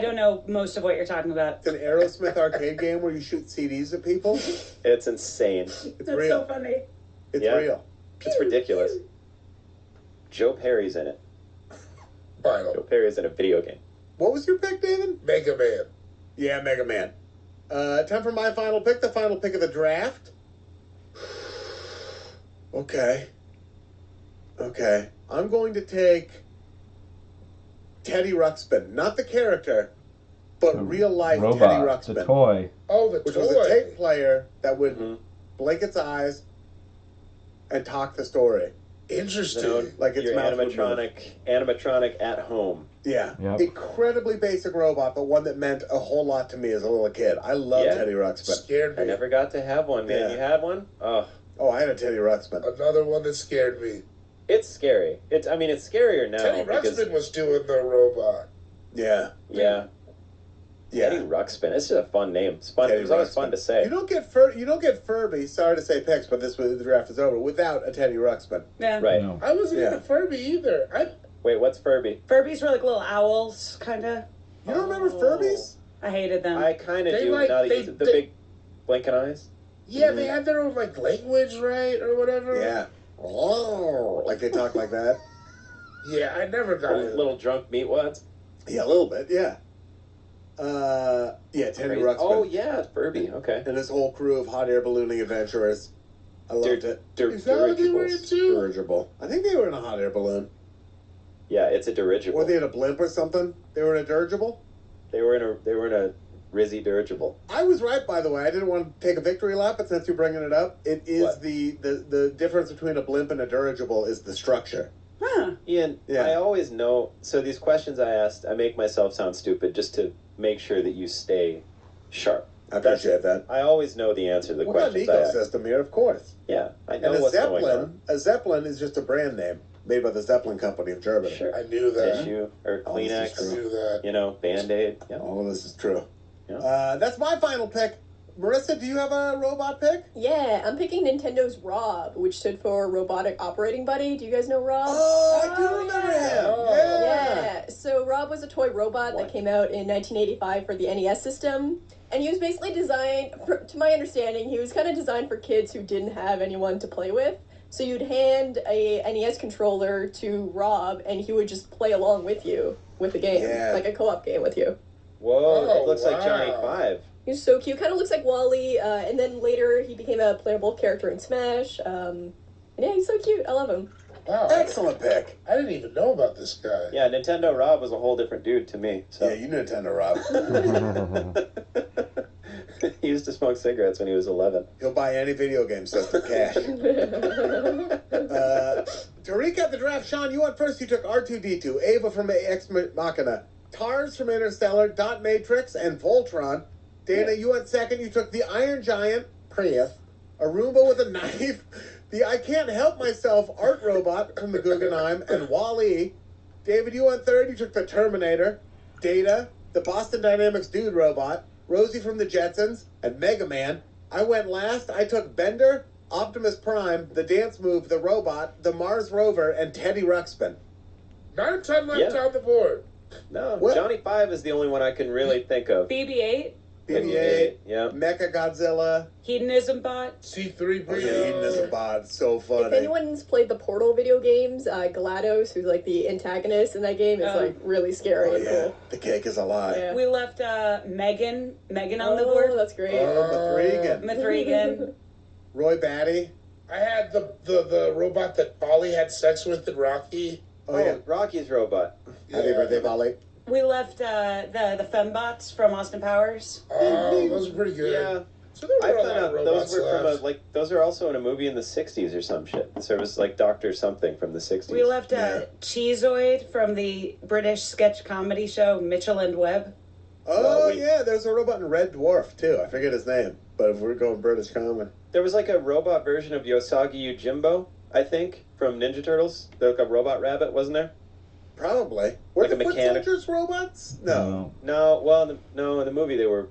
don't know most of what you're talking about. It's an Aerosmith arcade game where you shoot CDs at people. It's insane. It's That's real. so funny. It's Yeah. real. It's ridiculous. Joe Perry's in it. Joe Final. Perry's in a video game. What was your pick, David? Mega Man. Yeah, Mega Man. Time for my final pick, the final pick of the draft. Okay. I'm going to take Teddy Ruxpin. Not the character, but The real life Teddy robot, the Ruxpin. toy. Oh, the Which toy. was a tape player that would Mhm. blink its eyes and talk the story. Interesting. You know, Like it's your mouth would move. animatronic at home. Yeah. Yep. Incredibly basic robot, but one that meant a whole lot to me as a little kid. I love Yeah. Teddy Ruxpin. Scared me. I never got to have one, man. Yeah. You had one? Oh, Oh, I had a Teddy Ruxpin. Another one that scared me. it's scary. It's scarier now. Teddy because, Ruxpin was doing the robot. Yeah. Yeah. Teddy Yeah. Ruxpin. It's just a fun name. It's fun. Teddy It was always Ruxpin. fun to say. You don't get Furby. Sorry to say picks, but the draft is over without a Teddy Ruxpin. Yeah. Right. No. I wasn't Yeah. into Furby either. Wait, what's Furby? Furbies were like little owls, kind of. You don't remember Oh. Furbies? I hated them. I kind of They do. like- Now that they- you the they- big blinking eyes. Yeah, they had their own like language, right, or whatever. Yeah. Oh, like they talk like that. Yeah, I never got it. Little drunk meatwads. Yeah, a little bit. Yeah. Yeah, Teddy Crazy. Ruxpin. Oh yeah, Furby. Okay. And his whole crew of hot air ballooning adventurers. I loved it. Is that what they were Dirigibles. into? Dirigible. I think they were in a hot air balloon. Yeah, it's a dirigible. Or they had a blimp or something. They were in a dirigible. They were in a Rizzy dirigible. I was right, by the way. I didn't want to take a victory lap, but since you're bringing it up, it is What? the difference between a blimp and a dirigible is the structure. Huh. Ian, Yeah. I always know. So these questions I asked, I make myself sound stupid just to make sure that you stay sharp. I appreciate that. I always know the answer to the We've got an questions I ask. ecosystem here, of course. Yeah, I know And a what's going on. Zeppelin is just a brand name made by the Zeppelin Company of Germany. Sure. I knew that. Tissue or Oh, this is I Kleenex, knew that. you know, Band-Aid. Yeah. All of this is true. Yeah. That's my final pick. Marissa, do you have a robot pick? Yeah, I'm picking Nintendo's Rob, which stood for Robotic Operating Buddy. Do you guys know Rob? Oh, I do remember him. Oh. Yeah. So Rob was a toy robot that came out in 1985 for the NES system. And he was basically designed, to my understanding, he was kind of designed for kids who didn't have anyone to play with. So you'd hand a NES controller to Rob, and he would just play along with you with the game, Yeah. like a co-op game with you. Whoa, Oh, it looks like Johnny wow. 5. He's so cute. Kind of looks like Wally. And then later he became a playable character in Smash. And yeah, he's so cute. I love him. Wow. Excellent pick. I didn't even know about this guy. Yeah, Nintendo Rob was a whole different dude to me. So Yeah, you Nintendo Rob. he used to smoke cigarettes when he was 11. He'll buy any video game system cash. To recap the draft, Sean, you went first. You took R2-D2, Ava from Ex Machina, Tars from Interstellar, Dot Matrix, and Voltron. Dana, you went second. You took the Iron Giant, Prius, a Roomba with a knife, the I Can't Help Myself art robot from the Guggenheim, and Wall-E. David, you went third. You took the Terminator, Data, the Boston Dynamics dude robot, Rosie from the Jetsons, and Mega Man. I went last. I took Bender, Optimus Prime, the Dance Move, the Robot, the Mars Rover, and Teddy Ruxpin. 9 ton left Yeah. on the board. No, What? Johnny 5 is the only one I can really think of. BB-8, BB-8, Yeah. Mecha Godzilla. Hedonism Bot. C3PO. Oh, yeah, Hedonism Bot. So If funny. anyone's played the Portal video games, GLaDOS, who's like the antagonist in that game, is Oh. like really scary Oh, and yeah. cool. The cake is a lie. Yeah. We left Megan on the Oh, board. that's great. Mathregan. Mithrigan. Roy Batty. I had the robot that Polly had sex with in Rocky. Oh, yeah. Rocky's robot. Happy birthday, Polly. We left the fembots from Austin Powers. Oh, those are pretty good. Yeah. So there I were a found lot of out robots those were from left. those are also in a movie in the 60s or some shit. So it was like Dr. Something from the 60s. We left Yeah. Cheezoid from the British sketch comedy show Mitchell and Webb. Oh, Well, yeah. There's a robot in Red Dwarf, too. I forget his name. But if we're going British comedy. There was like a robot version of Yosagi Yojimbo, I think, from Ninja Turtles. There was like a robot rabbit, wasn't there? Probably. Were Like a the Foot mechanic. Soldiers robots? No. No, well, in the movie they were.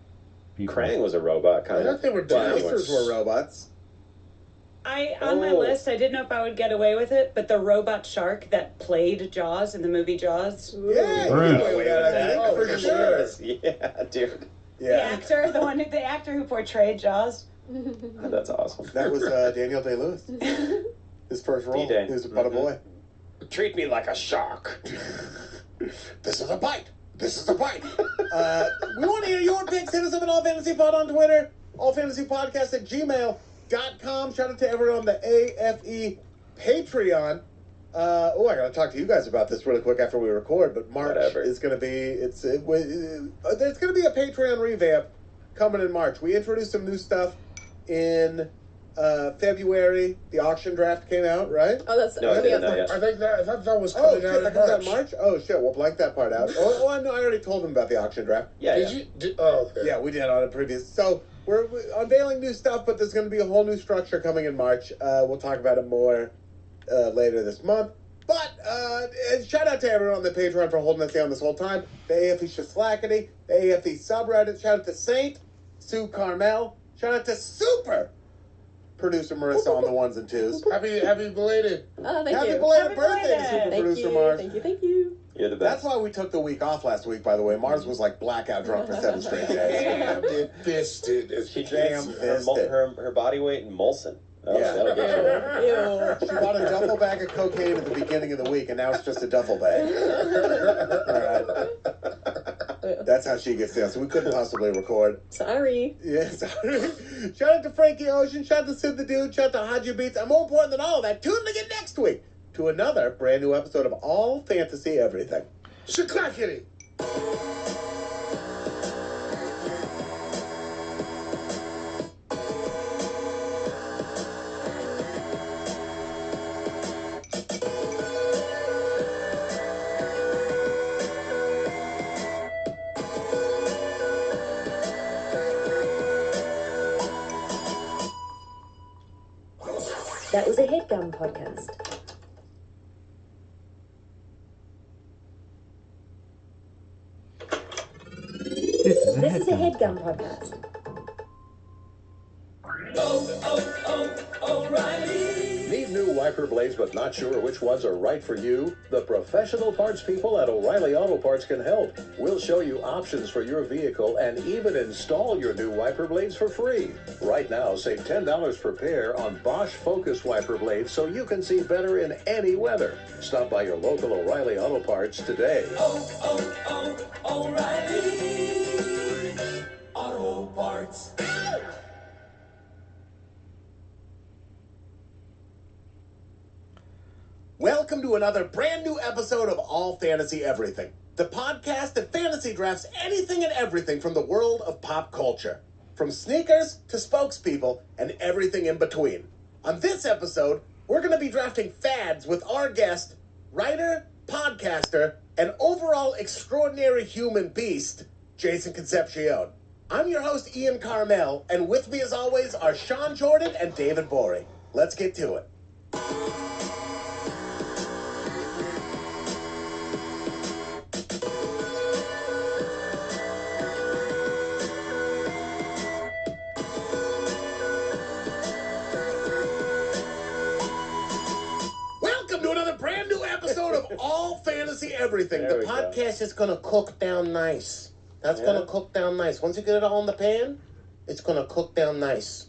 Krang was a robot, I kind thought of. they were The Well, dinosaurs. Monsters were robots. On my Oh. list, I didn't know if I would get away with it, but the robot shark that played Jaws in the movie Jaws. Yeah, you Really? get away with that, I think, Oh, for for sure. Yeah, dude. The Yeah. actor who portrayed Jaws. That's awesome. That was Daniel Day-Lewis. His first role. D-Day. He was a butter boy. Treat me like a shark. This is a bite. This is a bite. We want to hear your picks. Hit us up at All Fantasy Pod on Twitter. allfantasypodcast@gmail.com. Shout out to everyone on the AFE Patreon. I gotta talk to you guys about this really quick after we record. But March Whatever. is gonna be there's gonna be a Patreon revamp coming in March. We introduced some new stuff in February. The auction draft came out, right? Oh, that's No, I coming didn't out know March. yet. I thought that was Oh coming shit, out that in comes out March. in March. Oh shit, we'll blank that part out. I know. I already told them about the auction draft. Yeah, Did yeah. you? Oh, okay. Yeah, we did on a previous. So we're unveiling new stuff, but there's going to be a whole new structure coming in March. We'll talk about it more later this month. But and shout out to everyone on the Patreon for holding us down this whole time. The AFE Shaslackity, the AFE subreddit. Shout out to Saint, Sue Carmel. Shout out to Super Producer Marissa on the ones and twos. Happy belated. Oh, thank Happy you. belated Happy birthday to belated. Super Thank Producer you. Mars. Thank you. You're the That's best. why we took the week off last week, by the way. Mars was like blackout drunk for 7 straight days. Damn fisted. She Damn drinks fisted. her body weight in Molson. Yeah. That'll get you. Ew. She bought a duffel bag of cocaine at the beginning of the week, and now it's just a duffel bag. All right. That's how she gets down. So we couldn't possibly record. Sorry. Yeah, sorry. Shout out to Frankie Ocean. Shout out to Sid the Dude. Shout out to Haji Beats. And more important than all of that, tune in again next week to another brand new episode of All Fantasy Everything. Shaklackity. That was a headgum podcast. This is a This is a headgum. headgum podcast. Need new wiper blades but not sure which ones are right for you? The professional parts people at O'Reilly Auto Parts can help. We'll show you options for your vehicle and even install your new wiper blades for free. Right now, save $10 per pair on Bosch Focus wiper blades so you can see better in any weather. Stop by your local O'Reilly Auto Parts today. O'Reilly Auto Parts. Welcome to another brand new episode of All Fantasy Everything, the podcast that fantasy drafts anything and everything from the world of pop culture, from sneakers to spokespeople and everything in between. On this episode, we're going to be drafting fads with our guest, writer, podcaster, and overall extraordinary human beast, Jason Concepcion. I'm your host, Ian Carmel, and with me as always are Sean Jordan and David Borey. Let's get to it. Welcome to another brand new episode of All Fantasy Everything. There The we go. podcast is going to cook down nice. That's going to cook down nice. Once you get it all in the pan, it's going to cook down nice.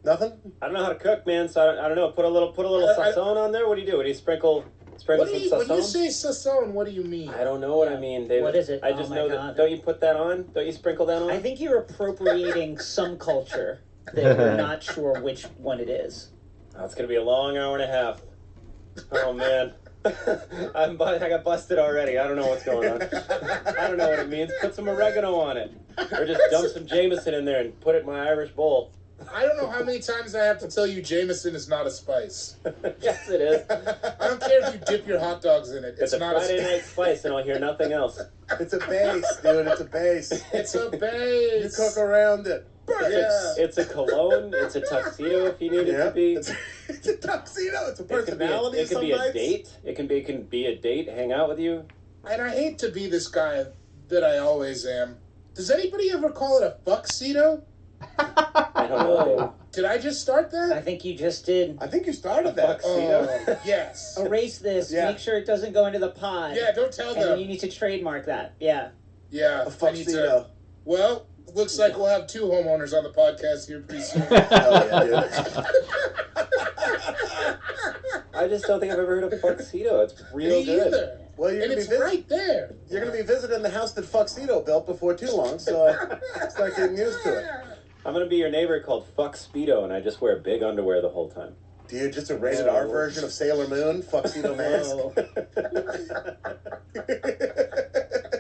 Nothing? I don't know how to cook, man. So I don't know. Put a little sazon on there. What do you do? What do you sprinkle some When you sazon? say sazon, what do you mean? I don't know what I mean, David. What is it? I just Oh my know God. that. Don't you put that on? Don't you sprinkle that on? I think you're appropriating some culture that you're not sure which one it is. Oh, it's gonna be a long hour and a half. Oh man, I got busted already. I don't know what's going on. I don't know what it means. Put some oregano on it, or just dump some Jameson in there and put it in my Irish bowl. I don't know how many times I have to tell you Jameson is not a spice. Yes, it is. I don't care if you dip your hot dogs in it. It's a not Friday a night spice, and I'll hear nothing else. It's a base, dude. It's a base. It's a You base. cook around it. Yeah. It's a cologne. It's a tuxedo if you need it to be. It's a tuxedo. It's a It could be personality. it could some be a nights. date. It can be a date. Hang out with you. And I hate to be this guy that I always am. Does anybody ever call it a fuckcedo? I don't know. Did I just start I that? think you just did. I think you started that. Oh, yes. Erase this. Yeah. Make sure it doesn't go into the pod. Yeah, don't tell And then you them. need to trademark that. Yeah. Yeah, A I need to. fuckcedo. Well, looks like we'll have two homeowners on the podcast here pretty soon. Hell yeah, dude. I just don't think I've ever heard of tuxedo. It's real Me good. either. Well, you're And gonna it's be right there. You're gonna be visiting the house that Fuxedo built before too long, so start getting used to it. I'm gonna be your neighbor called Fuck Speedo, and I just wear big underwear the whole time. Dude, just a rated R Whoa. version of Sailor Moon, Fuxedo mask. Oh.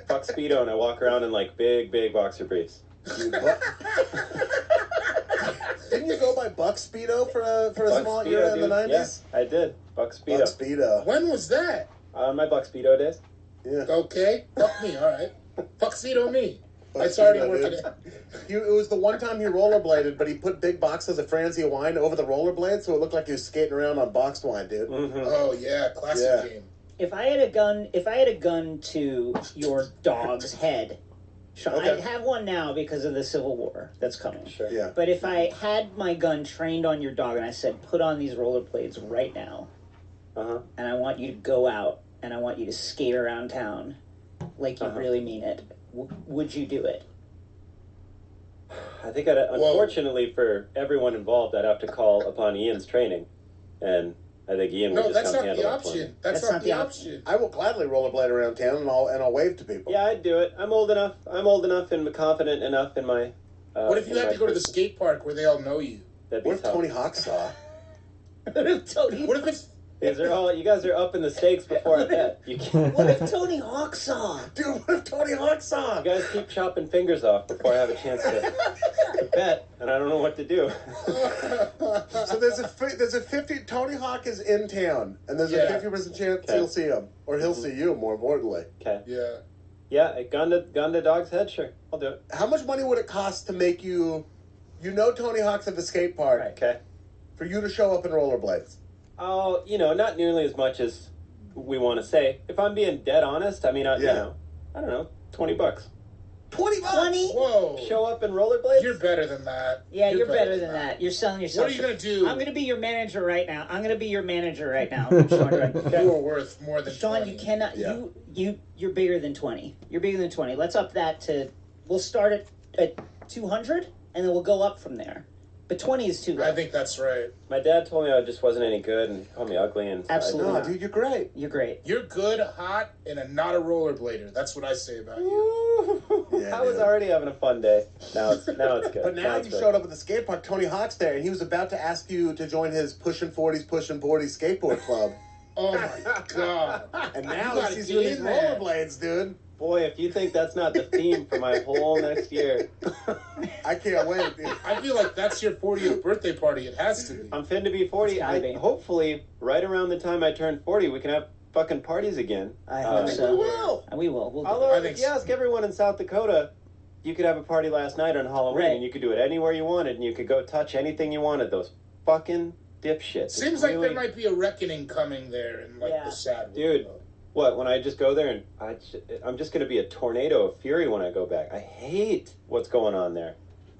Fuck Speedo, and I walk around in like big boxer briefs. Dude, Didn't you go by Buck Speedo for a Buck small Speedo, era in the dude. 90s? Yes, I did. Buck Buck Speedo. Speedo. When was that? My Buck Speedo days. Yeah. Okay, fuck me, all right. Fuckcedo me. Buck I started Speedo, working dude. it. It was the one time he rollerbladed, but he put big boxes of Franzia wine over the rollerblades, so it looked like he was skating around on boxed wine, dude. Mm-hmm. Oh yeah, classic Yeah. game. If I had a gun to your dog's head, Sean, Okay. I'd have one now because of the Civil War that's coming. Sure. Yeah. But if I had my gun trained on your dog and I said, put on these rollerblades right now, Uh-huh. and I want you to go out and I want you to skate around town like you really mean it, would you do it? I think unfortunately for everyone involved, I'd have to call upon Ian's training, and I think Ian would No, just that's come not handle the that for me. option. That's not the option. I will gladly rollerblade around town and I'll wave to people. Yeah, I'd do it. I'm old enough. and confident enough in my. What if you had to go to the skate park where they all know you? That'd be What if tough. Tony Hawk saw? Tony, What if it's You guys are up in the stakes before I bet. You can't. what if Tony Hawk saw? Dude, what if Tony Hawk saw? You guys keep chopping fingers off before I have a chance to bet, and I don't know what to do. So there's a 50. Tony Hawk is in town, and there's Yeah. a 50% chance Okay. you'll see him, or he'll see you. More importantly, Okay. Yeah. Yeah, a gun to dog's head. Sure, I'll do it. how much money would it cost to make you? You know Tony Hawk's at the skate park. Right. Okay. for you to show up in rollerblades? Oh, not nearly as much as we want to say. If I'm being dead honest, I mean, I don't know, $20. $20? 20? Whoa. Show up in rollerblades? You're better than that. Yeah, you're better than that. You're selling yourself. What are you going to do? I'm going to be your manager right now. Sean You are worth more than Sean, 20. you cannot. Yeah. You're bigger than 20. You're bigger than 20. Let's up that to. We'll start at 200, and then we'll go up from there. But 20 is too low. I think that's right. My dad told me I just wasn't any good and called me ugly. And Absolutely. No, dude, you're great. You're great. You're good, hot, and not a rollerblader. That's what I say about you. Yeah, I was dude. already having a fun day. Now it's good. But now you it's good. showed up at the skate park. Tony Hawk's there, and he was about to ask you to join his Pushing 40s skateboard club. Oh my god. And now You he gotta sees get you in these in there. rollerblades, dude. Boy, if you think that's not the theme for my whole next year, I can't wait, dude. I feel like that's your 40th birthday party. It has to be. I'm fin to be 40. It's gotta be. Hopefully, right around the time I turn 40, we can have fucking parties again. I hope so. We will. We will. We'll do it. Although, I if think you so. ask everyone in South Dakota, you could have a party last night on Halloween, Right. and you could do it anywhere you wanted, and you could go touch anything you wanted. Those fucking dipshits. Seems It's like really- there might be a reckoning coming there in Yeah. the sad Dude. world. What, when I just go there and I'm just going to be a tornado of fury when I go back. I hate what's going on there.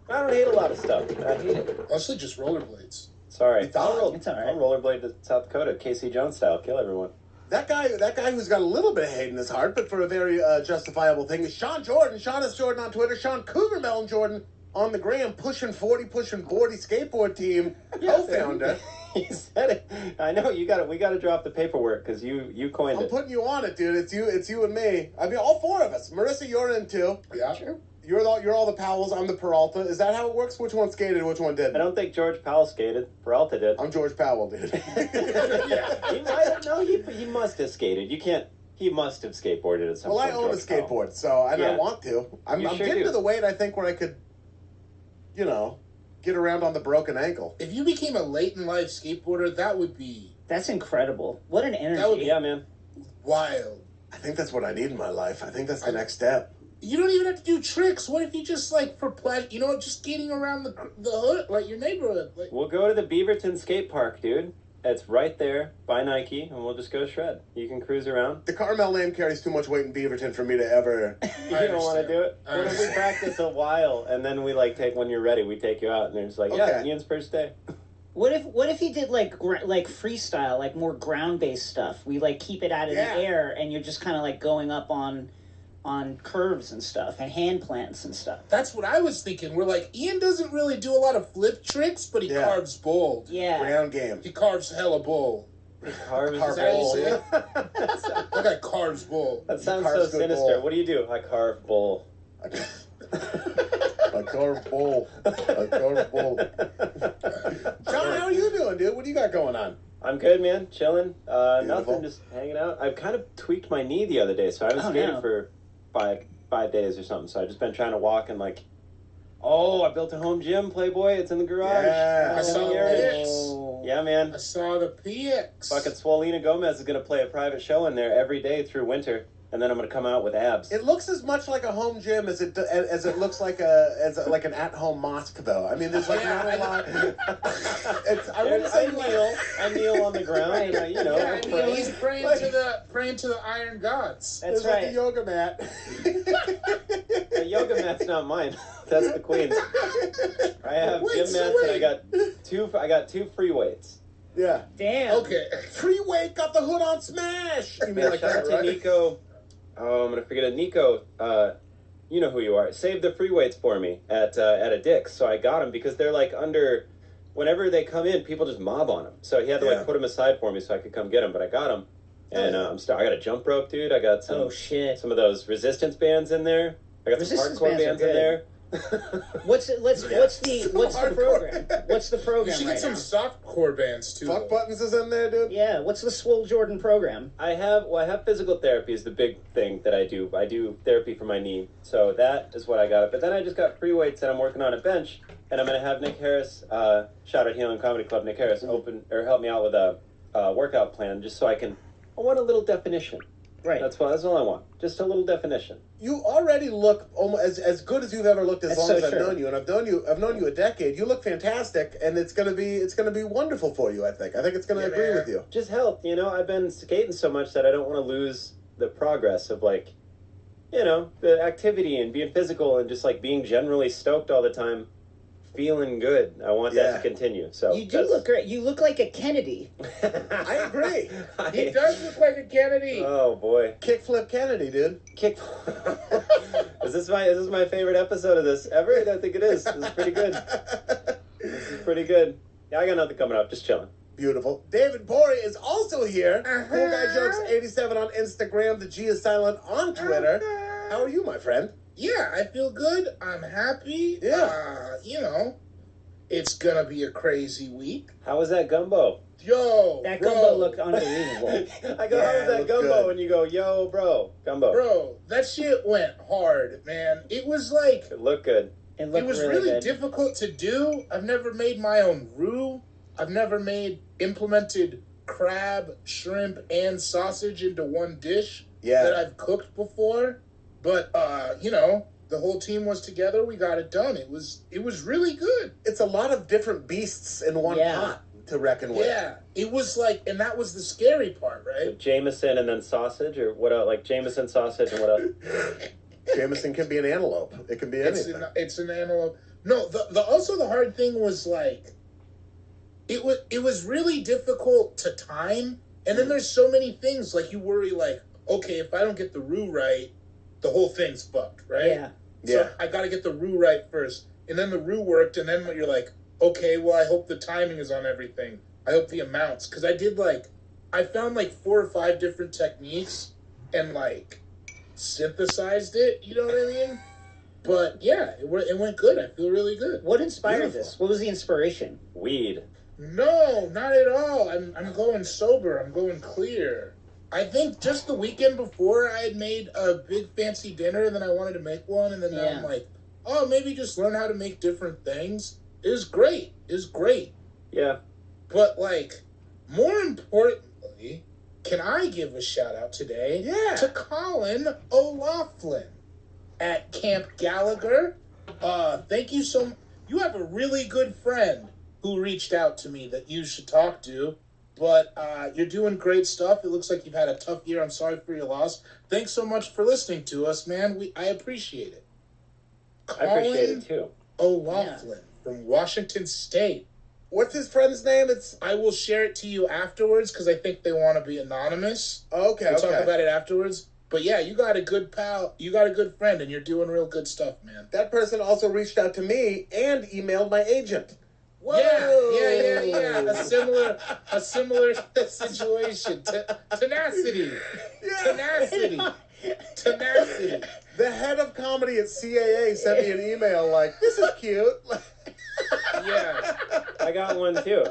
I don't hate a lot of stuff. I hate it. Mostly just rollerblades. Sorry. It's all right. It's all right. I'll rollerblade to South Dakota, Casey Jones style, kill everyone. That guy who's got a little bit of hate in his heart, but for a very justifiable thing, is Sean Jordan. Sean is Jordan on Twitter. Sean Cougar Melon Jordan on the gram, Pushing 40 skateboard team, co-founder. You said it. I know. We got to drop the paperwork because you coined I'm it. putting you on it, dude. It's you and me. I mean, all four of us. Marissa, you're in too. Yeah. Sure. You're all the Powells. I'm the Peralta. Is that how it works? Which one skated? Which one I didn't? don't think George Powell skated. Peralta did. I'm George Powell, dude. He might have. No, he must have skated. You can't. He must have skateboarded at some Well, I point. own a George Powell. skateboard, so and I Yeah. want to. I'm You sure getting do. to the weight I think where I could, get around on the broken ankle. If you became a late in life skateboarder, that would be That's incredible. What an energy. That would be- Yeah, man. wild. I think that's what I need in my life. I think that's the next step. You don't even have to do tricks. What if you just for pleasure, just skating around the hood, like your neighborhood? Like, We'll go to the Beaverton skate park, dude. It's right there by Nike, and we'll just go shred. You can cruise around. The Carmel name carries too much weight in Beaverton for me to ever. You don't want to understand. do it? I What if we understand. practice a while, and then we take when you're ready, we take you out, and they're just like, yeah, Okay. Ian's first day. What if he did like freestyle, like more ground based stuff? We keep it out of Yeah. the air, and you're just kind of going up on curves and stuff, and hand plants and stuff. that's what I was thinking. We're Ian doesn't really do a lot of flip tricks, but he Yeah. carves bold. Yeah. Ground game. He carves hella bull. Carve Carve Is that how you say it? that That guy carves bull. sounds so carves good sinister. bowl. What do you do? I carve bull. A carved bowl. A carved bowl. John, how are you doing, dude? What do you got going on? I'm good, man. Chilling. Beautiful. Nothing. Just hanging out. I've kind of tweaked my knee the other day, so I haven't Oh, skated no. for five days or something. So I've just been trying to walk and oh, I built a home gym, Playboy. It's in the garage. Yeah. I saw the Area. pics. Yeah, man. I saw the pics. Fucking Swolina Gomez is gonna play a private show in there every day through winter, and then I'm gonna come out with abs. It looks as much like a home gym as it looks like like an at-home mosque, though. I mean, there's not a lot. I wouldn't say I kneel on the ground, and I, Yeah, and pray. he's praying to the iron gods. That's There's like a right. yoga mat. The yoga mat's not mine. That's the queen's. I have Wait, gym so mats, and I wait. got two free weights. Yeah. Damn. Okay. Free weight got the hood on smash. You mean Yeah, like shout out that, to right? Nico. Oh, I'm gonna forget it. Nico, you know who you are. Saved the free weights for me at a Dick's, so I got them because they're under. Whenever they come in, people just mob on them. So he had to Yeah. put them aside for me so I could come get them. But I got them, and I got a jump rope, dude. I got some Oh shit. some of those resistance bands in there. I got Resistance some hardcore bands are bands in good. there. What's the program? What's the You program should right get some now? soft core bands too. Fuck though. buttons is in there, dude. Yeah. What's the Swole Jordan program? I have physical therapy is the big thing that I do. I do therapy for my knee, so that is what I got. But then I just got free weights that I'm working on a bench, and I'm gonna have Nick Harris, shout out Healing Comedy Club, Nick Harris, help me out with a workout plan, just so I want a little definition. Right. That's all I want. Just a little definition. You already look almost as good as you've ever looked as That's long so as I've true. known you, and I've known you a decade. You look fantastic, and it's gonna be wonderful for you. I think it's gonna agree with you. Just health, you know. I've been skating so much that I don't want to lose the progress of like, you know, the activity and being physical and just like being generally stoked all the time, feeling good. I want that to continue. So You do look great. You look like a Kennedy. I agree. He does look like a Kennedy. Oh boy, Kickflip Kennedy, dude. kick. Is this my favorite episode of this ever? I don't think it is. This is pretty good. This is pretty good. Yeah, I got nothing coming up. Just chilling. Beautiful. David Pori is also here. Cool Guy Jokes 87 on Instagram. The G is silent on Twitter. How are you, my friend? Yeah, I feel good. I'm happy. Yeah. You know, it's gonna be a crazy week. How was that gumbo? Yo, That bro. gumbo looked unbelievable. I go, Yeah, how was it that looked gumbo? good. And you go, yo, bro, gumbo. Bro, that shit went hard, man. It was like, It looked good. It it looked was really really good. difficult to do. I've never made my own roux. I've never implemented crab, shrimp, and sausage into one dish that I've cooked before. But you know, the whole team was together. We got it done. It was really good. It's a lot of different beasts in one pot to reckon with. Yeah, it was like, and that was the scary part, right? Jameson and then sausage, or what else? Like Jameson sausage and what else? Jameson can be an antelope. It can be anything. It's an antelope. No, the also the hard thing was like, it was really difficult to time. And then there's so many things, like you worry like, okay, if I don't get the roux right, the whole thing's fucked, right? Yeah. So I got to get the roux right first, and then the roux worked, and then you're like, okay, well, I hope the timing is on everything. I hope the amounts, because I found like 4 or 5 different techniques, and like synthesized it. You know what I mean? But yeah, it went good. I feel really good. What inspired Beautiful. this? What was the inspiration? Weed. No, not at all. I'm going sober. I'm going clear. I think just the weekend before I had made a big fancy dinner, and then I wanted to make one, and then now I'm like, oh, maybe just learn how to make different things. It was great. It was great. Yeah. But like, more importantly, can I give a shout out today to Colin O'Loughlin at Camp Gallagher? Thank you so much. You have a really good friend who reached out to me that you should talk to. But you're doing great stuff. It looks like you've had a tough year. I'm sorry for your loss. Thanks so much for listening to us, man. I appreciate it. I appreciate it too. O'Loughlin from Washington State. What's his friend's name? I will share it to you afterwards because I think they want to be anonymous. Okay, We'll talk about it afterwards. But yeah, you got a good pal. You got a good friend, and you're doing real good stuff, man. That person also reached out to me and emailed my agent. Whoa. Yeah. A similar situation. Tenacity. Tenacity. The head of comedy at CAA sent me an email like, "This is cute." Yeah. I got one too.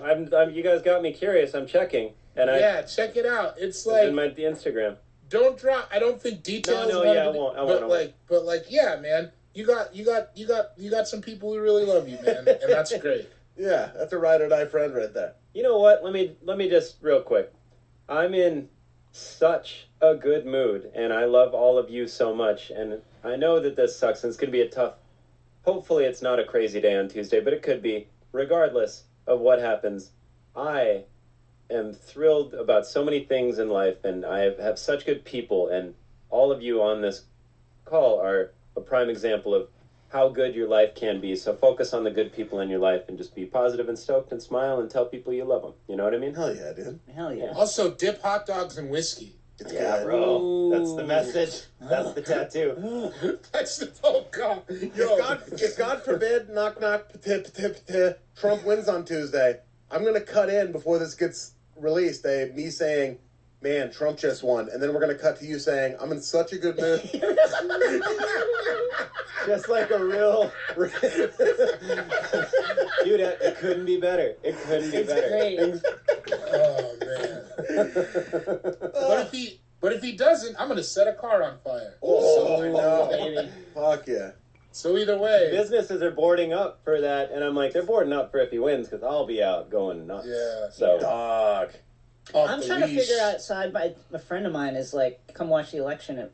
You guys got me curious. I'm checking, and check it out. It's like in the Instagram. Don't drop. I don't think details. I won't. But yeah, man, you got some people who really love you, man, and that's great. Yeah, that's a ride or die friend right there. You know what? Let me just real quick. I'm in such a good mood, and I love all of you so much. And I know that this sucks, and it's gonna be a tough. Hopefully, it's not a crazy day on Tuesday, but it could be. Regardless of what happens, I am thrilled about so many things in life, and I have such good people, and all of you on this call are a prime example of how good your life can be. So focus on the good people in your life and just be positive and stoked and smile and tell people you love them. You know what I mean? Hell yeah, dude. Hell yeah. Also, dip hot dogs and whiskey. It's Yeah, good. bro. That's the message. That's the tattoo. That's the God. If God forbid, knock knock, Trump wins on Tuesday, I'm gonna cut in before this gets released. Me saying, "Man, Trump just won," and then we're gonna cut to you saying, "I'm in such a good mood." Just like a real dude, it couldn't be better. It couldn't be better. Great. Oh man. But if he doesn't, I'm gonna set a car on fire. Oh, I baby. know. Fuck yeah. So either way. Businesses are boarding up for that, and I'm like, they're boarding up for if he wins, because I'll be out going nuts. Yeah. So Dog. I'm trying to figure outside. A friend of mine is like, come watch the election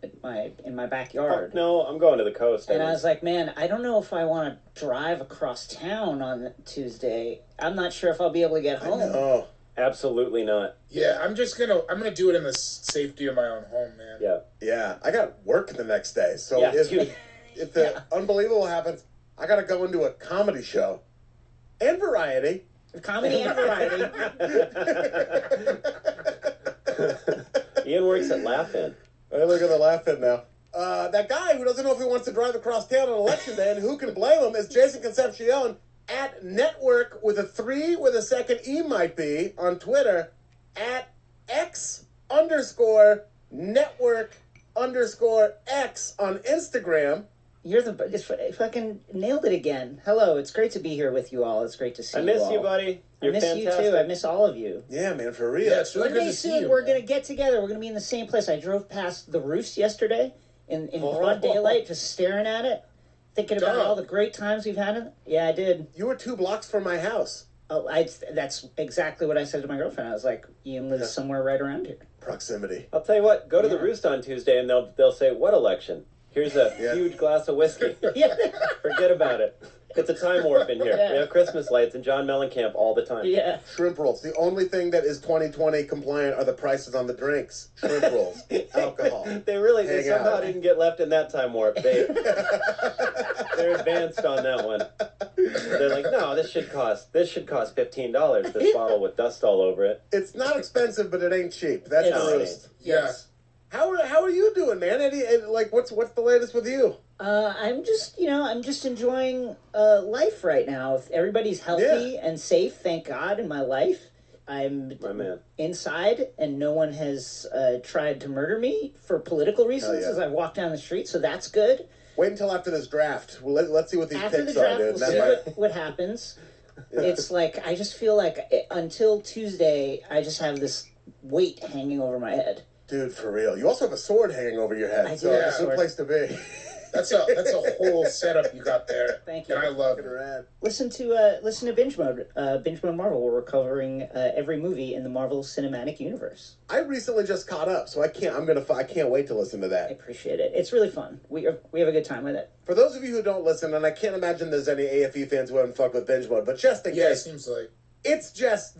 in my backyard. No, I'm going to the coast. And I was like, man, I don't know if I want to drive across town on Tuesday. I'm not sure if I'll be able to get home. Oh, absolutely not. Yeah, I'm gonna do it in the safety of my own home, man. Yeah. Yeah, I got work the next day. So Yeah, if the unbelievable happens, I got to go into a comedy show and variety. Comedy and variety. Ian works at Laugh-In. Hey, look at the Laugh-In now. That guy who doesn't know if he wants to drive across town on election day, and who can blame him, is Jason Concepcion at Network with a 3 with a second E might be on Twitter at X_Network_X on Instagram. You're the fucking nailed it again. Hello, it's great to be here with you all. It's great to see you all. I miss you, buddy. You're I miss fantastic. you too. I miss all of you. Yeah, man, for real. Yeah, it's really One good day to see soon, you. we're man. gonna get together. We're gonna be in the same place. I drove past the Roofs yesterday in broad daylight, just staring at it, thinking about all the great times we've had. Yeah, I did. You were 2 blocks from my house. Oh, that's exactly what I said to my girlfriend. I was like, Ian lives somewhere right around here. Proximity. I'll tell you what. Go to the Roost on Tuesday, and they'll say, "What election? Here's a huge glass of whiskey." Yeah. Forget about it. It's a time warp in here. Yeah. We have Christmas lights and John Mellencamp all the time. Yeah. Shrimp rolls. The only thing that is 2020 compliant are the prices on the drinks. Shrimp rolls. Alcohol. They Hang somehow out. didn't get left in that time warp. They're advanced on that one. They're like, no, this should cost $15. This bottle with dust all over it. It's not expensive, but it ain't cheap. That's It's- the Roost. Yes. How are you doing, man? What's the latest with you? I'm just enjoying life right now. If everybody's healthy and safe, thank God, in my life. I'm My man. inside, and no one has tried to murder me for political reasons as I walk down the street, so that's good. Wait until after this draft. Let's see what these After the picks draft, are, dude. we'll That see might- what happens. It's like, I just feel like until Tuesday, I just have this weight hanging over my head. Dude, for real. You also have a sword hanging over your head, I so do have it's a a good sword. place to be. That's a whole setup you got there. Thank you. And I love Fucking it. rad. Listen to Binge Mode Marvel, where we're covering every movie in the Marvel Cinematic Universe. I recently just caught up, so I can't wait to listen to I that. appreciate it. It's really fun. We have a good time with it. For those of you who don't listen, and I can't imagine there's any AFE fans who haven't fucked with binge mode, but just in Yeah, it case, seems like. it's just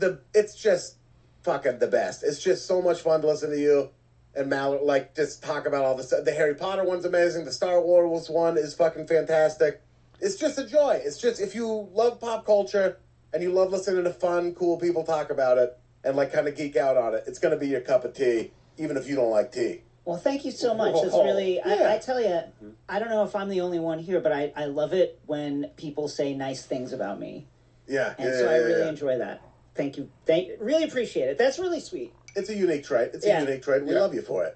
fucking the best. It's just so much fun to listen to you and Mallory, like, just talk about all the stuff. The Harry Potter one's amazing. The Star Wars one is fucking fantastic. It's just a joy. It's just, if you love pop culture and you love listening to fun, cool people talk about it and, like, kind of geek out on it, it's going to be your cup of tea, even if you don't like tea. Well, thank you so much. It's Oh, really, yeah. I tell you, I don't know if I'm the only one here, but I love it when people say nice things about me. Yeah. And so I really enjoy that. Thank you. Really appreciate it. That's really sweet. It's a unique trait. It's a unique trait. We love you for it.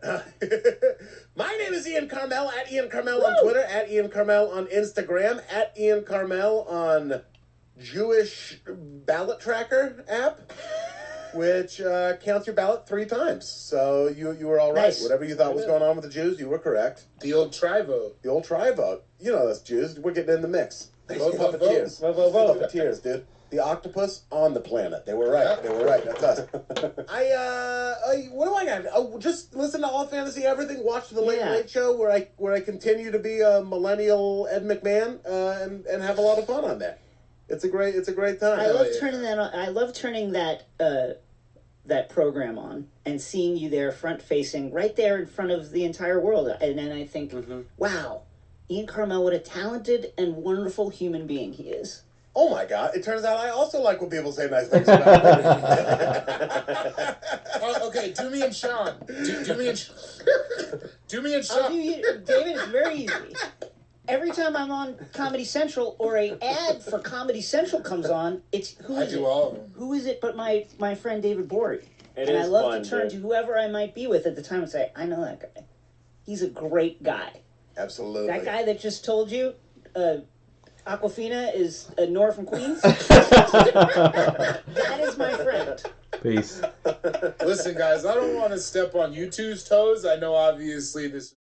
My name is Ian Carmel, at Ian Carmel on Twitter, at Ian Carmel on Instagram, at Ian Carmel on Jewish ballot tracker app, which counts your ballot 3 times. So you were all right. Nice. Whatever you thought was going on with the Jews, you were correct. The old tri-vote. The old tri-vote. You know us Jews. We're getting in the mix. Vote, vote, vote. Puppeteers. Vote, vote, vote. Puppeteers, dude. The octopus on the planet. They were right. They were right. That's us. What do I got? Oh, just listen to All Fantasy Everything. Watch the Late Late Show, where I continue to be a millennial Ed McMahon, and have a lot of fun on there. It's a great time. I love turning that on. I love turning that that program on and seeing you there, front facing, right there in front of the entire world. And then I think, wow, Ian Carmel, what a talented and wonderful human being he is. Oh my God! It turns out I also like when people say nice things about me. Okay, do me and Sean. Do me and do me and I'll Sean. do you, David, it's very easy. Every time I'm on Comedy Central or a ad for Comedy Central comes on, it's who I is do it? all of them. Who is it but my friend David Bory? It And is I love fun, to turn dude. to whoever I might be with at the time and say, I know that guy. He's a great guy. Absolutely. That guy that just told you Aquafina is Nora from Queens? That is my friend. Peace. Listen, guys, I don't want to step on you two's toes. I know, obviously, this